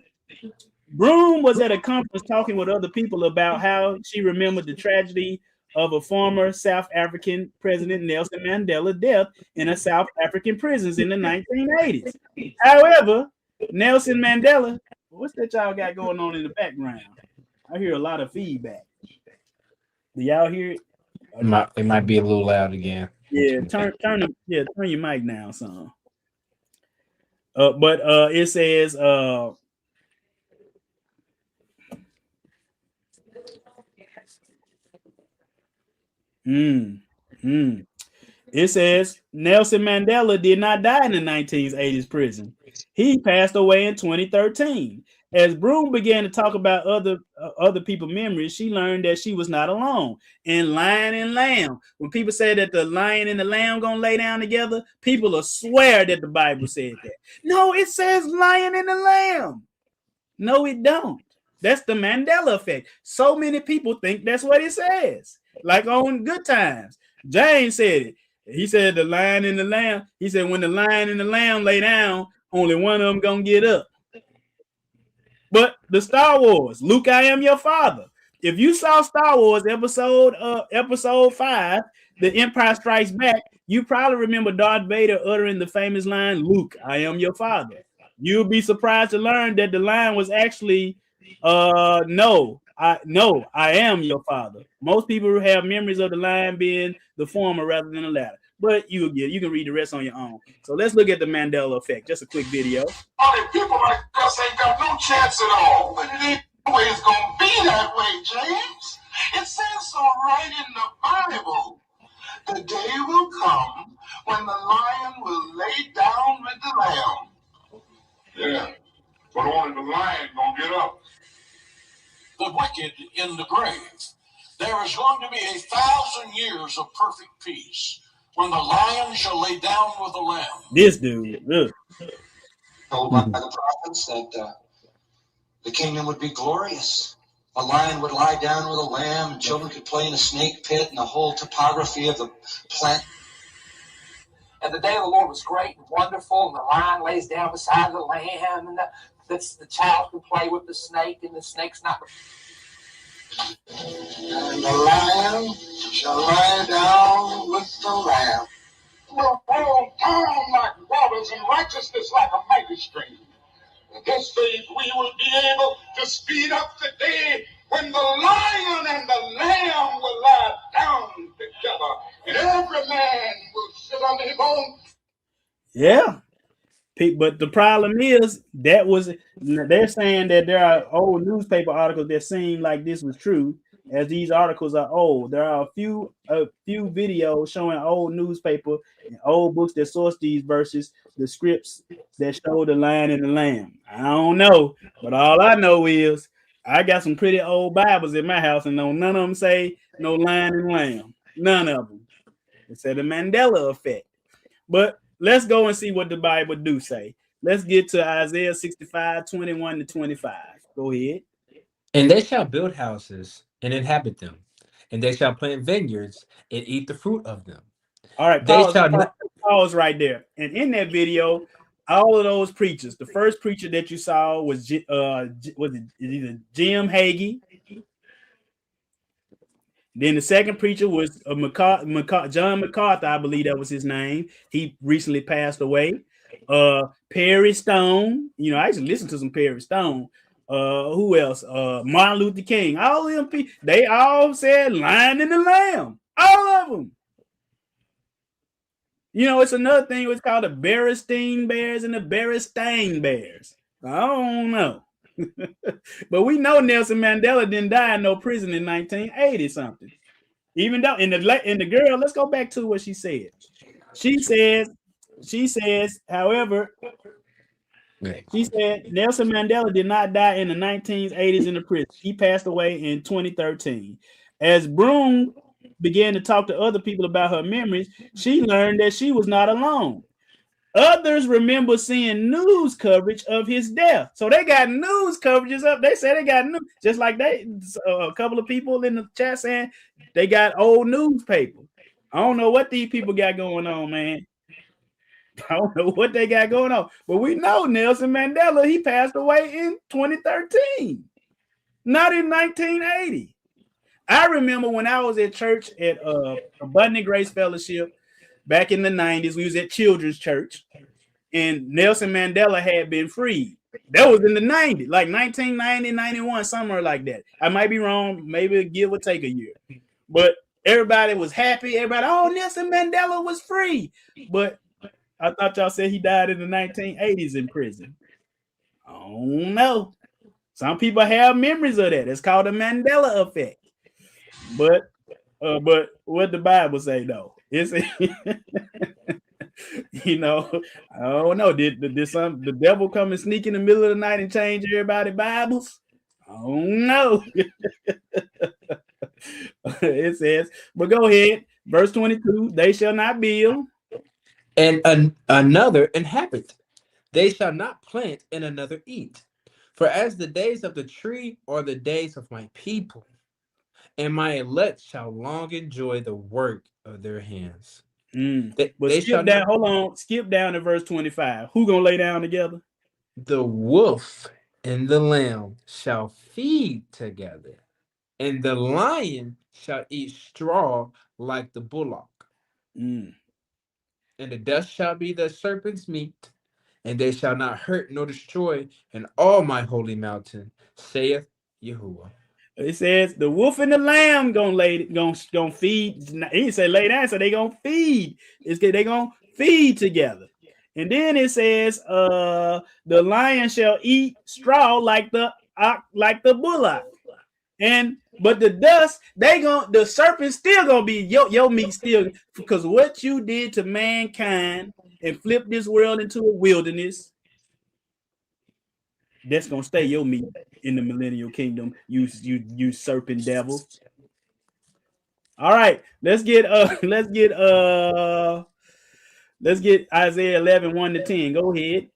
Broom was at a conference talking with other people about how she remembered the tragedy of a former South African president, Nelson Mandela's death in a South African prisons in the 1980s. However, Nelson Mandela, what's that y'all got going on in the background? I hear a lot of feedback. Do y'all hear it? It might be a little loud again. Yeah, turn your mic down some. But it says it says Nelson Mandela did not die in the 1980s prison. He passed away in 2013. As Broom began to talk about other people's memories, she learned that she was not alone. In Lion and Lamb, when people say that the lion and the lamb gonna lay down together, people will swear that the Bible said that. No, it says lion and the lamb. No, it don't. That's the Mandela effect. So many people think that's what it says. Like on Good Times, James said it. He said the lion and the lamb. He said when the lion and the lamb lay down, only one of them gonna get up. But the Star Wars, Luke, I am your father. If you saw Star Wars episode 5, The Empire Strikes Back, you probably remember Darth Vader uttering the famous line, Luke, I am your father. You'll be surprised to learn that the line was actually, no, I am your father. Most people have memories of the line being the former rather than the latter. But you can read the rest on your own. So let's look at the Mandela effect. Just a quick video. All the people like us ain't got no chance at all. But it ain't always gonna be that way, James. It says so right in the Bible. The day will come when the lion will lay down with the lamb. Yeah, but only the lion gonna get up. The wicked in the grave. There is going to be 1,000 years of perfect peace when the lion shall lay down with the lamb. This dude, Told by the prophets that the kingdom would be glorious. A lion would lie down with a lamb, and children could play in a snake pit, and the whole topography of the plant. And the day of the Lord was great and wonderful, and the lion lays down beside the lamb, and the child can play with the snake, and the snake's not. And the lion shall lie down with the lamb. Will flow down like waters and righteousness like a mighty stream. In this faith we will be able to speed up the day when the lion and the lamb will lie down together, and every man will sit on his own. Yeah. But the problem is they're saying that there are old newspaper articles that seem like this was true, as these articles are old. There are a few videos showing old newspaper and old books that source these verses, the scripts that show the lion and the lamb. I don't know, but all I know is I got some pretty old Bibles in my house, and none of them say no lion and lamb. None of them. It said the Mandela effect. But let's go and see what the Bible do say. Let's get to Isaiah 65, 21 to 25. Go ahead. And they shall build houses and inhabit them, and they shall plant vineyards and eat the fruit of them. All right, pause right there. And in that video, all of those preachers, the first preacher that you saw was either Jim Hagee. Then the second preacher was John MacArthur, I believe that was his name. He recently passed away. Perry Stone, I used to listen to some Perry Stone. Who else? Martin Luther King. All of them people, they all said lion and the lamb. All of them. It's another thing. It's called the Berenstain Bears and the Berenstain Bears. I don't know. But we know Nelson Mandela didn't die in no prison in 1980 something. Even though in the girl, let's go back to what she said. She says, however, she said Nelson Mandela did not die in the 1980s in the prison. He passed away in 2013. As Broom began to talk to other people about her memories, she learned that she was not alone. Others remember seeing news coverage of his death. So they got news coverages up. They say they got news, just like a couple of people in the chat saying they got old newspaper. I don't know what these people got going on, man. I don't know what they got going on, but we know Nelson Mandela, he passed away in 2013, not in 1980. I remember when I was at church at Abundant Grace Fellowship back in the 90s, we was at Children's Church, and Nelson Mandela had been freed. That was in the 90s, like 1990, 91, somewhere like that. I might be wrong, maybe give or take a year. But everybody was happy. Everybody, oh, Nelson Mandela was free. But I thought y'all said he died in the 1980s in prison. I don't know. Some people have memories of that. It's called the Mandela effect. But what the Bible say though? It's you know, I don't know. Did the devil come and sneak in the middle of the night and change everybody's Bibles? I don't know. It says, but go ahead. Verse 22, they shall not build. And another inhabit. They shall not plant and another eat. For as the days of the tree are the days of my people, and my elect shall long enjoy the work of their hands. Skip down to verse 25. Who gonna lay down together? The wolf and the lamb shall feed together, and the lion shall eat straw like the bullock. And the dust shall be the serpent's meat, and they shall not hurt nor destroy in all my holy mountain, saith Yahuwah. It says the wolf and the lamb gonna feed. He didn't say lay down, so they gonna feed. They gonna feed together. And then it says the lion shall eat straw like the bullock. But the dust, the serpent still gonna be your meat still, because what you did to mankind and flip this world into a wilderness, that's gonna stay your meat in the millennial kingdom, you serpent devil. All right, let's get Isaiah 11, 1-10. Go ahead.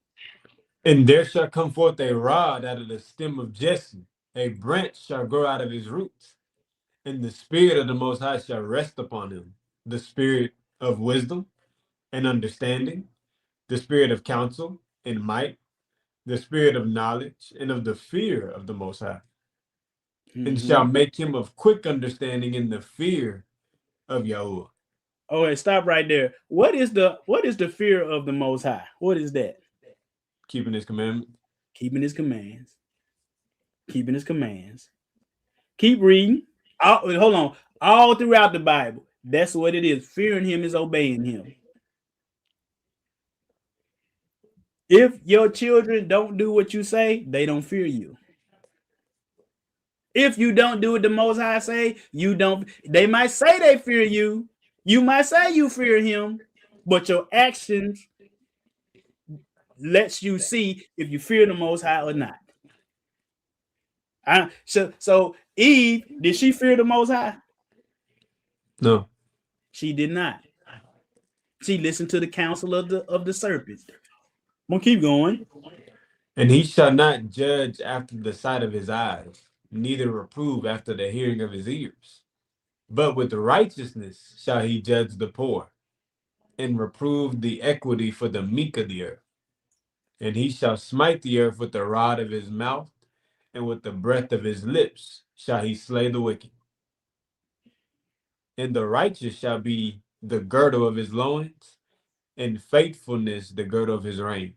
And there shall come forth a rod out of the stem of Jesse, a branch shall grow out of his roots, and the spirit of the Most High shall rest upon him, the spirit of wisdom and understanding, the spirit of counsel and might, the spirit of knowledge and of the fear of the Most High, and shall make him of quick understanding in the fear of Yahuwah. Oh, wait, stop right there. What is the fear of the Most High? What is that? Keeping his commandments. Keeping his commands. Keeping his commands. Keep reading. Hold on. All throughout the Bible, that's what it is. Fearing him is obeying him. If your children don't do what you say, they don't fear you. If you don't do what the Most High say, you don't. They might say they fear you. You might say you fear him, but your actions lets you see if you fear the Most High or not. So Eve, did she fear the Most High? No, she did not. She listened to the counsel of the serpent. I'm gonna keep going. And he shall not judge after the sight of his eyes, neither reprove after the hearing of his ears. But with righteousness shall he judge the poor, and reprove the equity for the meek of the earth. And he shall smite the earth with the rod of his mouth, and with the breath of his lips shall he slay the wicked. And the righteous shall be the girdle of his loins, and faithfulness the girdle of his reins.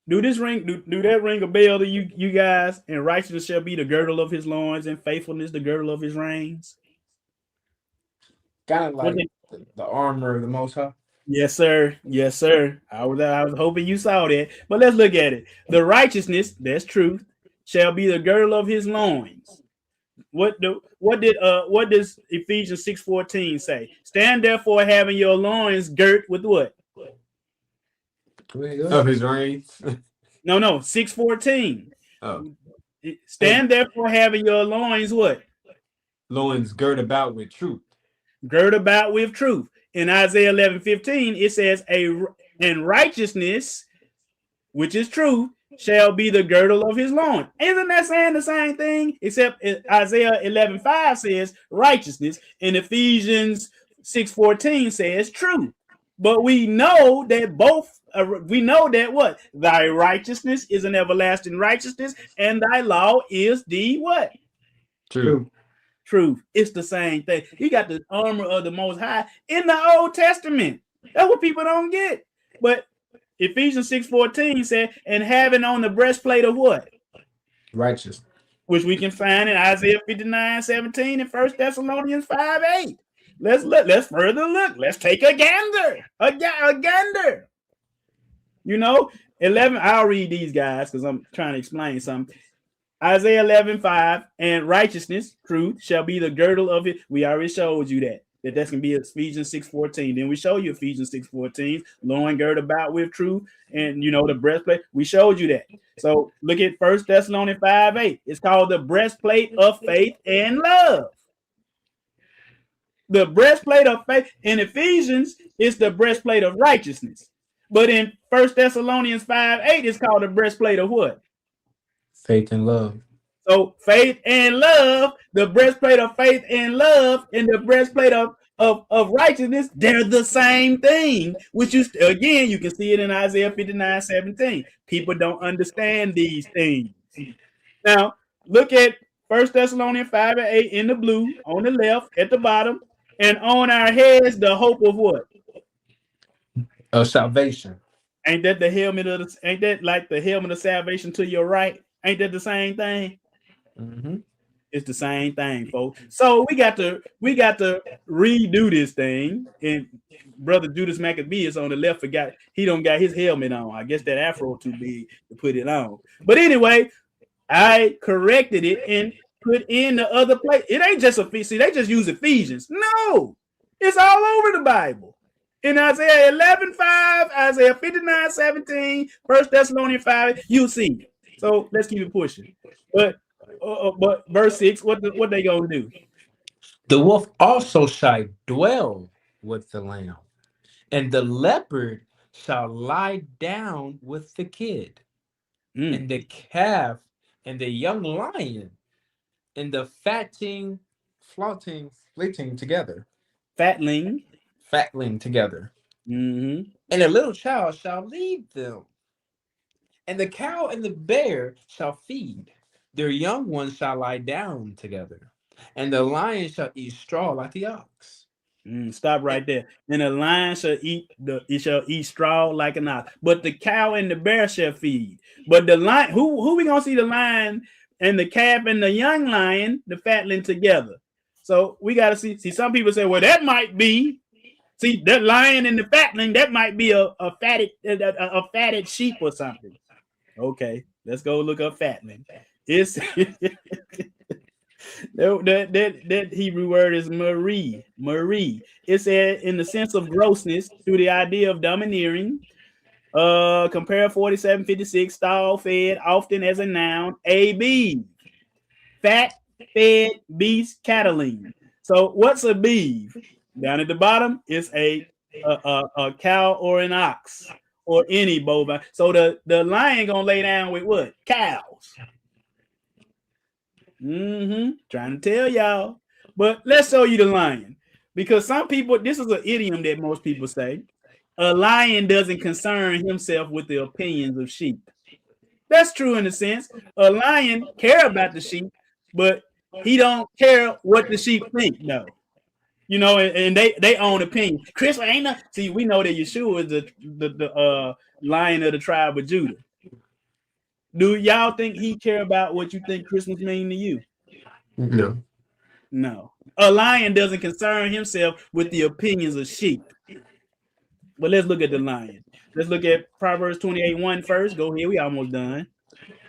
Do that ring a bell to you guys? And righteousness shall be the girdle of his loins, and faithfulness the girdle of his reins. Kind of like the armor of the Most High. Yes, sir. Yes, sir. I was hoping you saw that. But let's look at it. The righteousness, that's truth, shall be the girdle of his loins. What does Ephesians 6:14 say? Stand therefore having your loins girt with what? Of his reins. No, 6:14. Oh. Stand therefore having your loins what? Loins girt about with truth. Girt about with truth. In Isaiah 11:15, it says and righteousness, which is truth, shall be the girdle of his loins. Isn't that saying the same thing? Except Isaiah 11:5 says righteousness, and Ephesians 6:14 says truth. But we know that we know that what? Thy righteousness is an everlasting righteousness, and thy law is the what? True. Truth. It's the same thing. You got the armor of the Most High in the Old Testament. That's what people don't get. But Ephesians 6:14 said, and having on the breastplate of what? Righteous. Which we can find in Isaiah 59:17 and 1 Thessalonians 5:8. Let's further look. Let's take a gander. A gander. You know, 11. I'll read these guys because I'm trying to explain something. Isaiah 11:5, and righteousness, truth, shall be the girdle of it. We already showed you that's gonna be Ephesians 6:14. Then we show you Ephesians 6:14, loin girded about with truth, and you know the breastplate. We showed you that. So look at 1 Thessalonians 5:8. It's called the breastplate of faith and love. The breastplate of faith in Ephesians is the breastplate of righteousness. But in 1 Thessalonians 5:8, it's called the breastplate of what? Faith and love. So faith and love, the breastplate of faith and love, and the breastplate of righteousness, they're the same thing. Which you can see it in Isaiah 59:17. People don't understand these things. Now look at 1 Thessalonians 5:8 in the blue on the left at the bottom, and on our heads the hope of what? Of salvation. Ain't that the helmet of ain't that like the helmet of salvation to your right? Ain't that the same thing? Mm-hmm. It's the same thing, folks. So we got to redo this thing. And Brother Judas Maccabeus on the left forgot he don't got his helmet on. I guess that afro too big to put it on. But anyway, I corrected it and put in the other place. It ain't just see, they just use Ephesians. No, it's all over the Bible. In Isaiah 11:5, Isaiah 59:17, 1 Thessalonians 5, you see it. So let's keep it pushing. But verse 6, what they gonna do? The wolf also shall dwell with the lamb, and the leopard shall lie down with the kid, and the calf and the young lion, and the fleeting together. Fatling together. Mm-hmm. And a little child shall lead them. And the cow and the bear shall feed. Their young ones shall lie down together. And the lion shall eat straw like the ox. Stop right there. And the lion shall eat straw like an ox. But the cow and the bear shall feed. But the lion, who we gonna see the lion and the calf and the young lion, the fatling together? So we gotta see. Some people say, well, that might be. See, that lion and the fatling, that might be a fatted sheep or something. Okay, let's go look up fatling. It's that Hebrew word is Marie. It said in the sense of grossness through the idea of domineering. Compare 47:56, stall fed, often as a noun, a beef. Fat fed beast cattling. So what's a beef? Down at the bottom is a cow or an ox or any bovine. So the lion gonna lay down with what? Cows. Trying to tell y'all. But let's show you the lion. Because some people, this is an idiom that most people say. A lion doesn't concern himself with the opinions of sheep. That's true in a sense. A lion care about the sheep, but he don't care what the sheep think, no. You know, and they own opinion. Chris ain't no, see, we know that Yeshua is the lion of the tribe of Judah. Do y'all think he care about what you think Christmas mean to you? No. A lion doesn't concern himself with the opinions of sheep. But let's look at the lion. Let's look at Proverbs 28:1 first. Go ahead, we almost done.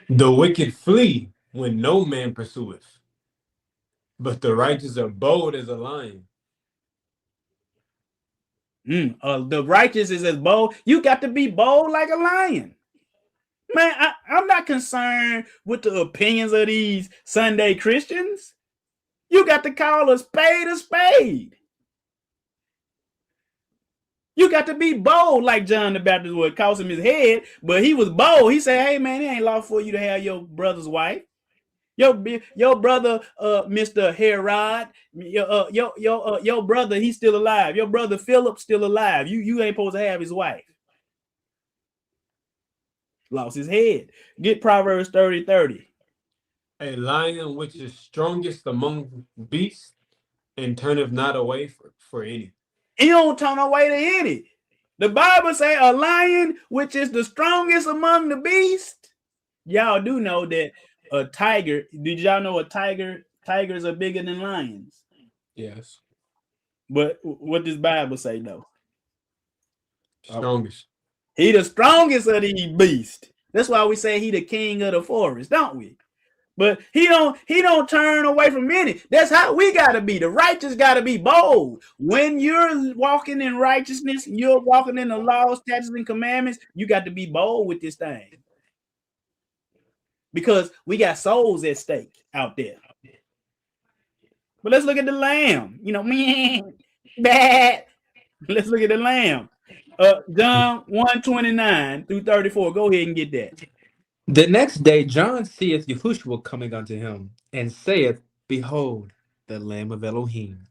The wicked flee when no man pursueth, but the righteous are bold as a lion. The righteous is as bold. You got to be bold like a lion. Man, I'm not concerned with the opinions of these Sunday Christians. You got to call a spade a spade. You got to be bold like John the Baptist was. It cost him his head, but he was bold. He said, hey, man, it ain't lawful for you to have your brother's wife. Your brother, Mr. Herod, your brother, he's still alive. Your brother Philip still alive. You ain't supposed to have his wife. Lost his head. Get Proverbs 30:30. A lion which is strongest among beasts and turneth not away for any. He don't turn away to any. The Bible say a lion which is the strongest among the beasts. Y'all do know that a tiger, did y'all know tigers are bigger than lions? Yes. But what does Bible say though? Strongest. He the strongest of these beasts. That's why we say he the king of the forest, don't we? But he don't turn away from any. That's how we gotta be. The righteous gotta be bold. When you're walking in righteousness, you're walking in the laws, statutes, and commandments, you got to be bold with this thing. Because we got souls at stake out there. But let's look at the lamb. You know, man, bad. Let's look at the lamb. John 1:29-34. Go ahead and get that. The next day John seeth Yahushua coming unto him, and saith, Behold, the Lamb of Elohim,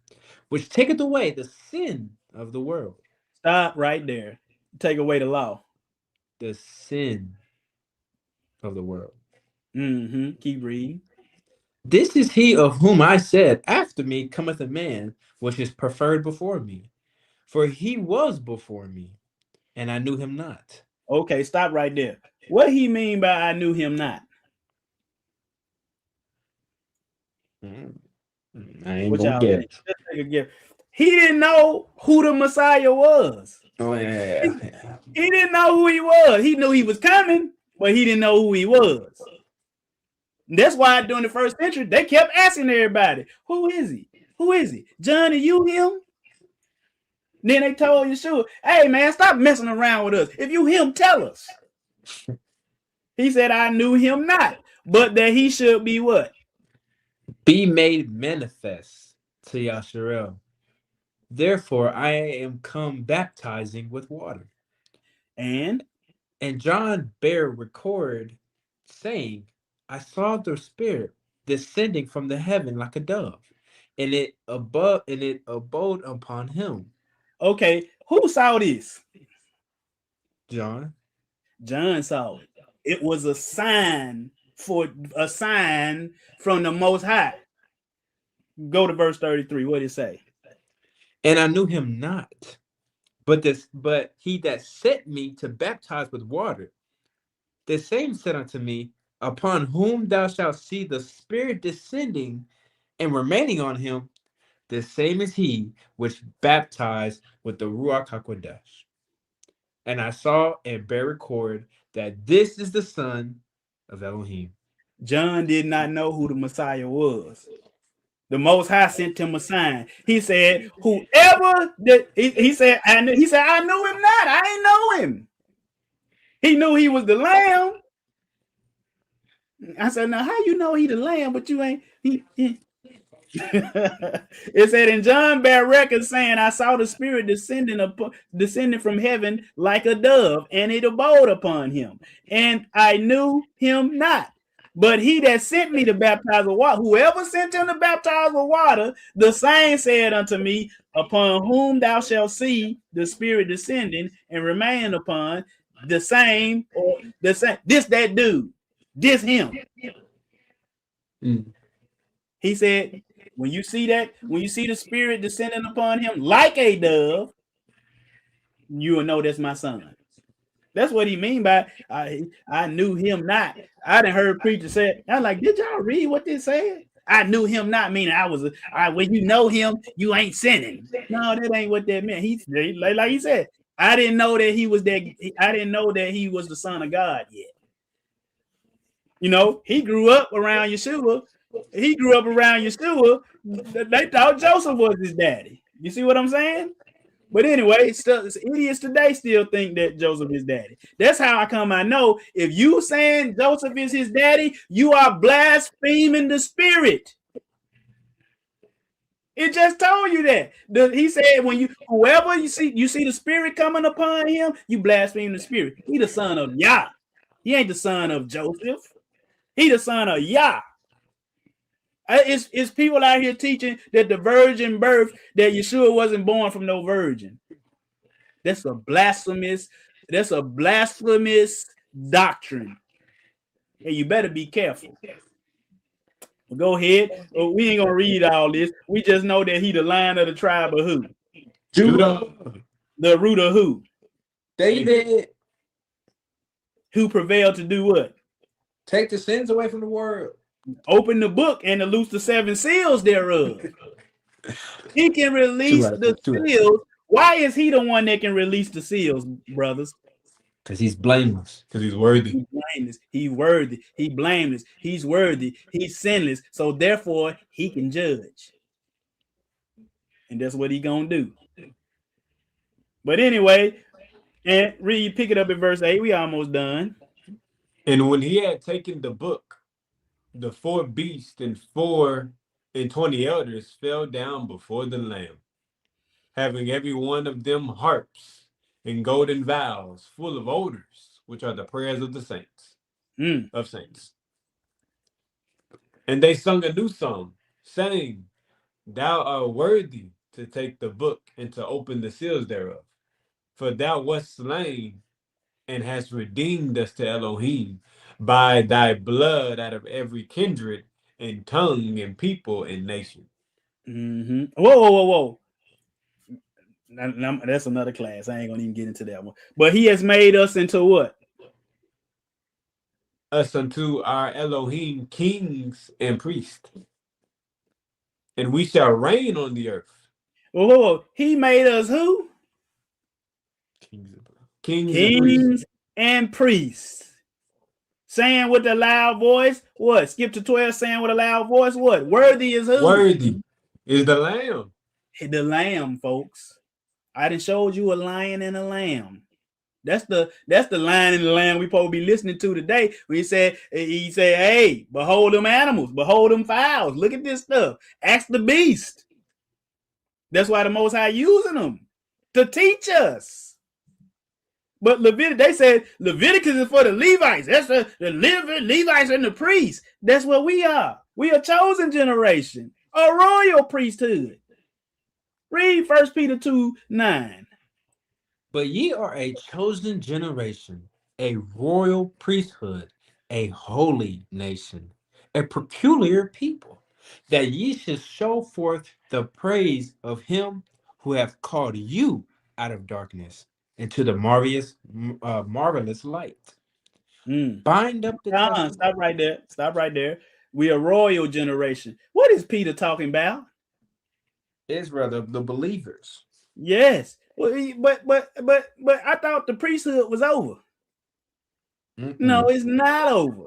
which taketh away the sin of the world. Stop right there. Take away the law. The sin of the world. Keep reading. This is he of whom I said, After me cometh a man which is preferred before me, for he was before me, and I knew him not. Okay, stop right there. What he mean by I knew him not? I ain't What gonna y'all get think? Let's take a guess. He didn't know who the Messiah was. Oh, yeah. He didn't know who he was. He knew he was coming, but he didn't know who he was. That's why during the first century, they kept asking everybody, who is he? Who is he? John, are you him? Then they told Yeshua, hey, man, stop messing around with us. If you him, tell us. He said, I knew him not, but that he should be what? Be made manifest to Yasharel. Therefore, I am come baptizing with water. And John bare record, saying, I saw the Spirit descending from the heaven like a dove, and it abode upon him. okay, who saw this? John. John saw it. It was a sign from the Most High. Go to verse 33. What did it say? And I knew him not, but he that sent me to baptize with water, the same said unto me, Upon whom thou shalt see the Spirit descending and remaining on him, the same is he which baptized with the Ruach HaKodesh. And I saw and bear record that this is the Son of Elohim. John did not know who the Messiah was. The Most High sent him a sign. He said, whoever he said, I knew him not. I ain't know him. He knew he was the lamb. I said, now how you know he the lamb, but you ain't he. It said, and John bare record saying, I saw the Spirit descending from heaven like a dove, and it abode upon him. And I knew him not. But he that sent me to baptize with water, whoever sent him to baptize with water, the same said unto me, upon whom thou shalt see the Spirit descending and remain upon, the same, this that dude, this him. He said, when you see the Spirit descending upon him like a dove, you will know that's my son. That's what he mean by I knew him not. I done heard preachers say, I was like, did y'all read what they said? I knew him not, meaning when you know him, you ain't sinning. No, that ain't what that meant. Like he said, I didn't know that he was that. I didn't know that he was the Son of God yet. You know, he grew up around Yeshua. They thought Joseph was his daddy. You see what I'm saying? But anyway, idiots today still think that Joseph is daddy. That's how I know if you saying Joseph is his daddy, you are blaspheming the Spirit. It just told you that. He said when whoever you see the spirit coming upon him, you blaspheme the spirit. He the son of Yah. He ain't the son of Joseph. He the son of Yah. It's people out here teaching that the virgin birth, that Yeshua wasn't born from no virgin. That's a blasphemous doctrine. Hey, you better be careful. Go ahead. We ain't gonna read all this. We just know that he the lion of the tribe of who? Judah. The root of who? David. Who prevailed to do what? Take the sins away from the world. Open the book and to loose the 7 seals thereof. He can release the seals. Why is he the one that can release the seals, brothers? Because he's blameless. Because he's worthy. He's blameless. He's worthy. He's blameless. He's worthy. He's sinless. So therefore, he can judge. And that's what he gonna do. But anyway, and pick it up at verse 8. We almost done. And when he had taken the book, the 4 beasts and 4 and 20 elders fell down before the Lamb, having every one of them harps and golden vials full of odors, which are the prayers of the saints, of saints. And they sung a new song, saying, Thou art worthy to take the book and to open the seals thereof. For thou wast slain and hast redeemed us to Elohim by thy blood out of every kindred and tongue and people and nation. Whoa. That's another class. I ain't gonna even get into that one. But he has made us into what? Us unto our Elohim kings and priests. And we shall reign on the earth. Whoa. He made us who? Kings and priests. Saying with a loud voice, what? Skip to 12, saying with a loud voice, what? Worthy is who? Worthy is the Lamb. The Lamb, folks. I done showed you a lion and a lamb. That's the lion and the lamb we supposed to be listening to today. When he said, hey, behold them animals, behold them fowls. Look at this stuff. Ask the beast. That's why the Most High using them to teach us. But they said Leviticus is for the Levites. That's the Levites and the priests. That's what we are. We are chosen generation, a royal priesthood. Read 1 Peter 2:9. But ye are a chosen generation, a royal priesthood, a holy nation, a peculiar people, that ye should show forth the praise of him who hath called you out of darkness into the marvelous light. Bind up the Stop right there. We are royal generation. What is Peter talking about? Israel, the believers. Yes. Well, but I thought the priesthood was over. No, it's not over.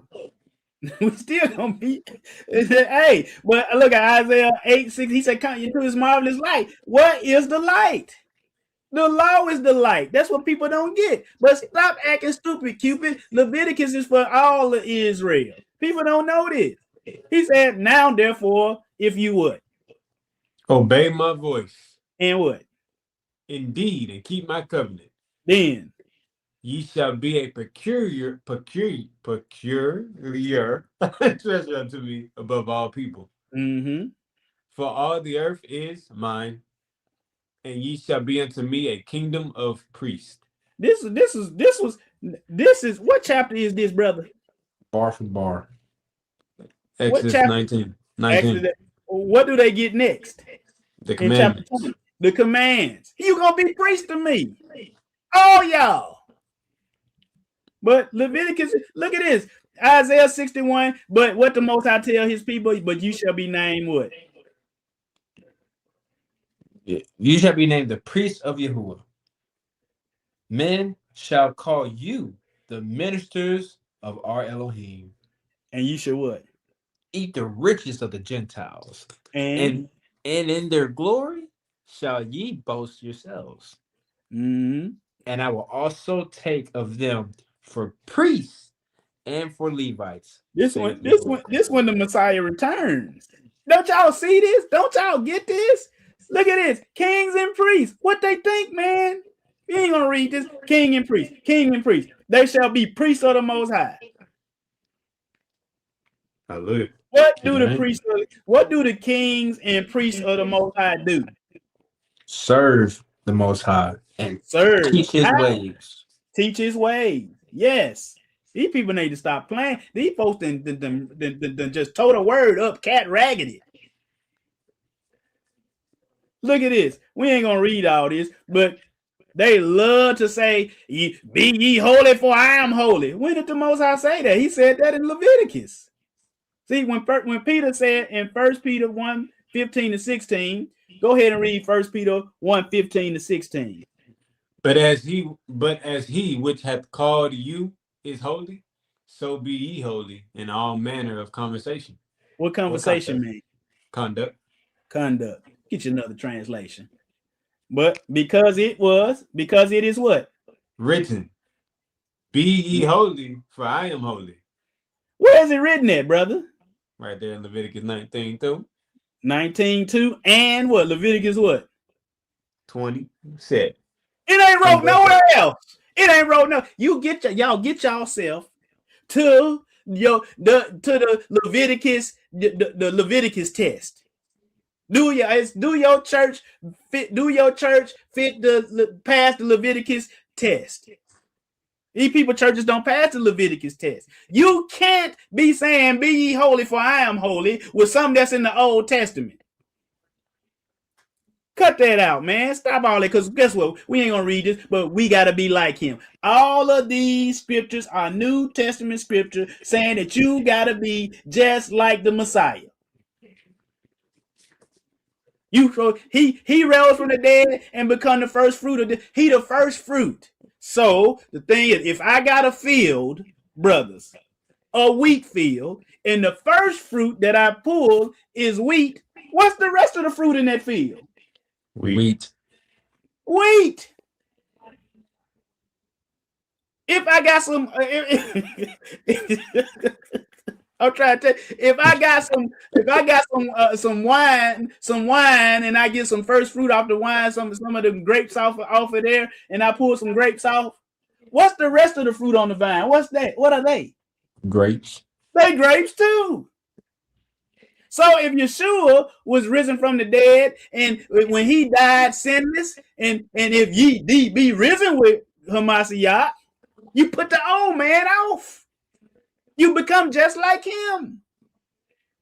We still gonna be. Hey, but look at Isaiah 8:6. He said, "Come into His marvelous light." What is the light? The law is the light. That's what people don't get. But stop acting stupid, Cupid. Leviticus is for all of Israel. People don't know this. He said, "Now, therefore, if you would obey my voice, and what? Indeed, and keep my covenant, then ye shall be a peculiar treasure unto me above all people. For all the earth is mine, and ye shall be unto me a kingdom of priests." This is what chapter is this, brother? Bar for bar. Exodus 19. Exodus, what do they get next? The commandments. The commands. You gonna be priest to me. All y'all. But Leviticus, look at this. Isaiah 61. But what the Most High tell his people, but you shall be named what? You shall be named the priest of Yahuwah. Men shall call you the ministers of our Elohim. And you shall what? Eat the riches of the Gentiles. And in their glory shall ye boast yourselves. And I will also take of them for priests and for Levites. This one, the Messiah returns. Don't y'all see this? Don't y'all get this? Look at this. Kings and priests. What they think, man? You ain't gonna read this. King and priest. King and priest. They shall be priests of the Most High. Hallelujah. What do the Amen. priests? What do the kings and priests of the Most High do? Serve the Most High and Serve. teach his How? ways. Teach his ways. Yes. These people need to stop playing. These folks then just told a word up cat raggedy. Look at this. We ain't gonna read all this, but they love to say, "Be ye holy, for I am holy." When did the Most High say that? He said that in Leviticus. See, when Peter said in 1 Peter 1:15-16, go ahead and read 1 Peter 1:15-16. But as he which hath called you is holy, so be ye holy in all manner of conversation. What conversation mean? Conduct. Conduct. Get you another translation. But because it is what? Written. Be ye holy, for I am holy. Where is it written at, brother? Right there in Leviticus 19:2. 19:2 and what? Leviticus what? 20 said. It ain't wrote nowhere else. It ain't wrote no. Y'all get yourself to the Leviticus, the Leviticus test. Do your church fit pass the Leviticus test? These people churches don't pass the Leviticus test. You can't be saying, "Be ye holy, for I am holy," with something that's in the Old Testament. Cut that out, man. Stop all that, because guess what? We ain't gonna read this, but we gotta be like him. All of these scriptures are New Testament scripture saying that you gotta be just like the Messiah. He rose from the dead and become the first fruit of he the first fruit. So the thing is, if I got a field, brothers, a wheat field, and the first fruit that I pull is wheat, what's the rest of the fruit in that field? Wheat. If I got some, I'm trying to tell you, if I got some wine, and I get some first fruit off the wine, some of the grapes off of there, and I pull some grapes off, what's the rest of the fruit on the vine? What's that? What are they? Grapes. They grapes too. So if Yeshua was risen from the dead, and when he died sinless, and if ye be risen with Hamashiach, you put the old man off. You become just like him.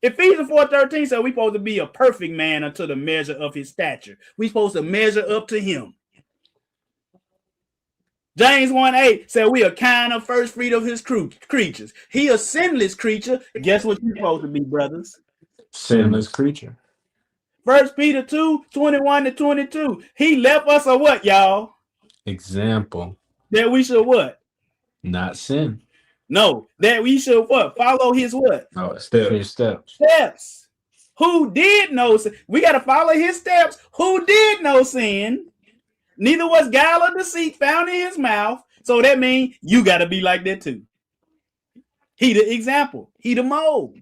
Ephesians 4:13 said we're supposed to be a perfect man unto the measure of his stature. We're supposed to measure up to him. James 1:8 said we are kind of first fruit of his creatures. He a sinless creature. Guess what you're supposed to be, brothers? Sinless creature. 1 Peter 2:21-22. He left us a what, y'all? Example. That we should what? Not sin. No, that we should what? Follow his what? Oh, steps. Steps. Who did no sin? We got to follow his steps. Who did no sin? Neither was guile or deceit found in his mouth. So that means you got to be like that too. He the example. He the mold.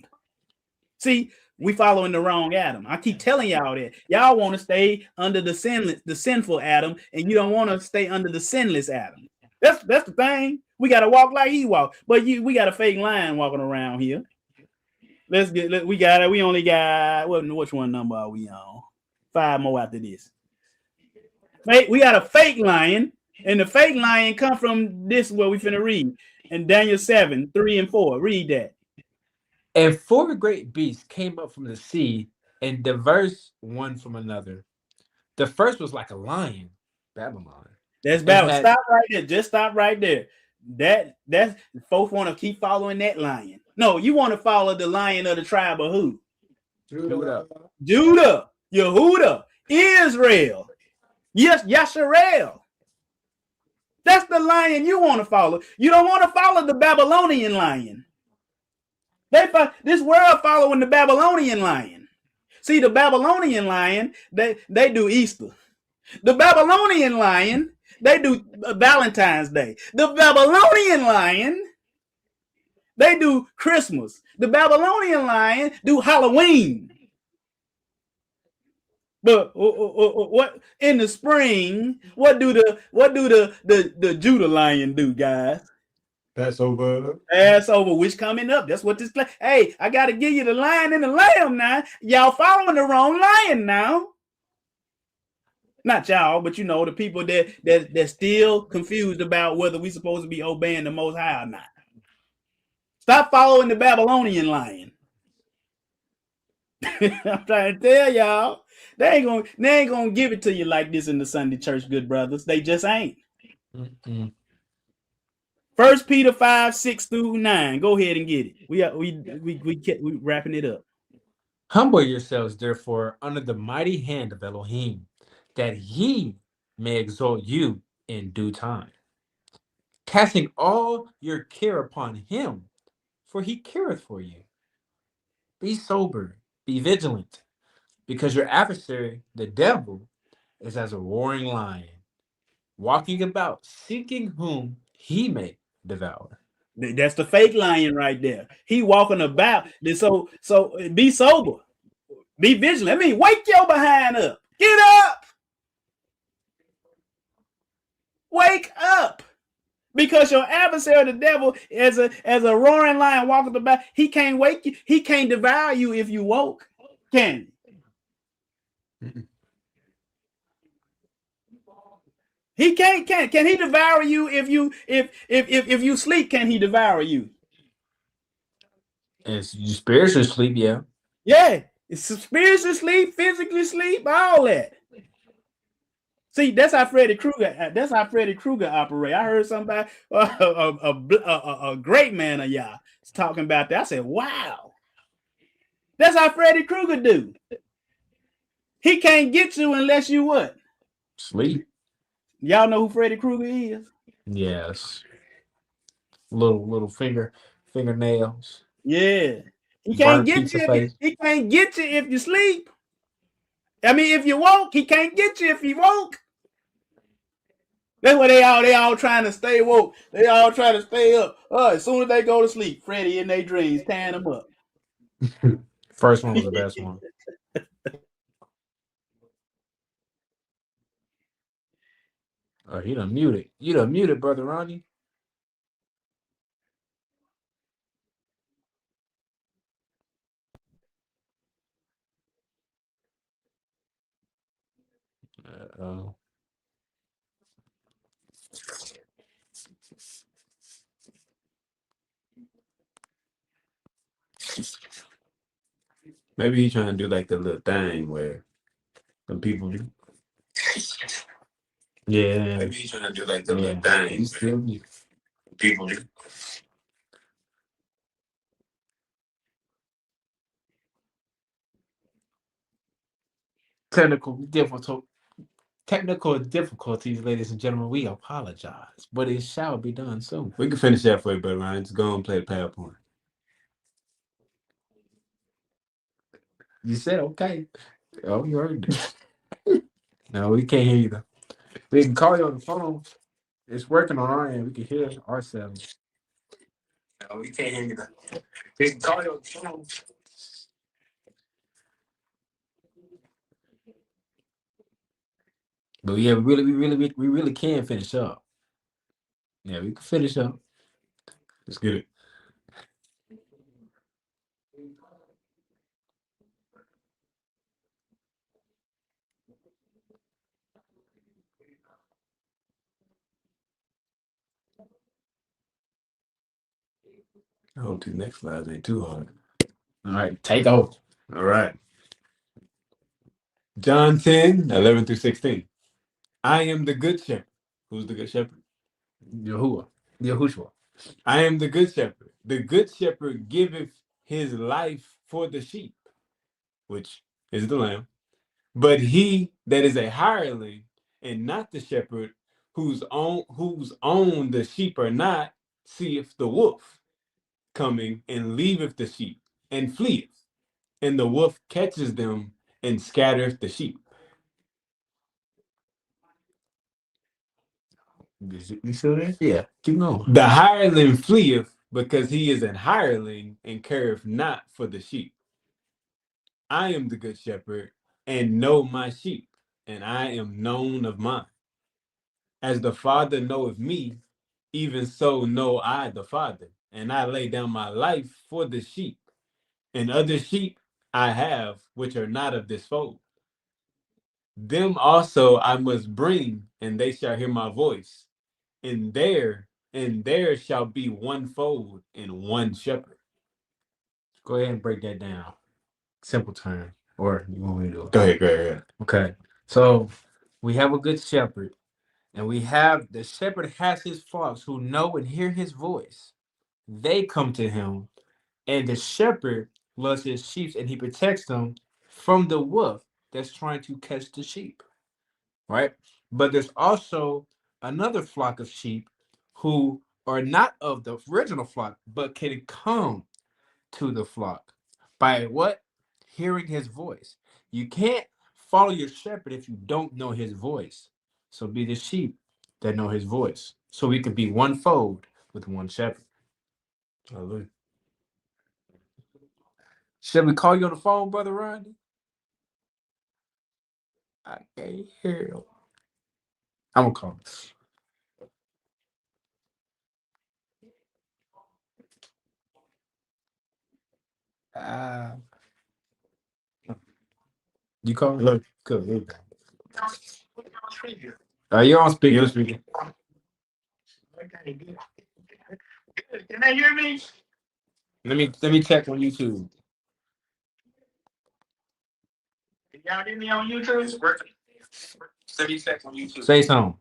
See, we following the wrong Adam. I keep telling y'all that. Y'all want to stay under the sinful Adam, and you don't want to stay under the sinless Adam. That's the thing. We got to walk like he walked. But we got a fake lion walking around here. We only got, which one number are we on? 5 more after this. We got a fake lion, and the fake lion come from this, what we finna read. In Daniel 7:3-4. Read that. And 4 great beasts came up from the sea and diverse one from another. The first was like a lion, Babylon. That's Babylon. Stop right there. Just stop right there. That's folks want to keep following that lion. No, you want to follow the lion of the tribe of who? Judah. Yehuda, Israel. Yes, Yasharel. That's the lion you want to follow. You don't want to follow the Babylonian lion. This world following the Babylonian lion. See, the Babylonian lion, they do Easter. The Babylonian lion, they do Valentine's Day. The Babylonian lion, they do Christmas. The Babylonian lion do Halloween. But what in the spring? What do the Judah lion do, guys? Passover. Passover, which coming up. That's what this. Hey, I got to give you the lion and the lamb now. Y'all following the wrong lion now. Not y'all, but you know the people that still confused about whether we supposed to be obeying the Most High or not. Stop following the Babylonian lion. I'm trying to tell y'all, they ain't gonna give it to you like this in the Sunday church, good brothers. They just ain't. 1 Peter 5:6-9. Go ahead and get it. We wrapping it up. Humble yourselves, therefore, under the mighty hand of Elohim, that he may exalt you in due time, casting all your care upon him, for he careth for you. Be sober, be vigilant, because your adversary, the devil, is as a roaring lion, walking about, seeking whom he may devour. That's the fake lion right there. He walking about. So be sober, be vigilant. I mean, wake your behind up. Get up. Wake up. Because your adversary, the devil, as a roaring lion walking about, he can't wake you. He can't devour you if you woke. Can he? He can't. Can he devour you if you sleep? Can he devour you? It's spiritual sleep, yeah. Yeah, it's spiritual sleep, physically sleep, all that. See, that's how Freddy Krueger. That's how Freddy Krueger operate. I heard somebody, a great man of y'all, talking about that. I said, "Wow, that's how Freddy Krueger do. He can't get you unless you what? Sleep. Y'all know who Freddy Krueger is? Yes. Little fingernails. Yeah, he can't get you. He can't get you if you sleep. I mean, if you woke, he can't get you if you woke. That's why they all trying to stay woke. They all trying to stay up. As soon as they go to sleep, Freddy in their dreams tearing them up. First one was the best one. Oh, you done muted. You done muted, Brother Ronnie. Maybe he's trying to do like the little thing where some people do. Yeah. Maybe he's trying to do like the little thing where people do. Technical difficulties, ladies and gentlemen. We apologize, but it shall be done soon. We can finish that for you, Brother Ryan. Just go and play the PowerPoint. You said okay. Oh, you heard it. No, we can't hear you though. We can call you on the phone. It's working on our end. We can hear ourselves. No, we can't hear you though. We can call you on the phone. But yeah, we really can finish up. Yeah, we can finish up. Let's get it. I hope these next slides ain't too hard. All right, take over. All right. John 10:11-16. I am the good shepherd. Who's the good shepherd? Yahushua. I am the good shepherd. The good shepherd giveth his life for the sheep, which is the lamb. But he that is a hireling and not the shepherd, whose own the sheep are not, seeth the wolf coming and leaveth the sheep and fleeth, and the wolf catches them and scattereth the sheep. You still there? Yeah, keep going. The hireling fleeth because he is an hireling and careth not for the sheep. I am the good shepherd, and know my sheep, and I am known of mine. As the Father knoweth me, even so know I the Father, and I lay down my life for the sheep. And other sheep I have, which are not of this fold. Them also I must bring, and they shall hear my voice. And there shall be one fold and one shepherd. Go ahead and break that down. Simple term. Or you want me to do it? Go ahead. Okay. So we have a good shepherd, and we have the shepherd has his flocks who know and hear his voice. They come to him, and the shepherd loves his sheep and he protects them from the wolf that's trying to catch the sheep. Right? But there's also another flock of sheep who are not of the original flock, but can come to the flock by what? Hearing his voice. You can't follow your shepherd if you don't know his voice. So be the sheep that know his voice. So we could be one fold with one shepherd. Hallelujah. Should we call you on the phone, Brother Rodney? I can't hear you. I'm gonna call him. You call him? Look. Good. Here you go. You're on speaker. You're speaking. Okay, good. Good. Can they hear me? Let me check on YouTube. Can y'all hear me on YouTube? Let me check on YouTube. Say something.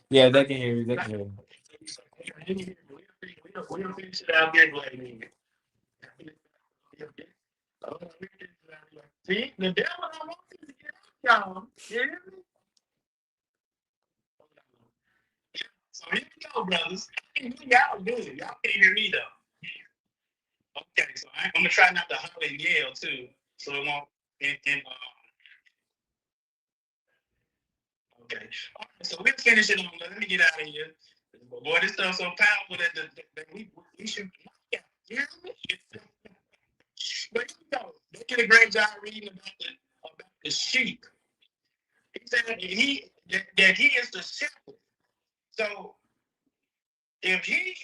Yeah, they can hear you. They can hear you. We'll finish it out there later. See, the devil don't want you to get out, y'all. You hear me? So here we go, brothers. Y'all good. Y'all can't hear me though. Okay, so I'm gonna try not to holler and yell too, so it won't. Okay. All right, so we'll finish it on. Let me get out of here. Boy, this stuff's so powerful that we should. Yeah, you hear me? But you know, they did a great job reading about the sheep. He said that he is the shepherd. So if he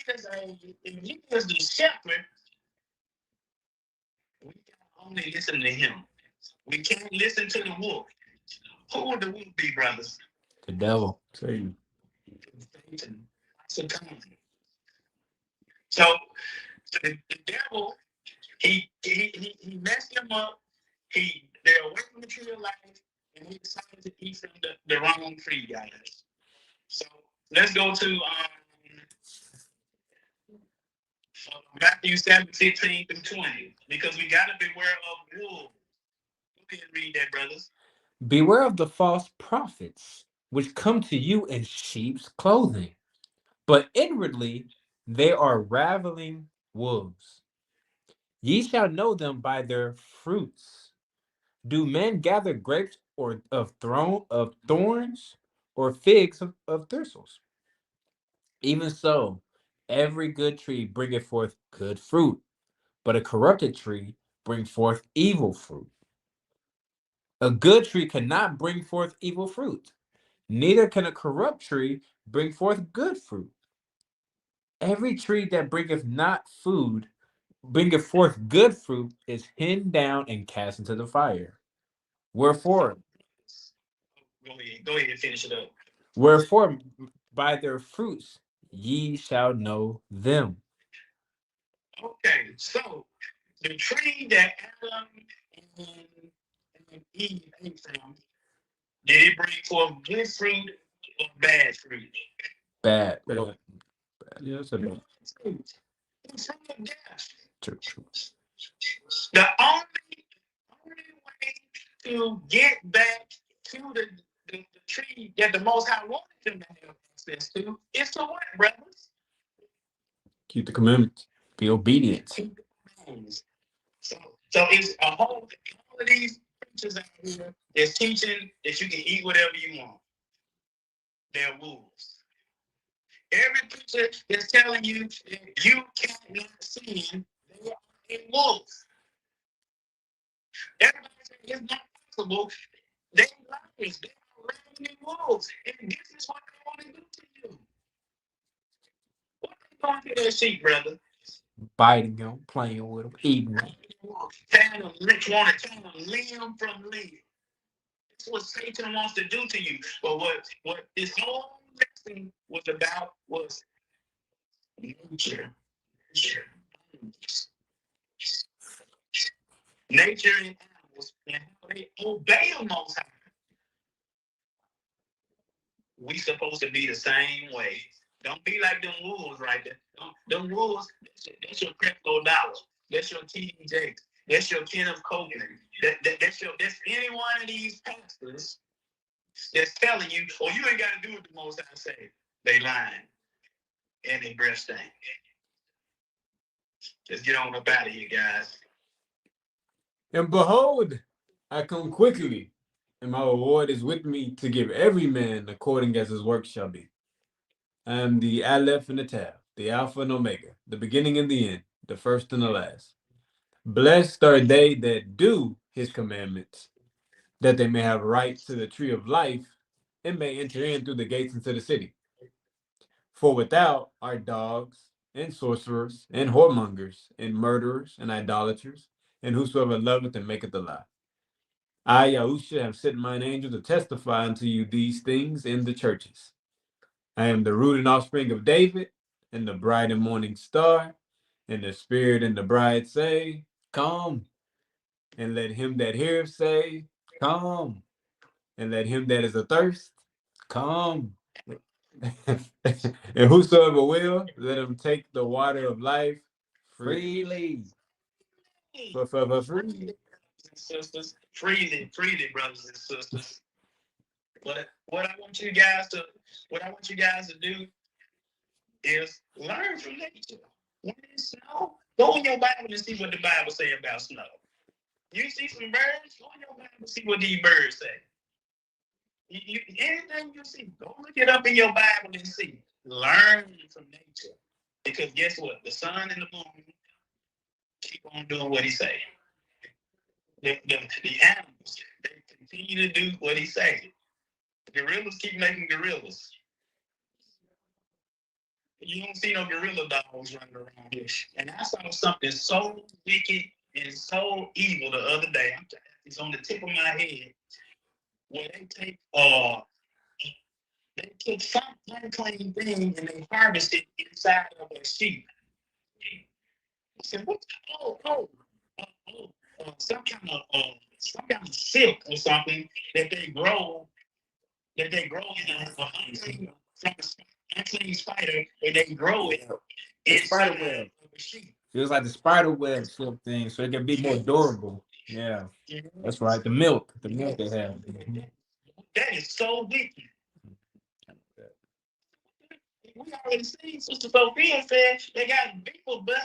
is the shepherd, we can only listen to him. We can't listen to the wolf. Who would the wolf be, brothers? The devil. Satan. So the devil, he messed him up. They're away from the tree of life, and he decided to eat from the wrong tree, guys. So let's go to Matthew 7:15 through 20, because we got to beware of wolves. Go ahead and read that, brothers. Beware of the false prophets, which come to you in sheep's clothing, but inwardly they are ravening wolves. Ye shall know them by their fruits. Do men gather grapes of thorns, or figs of thistles? Even so, every good tree bringeth forth good fruit, but a corrupted tree bring forth evil fruit. A good tree cannot bring forth evil fruit, neither can a corrupt tree bring forth good fruit. Every tree that bringeth not food, bringeth forth good fruit, is hewn down and cast into the fire. Wherefore, Go ahead and finish it up. Wherefore, by their fruits ye shall know them. Okay, so the tree that Adam and Eve ate from, did it bring forth good fruit or bad fruit? Bad. Yeah, that's a bad. Fruit. It's from the death. True. The only way to get back to the tree that the Most High wanted them to have access to is to what, brothers? Keep the commandments. Be obedient. So it's a whole all of these preachers out here that's teaching that you can eat whatever you want. They're wolves. Every preacher that's telling you that you cannot sin, they are a wolf. Everybody said it's not possible. They liars. They are ravening wolves. And this is what they want to do to you. What they doing to their sheep, brother? Biting them, playing with them, eating them. Tearing them, want to tear them limb from limb. That's what Satan wants to do to you. But what this whole lesson was about was nature. Nature and animals and how they obey the Most High. We supposed to be the same way. Don't be like them wolves right there. Them wolves, that's your Creflo Dollar. That's your T.D. Jakes. That's your Kenneth Copeland. That's any one of these pastors that's telling you, oh, you ain't got to do what the Most High say. They lying and they breath stink. Just get on up out of here, guys. And behold, I come quickly, and my reward is with me to give every man according as his work shall be. I am the Aleph and the Tav, the Alpha and Omega, the beginning and the end, the first and the last. Blessed are they that do his commandments, that they may have right to the tree of life and may enter in through the gates into the city. For without are dogs and sorcerers and whoremongers and murderers and idolaters and whosoever loveth and maketh a lie. I, Yahusha, have sent mine angel to testify unto you these things in the churches. I am the root and offspring of David, and the bright and morning star, and the Spirit and the bride say, Come, and let him that heareth say, come, and let him that is athirst, come. and whosoever will, let him take the water of life Freely. for free. Sisters, freely, brothers and sisters. But what I want you guys to do is learn from nature. When it's snow, go in your Bible and see what the Bible say about snow. You see some birds, go in your Bible and see what these birds say. Anything you see, go look it up in your Bible and see. Learn from nature. Because guess what? The sun and the moon keep on doing what he say. The animals, they continue to do what he say. The gorillas keep making gorillas. You don't see no gorilla dogs running around here. And I saw something so wicked and so evil the other day. It's on the tip of my head. Where they take some unclean thing and they harvest it inside of a sheep. I said, what? Some kind of silk or something that they grow in an unclean spider, and they grow it inside of a sheep. Feels like the spider web silk thing, so it can be more durable. Yeah, that's right. The milk they have. That is so wicked. We already seen Sister Sophia said they got people, but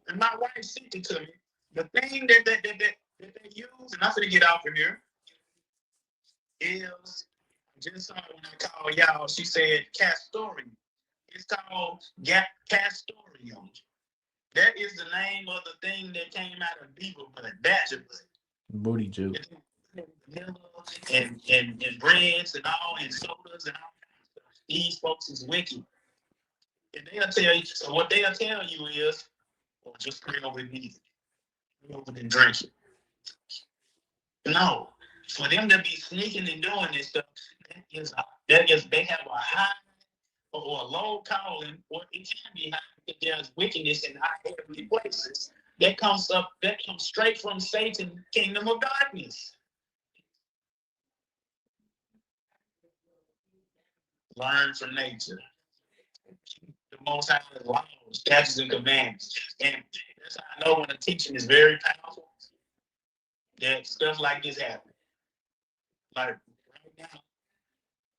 and my wife sent it to me. The thing that they use, and I'm gonna get off of here, is just saw when I called y'all. She said castoreum. It's called castoreum. That is the name of the thing that came out of beaver blood, badger blood. Booty juice. And breads and all, and sodas and all kinds of stuff. These folks is wicked. And they'll tell you, so what they'll tell you is, well, just pray over and eat it. Pray over and drink it. No. For them to be sneaking and doing this stuff, they have a high or a low calling, or it can be high because there's wickedness in high heavenly places. That comes straight from Satan's kingdom of darkness. Learn from nature. The Most High laws, statutes, and commandments. And that's how I know when a teaching is very powerful, that stuff like this happens. Like right now,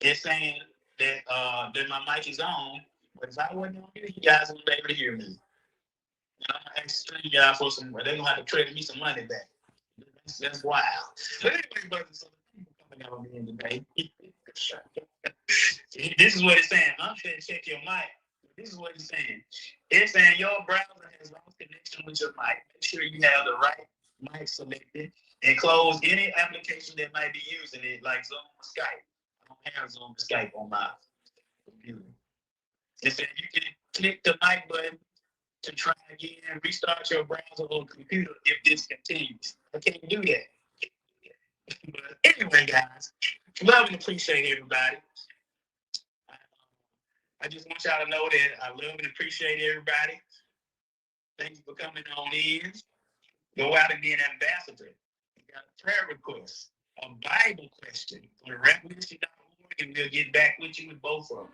it's saying that my mic is on, but if I wasn't on here, you guys wouldn't be able to hear me. And I'm gonna ask y'all for some, they're gonna have to credit me some money back. That's wild. But anyway, brothers, coming on in today. This is what it's saying. I'm saying check your mic. This is what it's saying. It's saying your browser has lost connection with your mic. Make sure you have the right mic selected and close any application that might be using it, like Zoom or Skype. I don't have Zoom or Skype on my computer. It said you can click the mic button to try again and restart your browser or computer if this continues. I can't do that. But anyway, guys, love and appreciate everybody. I just want y'all to know that I love and appreciate everybody. Thank you for coming on in. Go out and be an ambassador. You got a prayer request, a Bible question for the revolution.org, and we'll get back with you with both of them.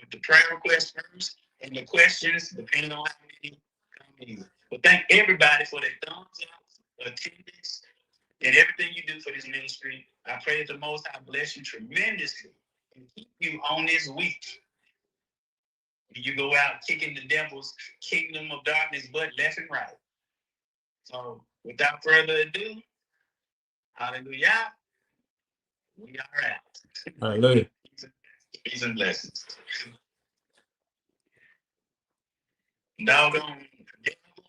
With the prayer request first and the questions, depending on how many come in. But thank everybody for their thumbs up, attendance, and everything you do for this ministry. I pray that the Most High bless you tremendously and keep you on this week. You go out kicking the devil's kingdom of darkness butt left and right. So without further ado, hallelujah, we are out. Hallelujah. Peace and blessings. Doggone devil.